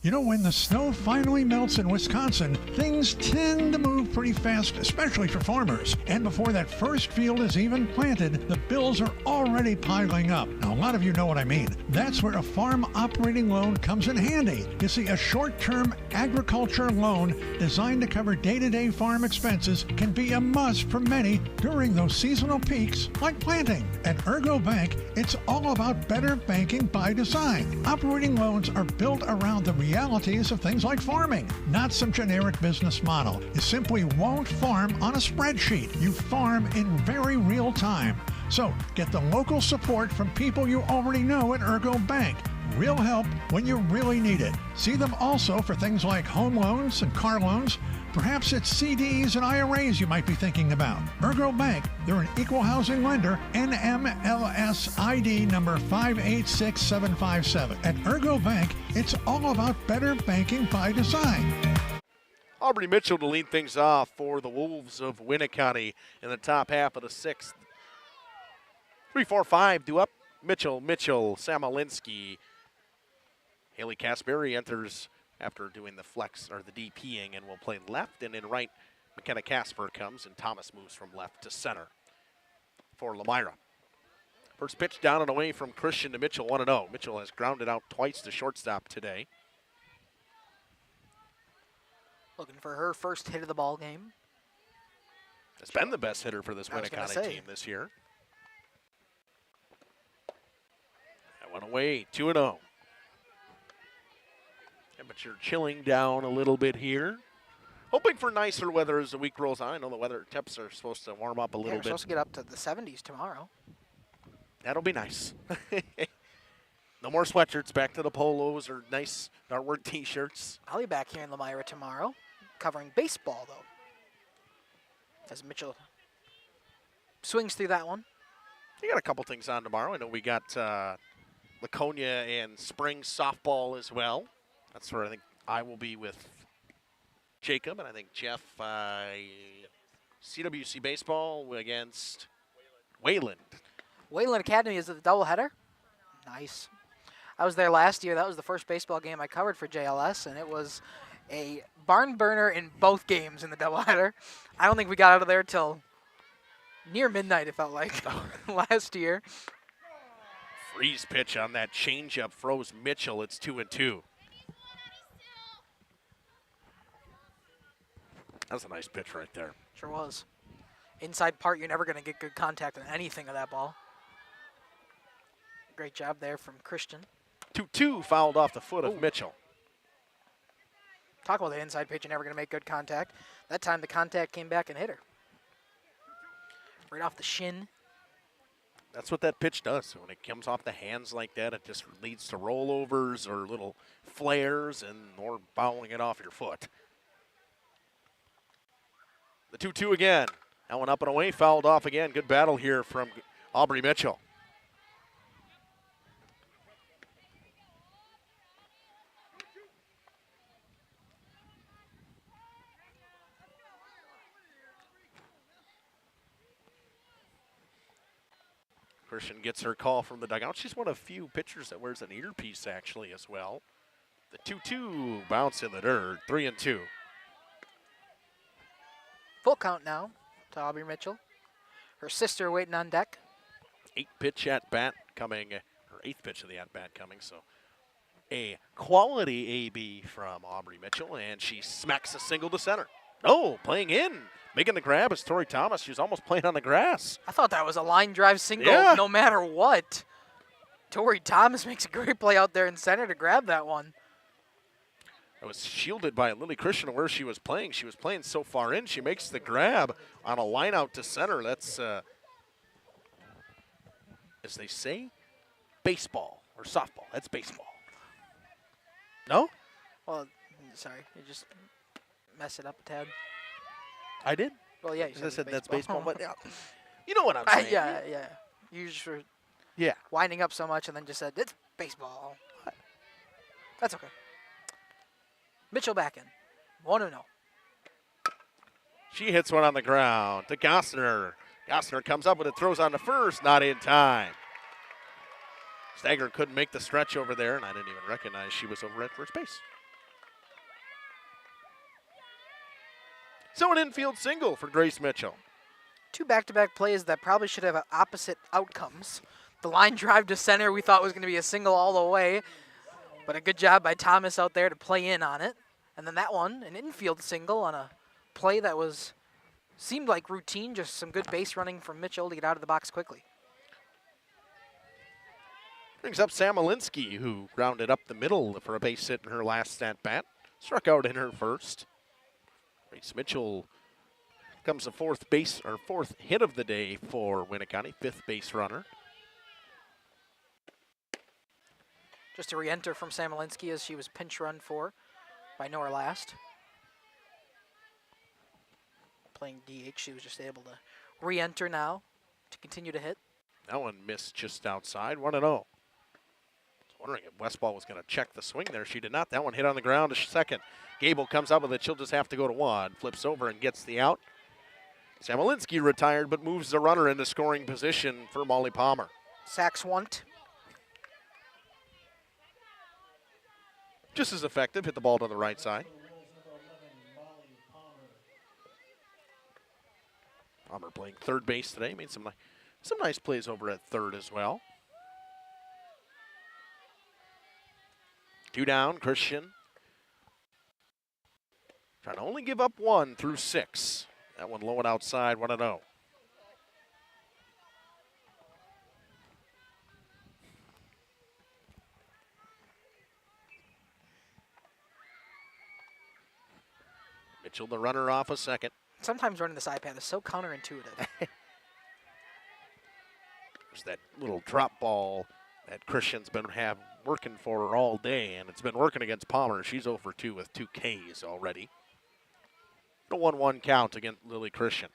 You know, when the snow finally melts in Wisconsin, things tend to move pretty fast, especially for farmers. And before that first field is even planted, the bills are already piling up. Now, a lot of you know what I mean. That's where a farm operating loan comes in handy. You see, a short-term agriculture loan designed to cover day-to-day farm expenses can be a must for many during those seasonal peaks like planting. At Ergo Bank, it's all about better banking by design. Operating loans are built around the realities of things like farming, not some generic business model. You simply won't farm on a spreadsheet. You farm in very real time. So get the local support from people you already know at Ergo Bank. Real help when you really need it. See them also for things like home loans and car loans. Perhaps it's CDs and IRAs you might be thinking about. Ergo Bank, they're an equal housing lender, NMLS ID number 586757. At Ergo Bank, it's all about better banking by design. Aubrey Mitchell to lead things off for the Wolves of Winneconne in the top half of the sixth. 3-4-5 due up. Mitchell, Samolinsky. Haley Kasperi enters after doing the flex or the DPing and will play left, and in right, McKenna Casper comes, and Thomas moves from left to center for Lomira. First pitch down and away from Christian to Mitchell, 1-0. Mitchell has grounded out twice to shortstop today. Looking for her first hit of the ball game. Has been the best hitter for this Winneconne team this year. That went away, 2-0. Temperature chilling down a little bit here. Hoping for nicer weather as the week rolls on. I know the weather temps are supposed to warm up a little We're bit. supposed to get up to the 70s tomorrow. That'll be nice. No more sweatshirts, back to the polos or nice dartward t-shirts. I'll be back here in Lomira tomorrow, covering baseball, though. As Mitchell swings through that one. You got a couple things on tomorrow. I know we got Laconia and spring softball as well. That's where I think I will be with Jacob, and I think Jeff, CWC baseball against Wayland. Wayland Academy is the doubleheader. Nice. I was there last year. That was the first baseball game I covered for JLS, and it was a barn burner in both games in the doubleheader. I don't think we got out of there till near midnight, it felt like, last year. Freeze pitch on that changeup froze Mitchell. It's 2-2. That's a nice pitch right there. Sure was. Inside part, you're never going to get good contact on anything of that ball. Great job there from Christian. 2-2 fouled off the foot of Mitchell. Talk about the inside pitch, you're never going to make good contact. That time the contact came back and hit her. Right off the shin. That's what that pitch does. When it comes off the hands like that, it just leads to rollovers or little flares or fouling it off your foot. The 2-2 again. That one up and away, fouled off again. Good battle here from Aubrey Mitchell. Christian gets her call from the dugout. She's one of few pitchers that wears an earpiece actually as well. The 2-2 bounce in the dirt, 3-2. Full count now to Aubrey Mitchell. Her sister waiting on deck. 8-pitch at bat coming, her 8th pitch of the at bat coming. So a quality AB from Aubrey Mitchell, and she smacks a single to center. No, playing in. Making the grab is Tori Thomas. She was almost playing on the grass. I thought that was a line drive single no matter what. Tori Thomas makes a great play out there in center to grab that one. It was shielded by Lily Christian where she was playing. She was playing so far in. She makes the grab on a line out to center. That's, as they say, baseball or softball. That's baseball. No? Well, sorry. You just mess it up a tad. I did? Well, yeah, you said, I said baseball. that's baseball, but yeah. You know what I'm saying. Yeah. You just were winding up so much and then just said, it's baseball. That's okay. Mitchell back in. 1-0. She hits one on the ground to Gossner. Gossner comes up with it, throws on the first, not in time. Stagger couldn't make the stretch over there, and I didn't even recognize she was over at first base. So an infield single for Grace Mitchell. 2 back-to-back plays that probably should have opposite outcomes. The line drive to center we thought was going to be a single all the way, but a good job by Thomas out there to play in on it. And then that one, an infield single on a play that seemed like routine, just some good base running from Mitchell to get out of the box quickly. Brings up Sam Alinsky, who grounded up the middle for a base hit in her last at bat. Struck out in her first. Grace Mitchell comes the fourth hit of the day for Winneconne, 5th base runner. Just a re-enter from Sam Alinsky as she was pinch run for by Nora Last. Playing DH, she was just able to re-enter now to continue to hit. That one missed just outside, 1-0. I was wondering if Westfall was going to check the swing there. She did not. That one hit on the ground to second. Gable comes up with it. She'll just have to go to one. Flips over and gets the out. Sam Alinsky retired, but moves the runner into scoring position for Molly Palmer. Sachs want. Just as effective. Hit the ball to the right side. Palmer playing third base today. Made some nice plays over at third as well. 2 down, Christian. Trying to only give up 1 through 6. That one low and outside, 1-0. Mitchell, the runner, off a second. Sometimes running this iPad is so counterintuitive. There's that little drop ball that Christian's been working for her all day, and it's been working against Palmer. She's 0 for 2 with 2 Ks already. The 1-1 count against Lily Christian.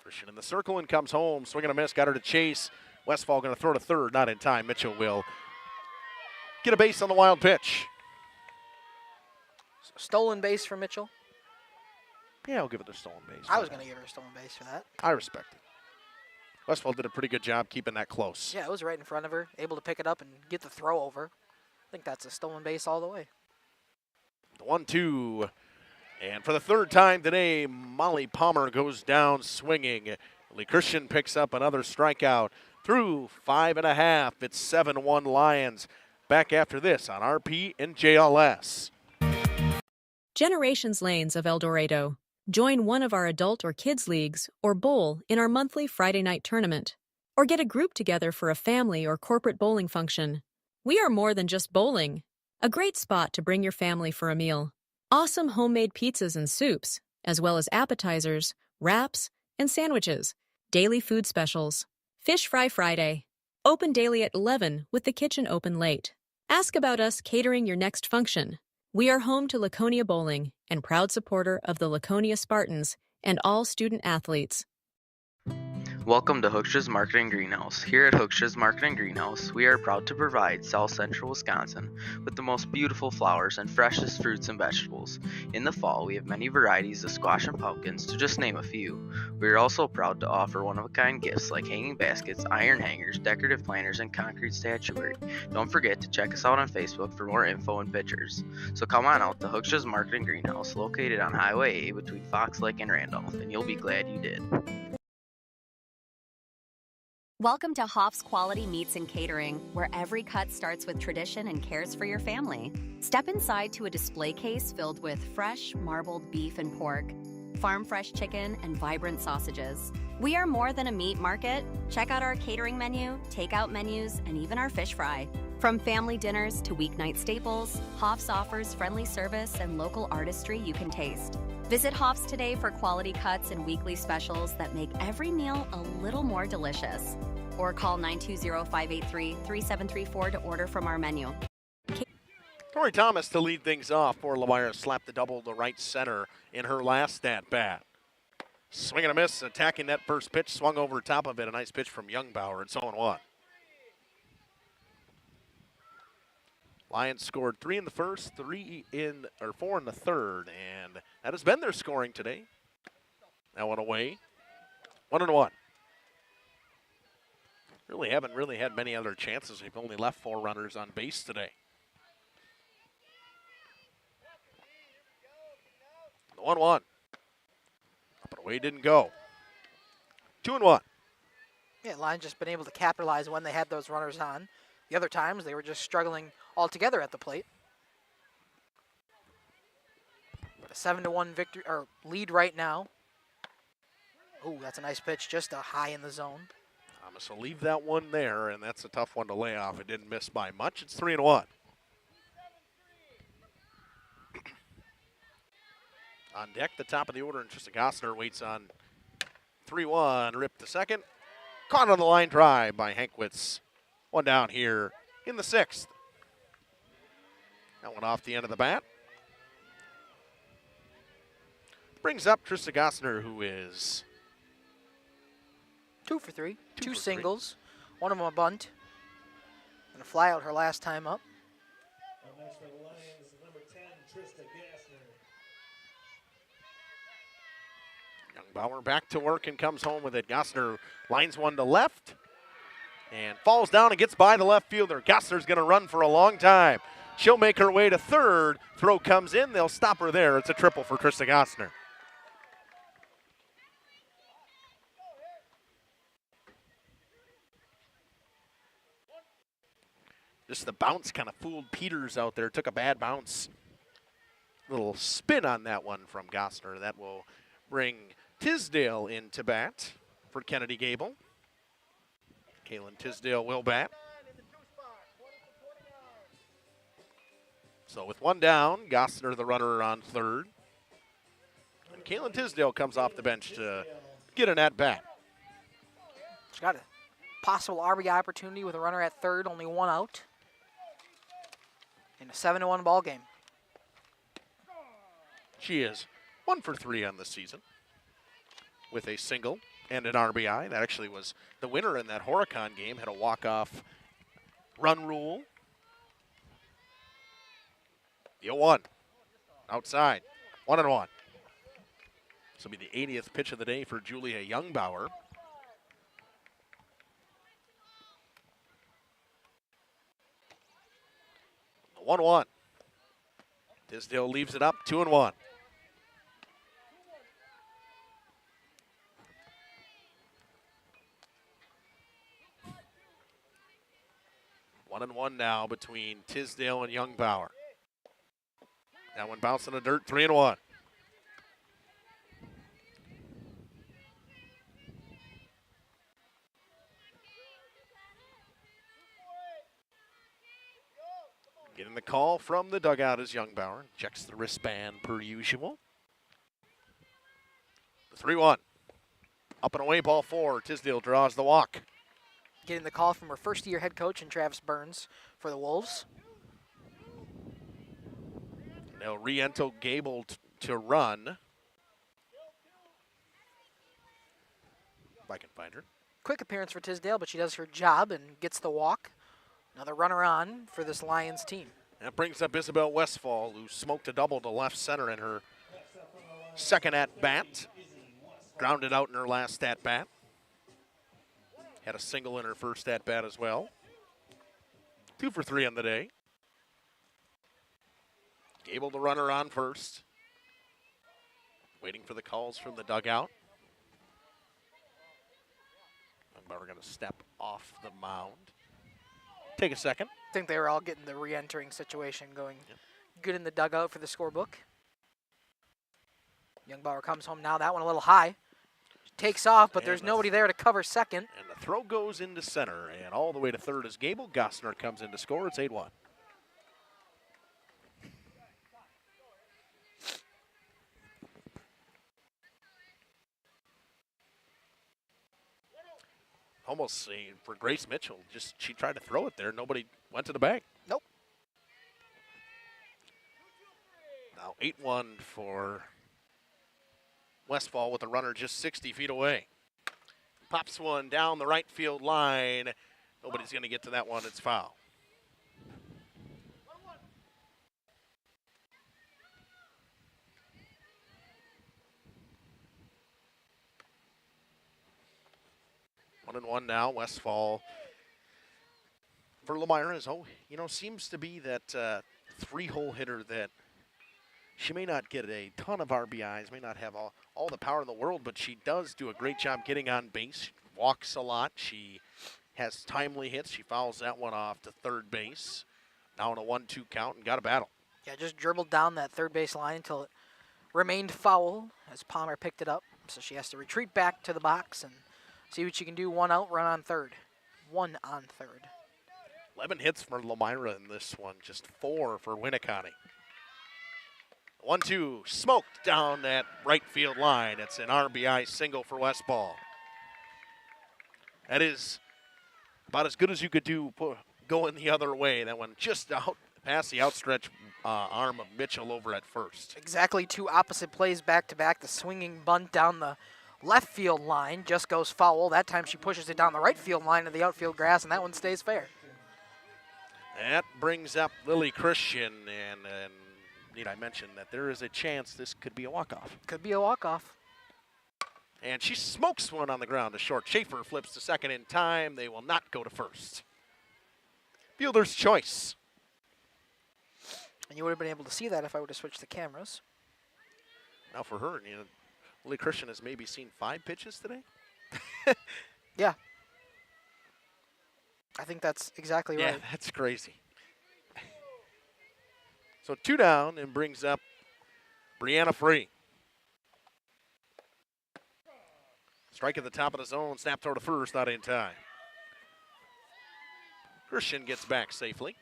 Christian in the circle and comes home. Swing and a miss, got her to chase. Westfall going to throw to third, not in time. Mitchell will get a base on the wild pitch. Stolen base for Mitchell. Yeah, I'll give it a stolen base. I was going to give her a stolen base for that. I respect it. Westfall did a pretty good job keeping that close. Yeah, it was right in front of her, able to pick it up and get the throw over. I think that's a stolen base all the way. The 1-2. And for the third time today, Molly Palmer goes down swinging. Lee Christian picks up another strikeout. Through 5.5, it's 7-1 Lions. Back after this on RP and JLS. Generations Lanes of El Dorado. Join one of our adult or kids leagues or bowl in our monthly Friday night tournament. Or get a group together for a family or corporate bowling function. We are more than just bowling. A great spot to bring your family for a meal. Awesome homemade pizzas and soups, as well as appetizers, wraps, and sandwiches. Daily food specials. Fish Fry Friday. Open daily at 11 with the kitchen open late. Ask about us catering your next function. We are home to Laconia Bowling and proud supporter of the Laconia Spartans and all student athletes. Welcome to Hooksha's Marketing Greenhouse. Here at Hooksha's Marketing Greenhouse, we are proud to provide South Central Wisconsin with the most beautiful flowers and freshest fruits and vegetables. In the fall, we have many varieties of squash and pumpkins, to just name a few. We are also proud to offer one-of-a-kind gifts like hanging baskets, iron hangers, decorative planters, and concrete statuary. Don't forget to check us out on Facebook for more info and pictures. So come on out to Hooksha's Marketing Greenhouse, located on Highway A between Fox Lake and Randolph, and you'll be glad you did. Welcome to Hoff's Quality Meats and Catering, where every cut starts with tradition and cares for your family. Step inside to a display case filled with fresh, marbled beef and pork, farm-fresh chicken, and vibrant sausages. We are more than a meat market. Check out our catering menu, takeout menus, and even our fish fry. From family dinners to weeknight staples, Hoff's offers friendly service and local artistry you can taste. Visit Hoff's today for quality cuts and weekly specials that make every meal a little more delicious. Or call 920-583-3734 to order from our menu. Tori Thomas to lead things off for Lomira. Slapped the double to right center in her last at bat. Swing and a miss, attacking that first pitch, swung over top of it. A nice pitch from Youngbauer. It's 0-1. Lions scored 3 in the first, 4 in the third, and that has been their scoring today. That one away. 1-1. Really haven't had many other chances. They've only left 4 runners on base today. The 1-1. Up and away didn't go. 2-1. Yeah, Lions just been able to capitalize when they had those runners on. The other times they were just struggling altogether at the plate. But a 7-1 victory lead right now. Ooh, that's a nice pitch, just a high in the zone. Thomas will leave that one there, and that's a tough one to lay off. It didn't miss by much. It's 3-1. On deck, the top of the order, and Trista Gossner waits on 3-1. Rip the second. Caught on the line drive by Hankwitz. One down here in the 6th. That one off the end of the bat. Brings up Trista Gossner, who is 2 for 3. Two singles. One of them a bunt. And a fly out her last time up. Next for the Lions, number 10, Trista Gassner. Youngbauer back to work and comes home with it. Gossner lines one to left and falls down and gets by the left fielder. Gossner's going to run for a long time. She'll make her way to third. Throw comes in. They'll stop her there. It's a triple for Trista Gossner. Just the bounce kind of fooled Peters out there. Took a bad bounce. Little spin on that one from Gossner. That will bring Tisdale into bat for Kennedy Gable. Kaylin Tisdale will bat. So with one down, Gossner the runner on third. And Kaylin Tisdale comes off the bench to get an at-bat. She's got a possible RBI opportunity with a runner at third, only one out. In a 7-1 ball game. She is 1 for 3 on the season with a single and an RBI. That actually was the winner in that Horicon game. Had a walk-off run rule. The 0-1 outside, 1-1. This will be the 80th pitch of the day for Julia Youngbauer. The 1-1. Tisdale leaves it up, 2-1. One and one now between Tisdale and Youngbauer. That one bounced in the dirt, 3-1. Getting the call from the dugout is Youngbauer. Checks the wristband per usual. The 3-1. Up and away, ball 4. Tisdale draws the walk. Getting the call from her first-year head coach and Travis Burns for the Wolves. Now Riento Gable to run. If I can find her. Quick appearance for Tisdale, but she does her job and gets the walk. Another runner on for this Lions team. That brings up Isabel Westfall, who smoked a double to left center in her second at-bat. Grounded out in her last at-bat. Had a single in her first at-bat as well. 2 for 3 on the day. Gable the runner on first. Waiting for the calls from the dugout. We're going to step off the mound. Take a second. I think they were all getting the re-entering situation going good in the dugout for the scorebook. Youngbauer comes home now. That one a little high. Takes off, but there's nobody there to cover second. And the throw goes into center, and all the way to third is Gable. Gossner comes in to score. It's 8-1. Almost for Grace Mitchell, just she tried to throw it there. Nobody went to the bag. Nope. Now 8-1 for Westfall with the runner just 60 feet away. Pops one down the right field line. Nobody's going to get to that one. It's foul. One and one now. Westfall for Lomira is, seems to be that three-hole hitter that she may not get a ton of RBIs, may not have all the power in the world, but she does do a great job getting on base. She walks a lot. She has timely hits. She fouls that one off to third base. Now in a 1-2 count and got a battle. Yeah, just dribbled down that third base line until it remained foul as Palmer picked it up. So she has to retreat back to the box and See what you can do. 1 out, run on third. 1 on third. 11 hits for Lomira in this one, just 4 for Winneconne. 1-2, smoked down that right field line. It's an RBI single for Westball. That is about as good as you could do going the other way. That one just out past the outstretched arm of Mitchell over at first. Exactly 2 opposite plays back to back. The swinging bunt down the left field line just goes foul. That time she pushes it down the right field line to the outfield grass, and that one stays fair. That brings up Lily Christian, and need I mention that there is a chance this could be a walk-off. Could be a walk-off. And she smokes one on the ground to short. Schaefer flips to second in time. They will not go to first. Fielder's choice. And you would have been able to see that if I would have switched the cameras. Now for her, Lily Christian has maybe seen 5 pitches today. Yeah. I think that's exactly right. Yeah, that's crazy. So 2 down and brings up Brianna Free. Strike at the top of the zone, snap throw to first, not in time. Christian gets back safely.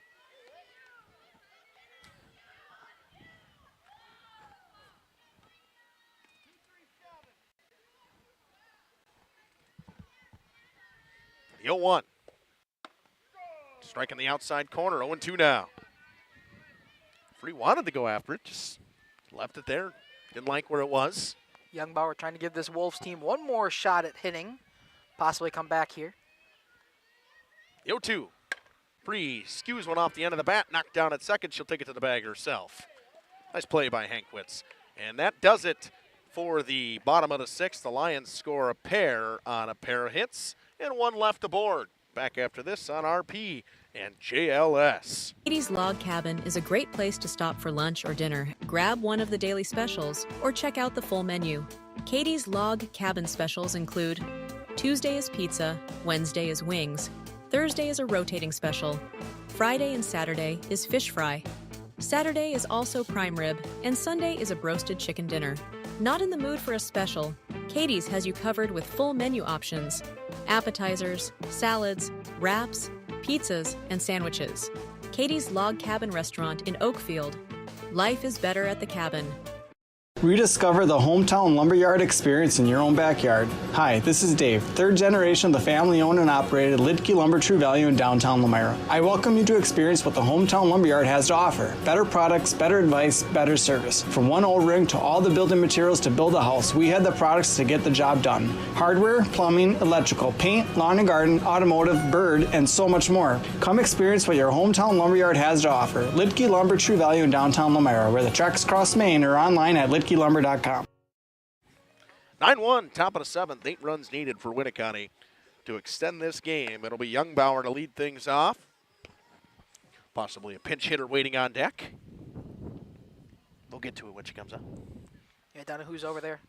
The 0-1. Strike in the outside corner, 0-2 now. Free wanted to go after it, just left it there. Didn't like where it was. Youngbauer trying to give this Wolves team one more shot at hitting. Possibly come back here. 0-2. Free skews one off the end of the bat, knocked down at second. She'll take it to the bag herself. Nice play by Hankwitz. And that does it for the bottom of the 6th. The Lions score a pair on a pair of hits and 1 left aboard. Back after this on RP and JLS. Katie's Log Cabin is a great place to stop for lunch or dinner. Grab one of the daily specials or check out the full menu. Katie's Log Cabin specials include Tuesday is pizza, Wednesday is wings, Thursday is a rotating special, Friday and Saturday is fish fry, Saturday is also prime rib, and Sunday is a broasted chicken dinner. Not in the mood for a special? Katie's has you covered with full menu options, appetizers, salads, wraps, pizzas, and sandwiches. Katie's Log Cabin Restaurant in Oakfield. Life is better at the cabin. Rediscover the hometown lumberyard experience in your own backyard. Hi, this is Dave, 3rd generation of the family-owned and operated Lidke Lumber True Value in downtown Lomira. I welcome you to experience what the hometown lumberyard has to offer. Better products, better advice, better service. From one O-ring to all the building materials to build a house, we had the products to get the job done. Hardware, plumbing, electrical, paint, lawn and garden, automotive, bird, and so much more. Come experience what your hometown lumberyard has to offer. Lidke Lumber True Value in downtown Lomira, where the tracks cross Main, or online at lidkelumber.com. 9-1, top of the 7th. 8 runs needed for Winneconne to extend this game. It'll be Youngbauer to lead things off. Possibly a pinch hitter waiting on deck. We'll get to it when she comes up. Yeah, Donahue's over there,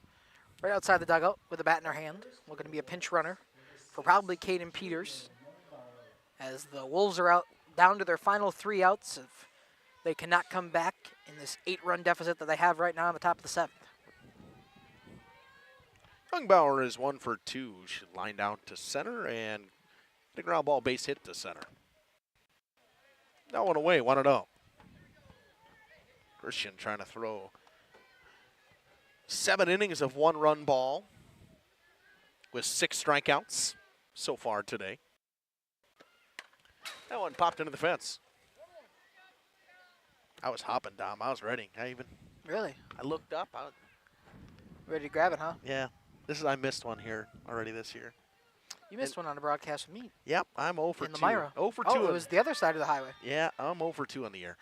right outside the dugout with a bat in her hand. Looking to be a pinch runner for probably Caden Peters. As the Wolves are out down to their final 3 outs. If they cannot come back in this 8-run deficit that they have right now on the top of the 7th. Youngbauer is 1 for 2. She lined out to center and the ground ball base hit to center. Now 1 away, 1-0. Christian trying to throw 7 innings of 1-run ball with 6 strikeouts so far today. That one popped into the fence. I was hopping, Dom. I was ready. Really? I looked up. Ready to grab it, huh? Yeah. I missed one here already this year. You missed one on the broadcast with me. Yep, I'm 0 for 2. In Lomira. 0 for 2. Oh, it was the other side of the highway. Yeah, I'm 0 for 2 on the year.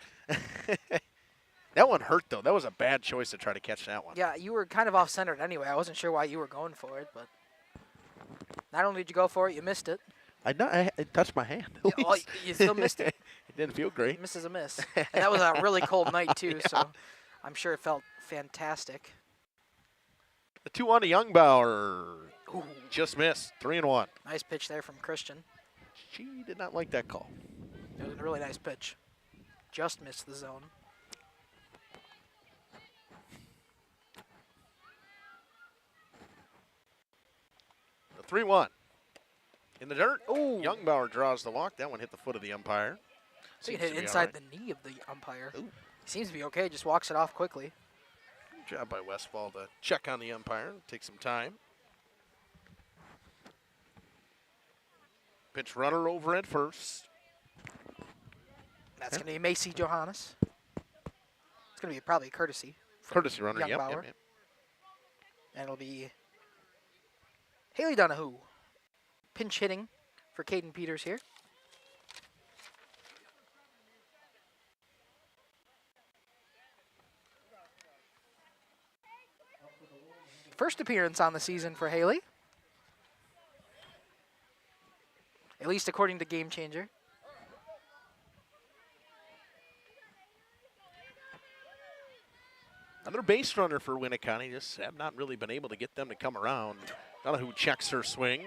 That one hurt, though. That was a bad choice to try to catch that one. Yeah, you were kind of off-centered anyway. I wasn't sure why you were going for it, but not only did you go for it, you missed it. I touched my hand. Yeah, well, you still missed it. It didn't feel great. Miss is a miss. And that was a really cold night, too, Yeah. so I'm sure it felt fantastic. The 2-1 to Youngbauer. Ooh, just missed. 3-1. Nice pitch there from Christian. She did not like that call. It was a really nice pitch. Just missed the zone. The 3-1. In the dirt. Ooh. Youngbauer draws the walk. That one hit the foot of the umpire. So he hit inside the knee of the umpire. Ooh. He seems to be okay, just walks it off quickly. Good job by Westfall to check on the umpire. Take some time. Pitch runner over at first. That's going to be Macy Johannes. It's going to be probably a courtesy. Courtesy runner, yep. And it'll be Haley Donahue. Pinch hitting for Caden Peters here. First appearance on the season for Haley. At least according to Game Changer. Another base runner for Winneconne. Just have not really been able to get them to come around. Donahue checks her swing.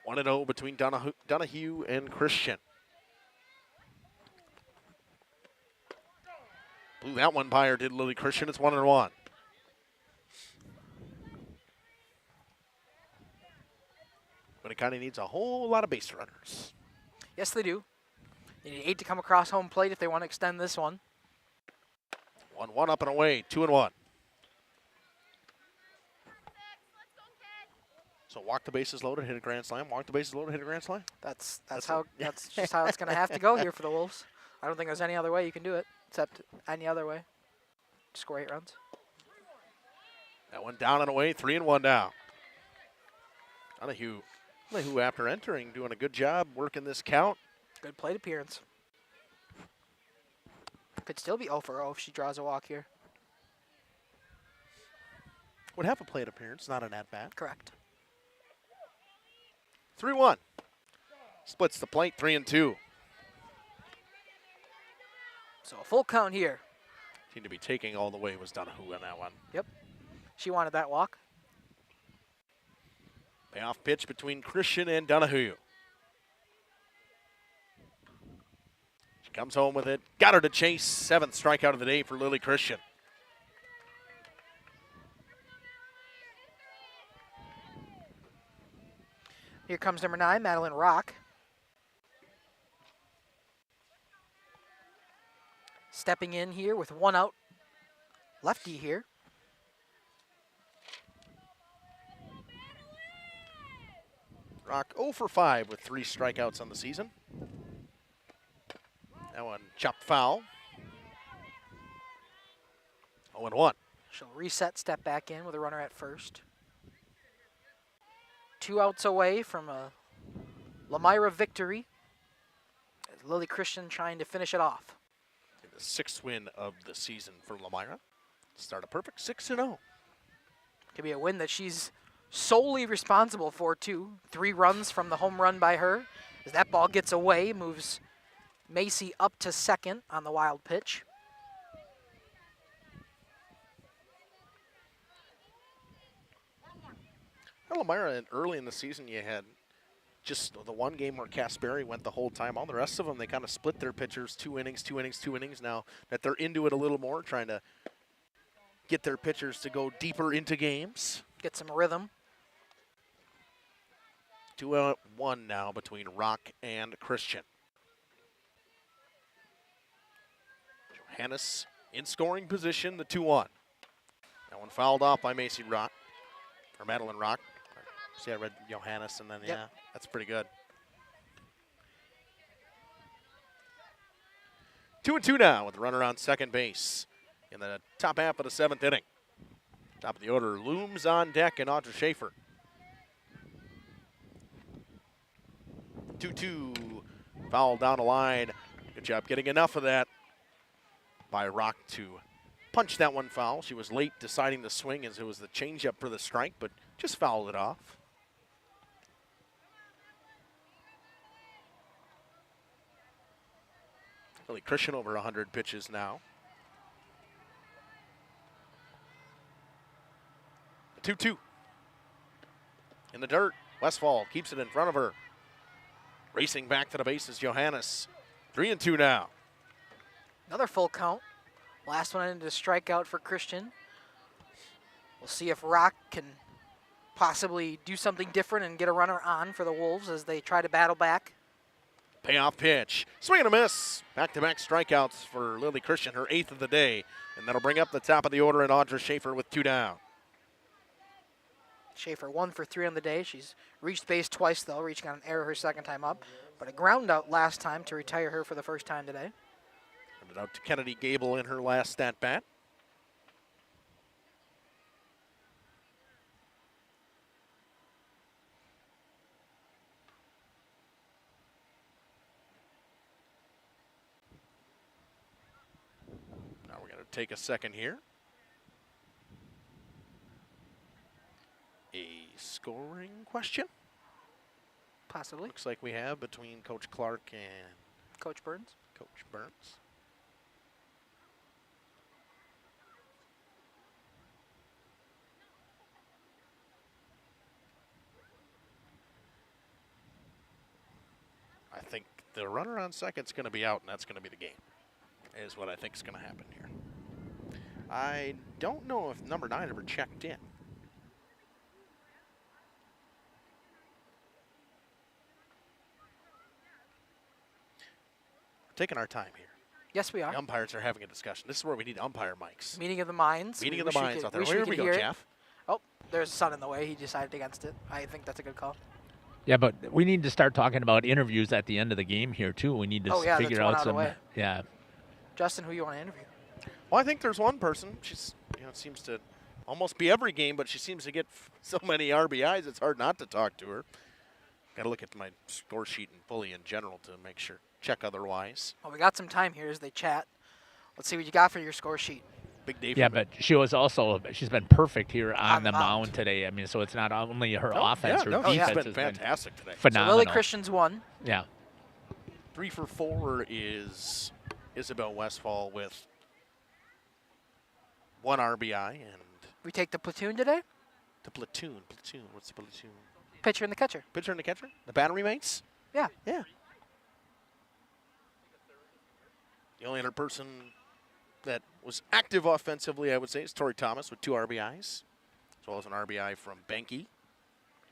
One 1-0 between Donahue and Christian. Blew that one by her, did Lily Christian. It's 1-1. Winneconne needs a whole lot of base runners. Yes, they do. They need 8 to come across home plate if they want to extend this one. 1-1 up and away, 2-1. So walk the bases loaded, hit a grand slam. Walk the bases loaded, hit a grand slam. That's just how it's going to have to go here for the Wolves. I don't think there's any other way you can do it except any other way. Score 8 runs. That one down and away, 3-1 down. Donahue, after entering, doing a good job working this count. Good plate appearance. Could still be 0 for 0 if she draws a walk here. Would have a plate appearance, not an at-bat. Correct. 3-1. Splits the plate, 3-2. So a full count here. Seemed to be taking all the way was Donahue on that one. Yep. She wanted that walk. Payoff pitch between Christian and Donahue. She comes home with it. Got her to chase. 7th strikeout of the day for Lily Christian. Here comes number 9, Madeline Rock. Stepping in here with 1 out. Lefty here. Rock 0 for 5 with 3 strikeouts on the season. That one chopped foul. 0-1. She'll reset, step back in with a runner at first. 2 outs away from a Lomira victory. Lily Christian trying to finish it off. The 6th win of the season for Lomira. Start a perfect 6-0. Could be a win that she's solely responsible for, too. 3 runs from the home run by her. As that ball gets away, moves Macy up to second on the wild pitch. Well, Lomira, early in the season, you had just the one game where Casperi went the whole time. All the rest of them, they kind of split their pitchers, 2 innings, 2 innings, 2 innings. Now that they're into it a little more, trying to get their pitchers to go deeper into games. Get some rhythm. 2-1 now between Rock and Christian. Johannes in scoring position, the 2-1. That one fouled off by Macy Rock, or Madeline Rock. See, I read Johannes, and then, yep. Yeah, that's pretty good. 2-2 now with the runner on second base in the top half of the 7th inning. Top of the order looms on deck and Audra Schaefer. 2-2, foul down the line. Good job getting enough of that by Rock to punch that one foul. She was late deciding the swing as it was the changeup for the strike, but just fouled it off. Lily Christian over 100 pitches now. 2-2. In the dirt, Westfall keeps it in front of her. Racing back to the bases, Johannes. 3-2 now. Another full count. Last one into strikeout for Christian. We'll see if Rock can possibly do something different and get a runner on for the Wolves as they try to battle back. Payoff pitch. Swing and a miss. Back-to-back strikeouts for Lily Christian, her 8th of the day. And that'll bring up the top of the order and Audra Schaefer with 2 down. Schaefer 1 for 3 on the day. She's reached base twice, though, reaching on an error her second time up. But a ground out last time to retire her for the first time today. Handed out to Kennedy Gable in her last at-bat. Now we're going to take a second here. A scoring question? Possibly. Looks like we have between Coach Clark and Coach Burns. Coach Burns. I think the runner on second's going to be out, and that's going to be the game, is what I think is going to happen here. I don't know if number 9 ever checked in. Taking our time here. Yes, we are. The umpires are having a discussion. This is where we need umpire mics. Meeting of the minds. Meeting of the minds out there. Here we go, Jeff. Oh, there's Sun in the way. He decided against it. I think that's a good call. Yeah, but we need to start talking about interviews at the end of the game here, too. We need to figure out some. Yeah. Justin, who you want to interview? Well, I think there's one person. She's, it seems to almost be every game, but she seems to get so many RBIs, it's hard not to talk to her. Got to look at my score sheet and fully in general to make sure. Check otherwise. Well, we got some time here as they chat. Let's see what you got for your score sheet. Big day. Yeah, but she's been perfect here on the mound today. I mean, so it's not only her offense, her defense has been fantastic today. Phenomenal. So Lily Christian's 1. Yeah. 3 for 4 is Isabel Westfall with 1 RBI, and we take the platoon today. The platoon. What's the platoon? Pitcher and the catcher. Pitcher and the catcher. The battery mates. Yeah. Yeah. The only other person that was active offensively, I would say, is Tori Thomas with 2 RBIs, as well as an RBI from Benke. He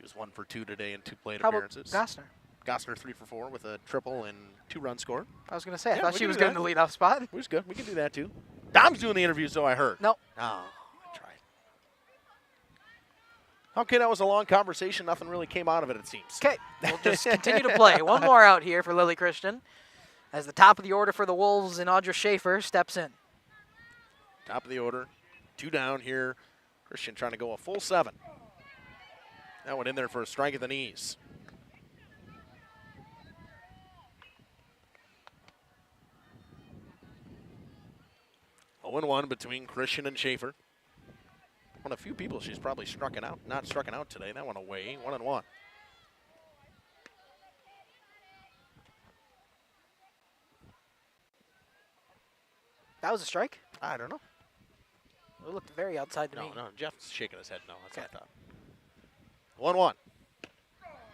was 1 for 2 today in 2 plate appearances. How about Gossner? Gossner 3 for 4 with a triple and 2 runs scored. I was going to say, I thought she was getting the leadoff spot. It was good. We can do that too. Dom's doing the interviews, though, I heard. No. Oh, I tried. Okay, that was a long conversation. Nothing really came out of it, it seems. Okay, we'll just continue to play. One more out here for Lily Christian. As the top of the order for the Wolves and Audra Schaefer steps in. Top of the order. 2 down here. Christian trying to go a full 7. That one in there for a strike at the knees. 0-1 between Christian and Schaefer. One of a few people she's probably not struck out today. That one away, 1-1. That was a strike? I don't know. It looked very outside to me. No, Jeff's shaking his head. No, that's what I thought. 1-1.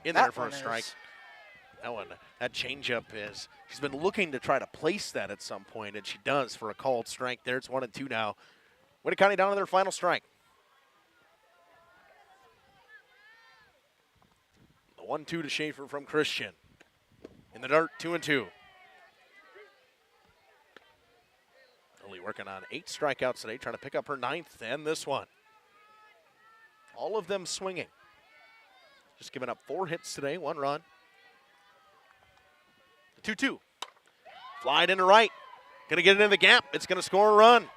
In there for a strike. That changeup is, she's been looking to try to place that at some point, and she does for a called strike there. It's 1-2 now. Winneconne down to their final strike. The 1-2 to Schaefer from Christian. In the dirt, 2-2. Lily working on 8 strikeouts today, trying to pick up her 9th and this one. All of them swinging. Just giving up 4 hits today, 1 run. 2-2. Fly it into right. Going to get it in the gap. It's going to score a run.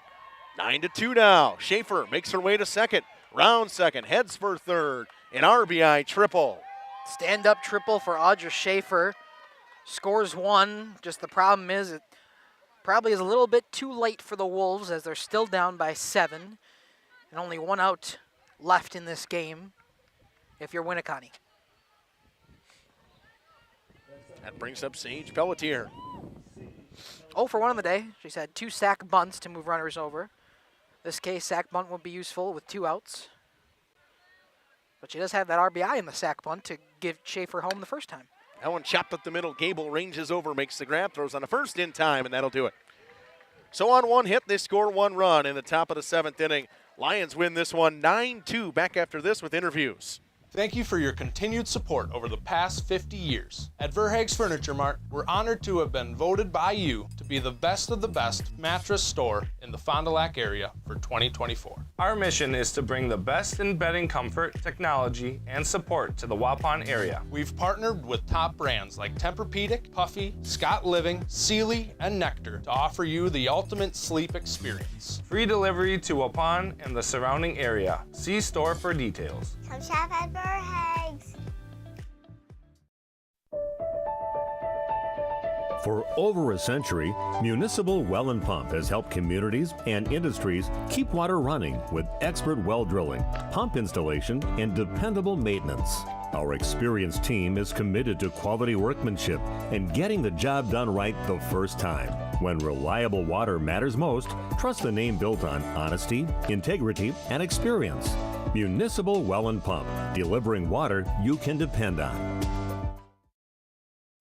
9-2 now. Schaefer makes her way to second. Round second. Heads for third. An RBI triple. Stand-up triple for Audra Schaefer. Scores 1. Just the problem is it probably is a little bit too late for the Wolves as they're still down by 7. And only 1 out left in this game if you're Winneconne. That brings up Sage Pelletier. 0 for 1 on the day. She's had 2 sack bunts to move runners over. This case, sack bunt would be useful with 2 outs. But she does have that RBI in the sack bunt to give Schaefer home the first time. That one chopped up the middle. Gable ranges over, makes the grab, throws on the first in time, and that'll do it. So on one hit, they score 1 run in the top of the 7th inning. Lions win this one 9-2. Back after this with interviews. Thank you for your continued support over the past 50 years. At Verhaeg's Furniture Mart, we're honored to have been voted by you to be the best of the best mattress store in the Fond du Lac area for 2024. Our mission is to bring the best in bedding comfort, technology, and support to the Waupun area. We've partnered with top brands like Tempur-Pedic, Puffy, Scott Living, Sealy, and Nectar to offer you the ultimate sleep experience. Free delivery to Waupun and the surrounding area. See store for details. Come shop at Verhaeg's. For over a century, Municipal Well and Pump has helped communities and industries keep water running with expert well drilling, pump installation, and dependable maintenance. Our experienced team is committed to quality workmanship and getting the job done right the first time. When reliable water matters most, trust the name built on honesty, integrity, and experience. Municipal Well and Pump, delivering water you can depend on.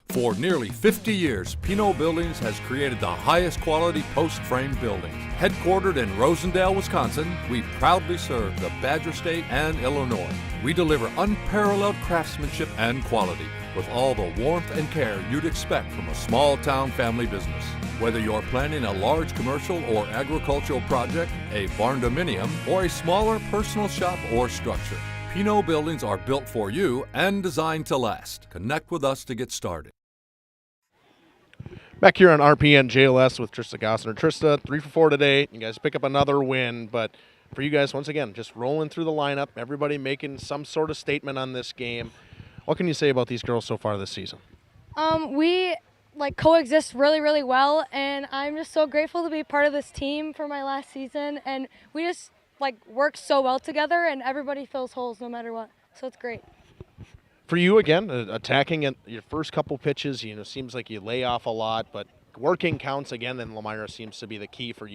For nearly 50 years, Pinot Buildings has created the highest quality post-frame buildings. Headquartered in Rosendale, Wisconsin, we proudly serve the Badger State and Illinois. We deliver unparalleled craftsmanship and quality with all the warmth and care you'd expect from a small-town family business. Whether you're planning a large commercial or agricultural project, a barn-dominium, or a smaller personal shop or structure, Pinot Buildings are built for you and designed to last. Connect with us to get started. Back here on RPN JLS with Trista Gossner. Trista, 3 for 4 today. You guys pick up another win, but for you guys, once again, just rolling through the lineup, everybody making some sort of statement on this game. What can you say about these girls so far this season? We coexist really, really well, and I'm just so grateful to be part of this team for my last season, and we just work so well together, and everybody fills holes no matter what, so it's great. For you, again, attacking at your first couple pitches, seems like you lay off a lot, but working counts again, and Lomira seems to be the key for you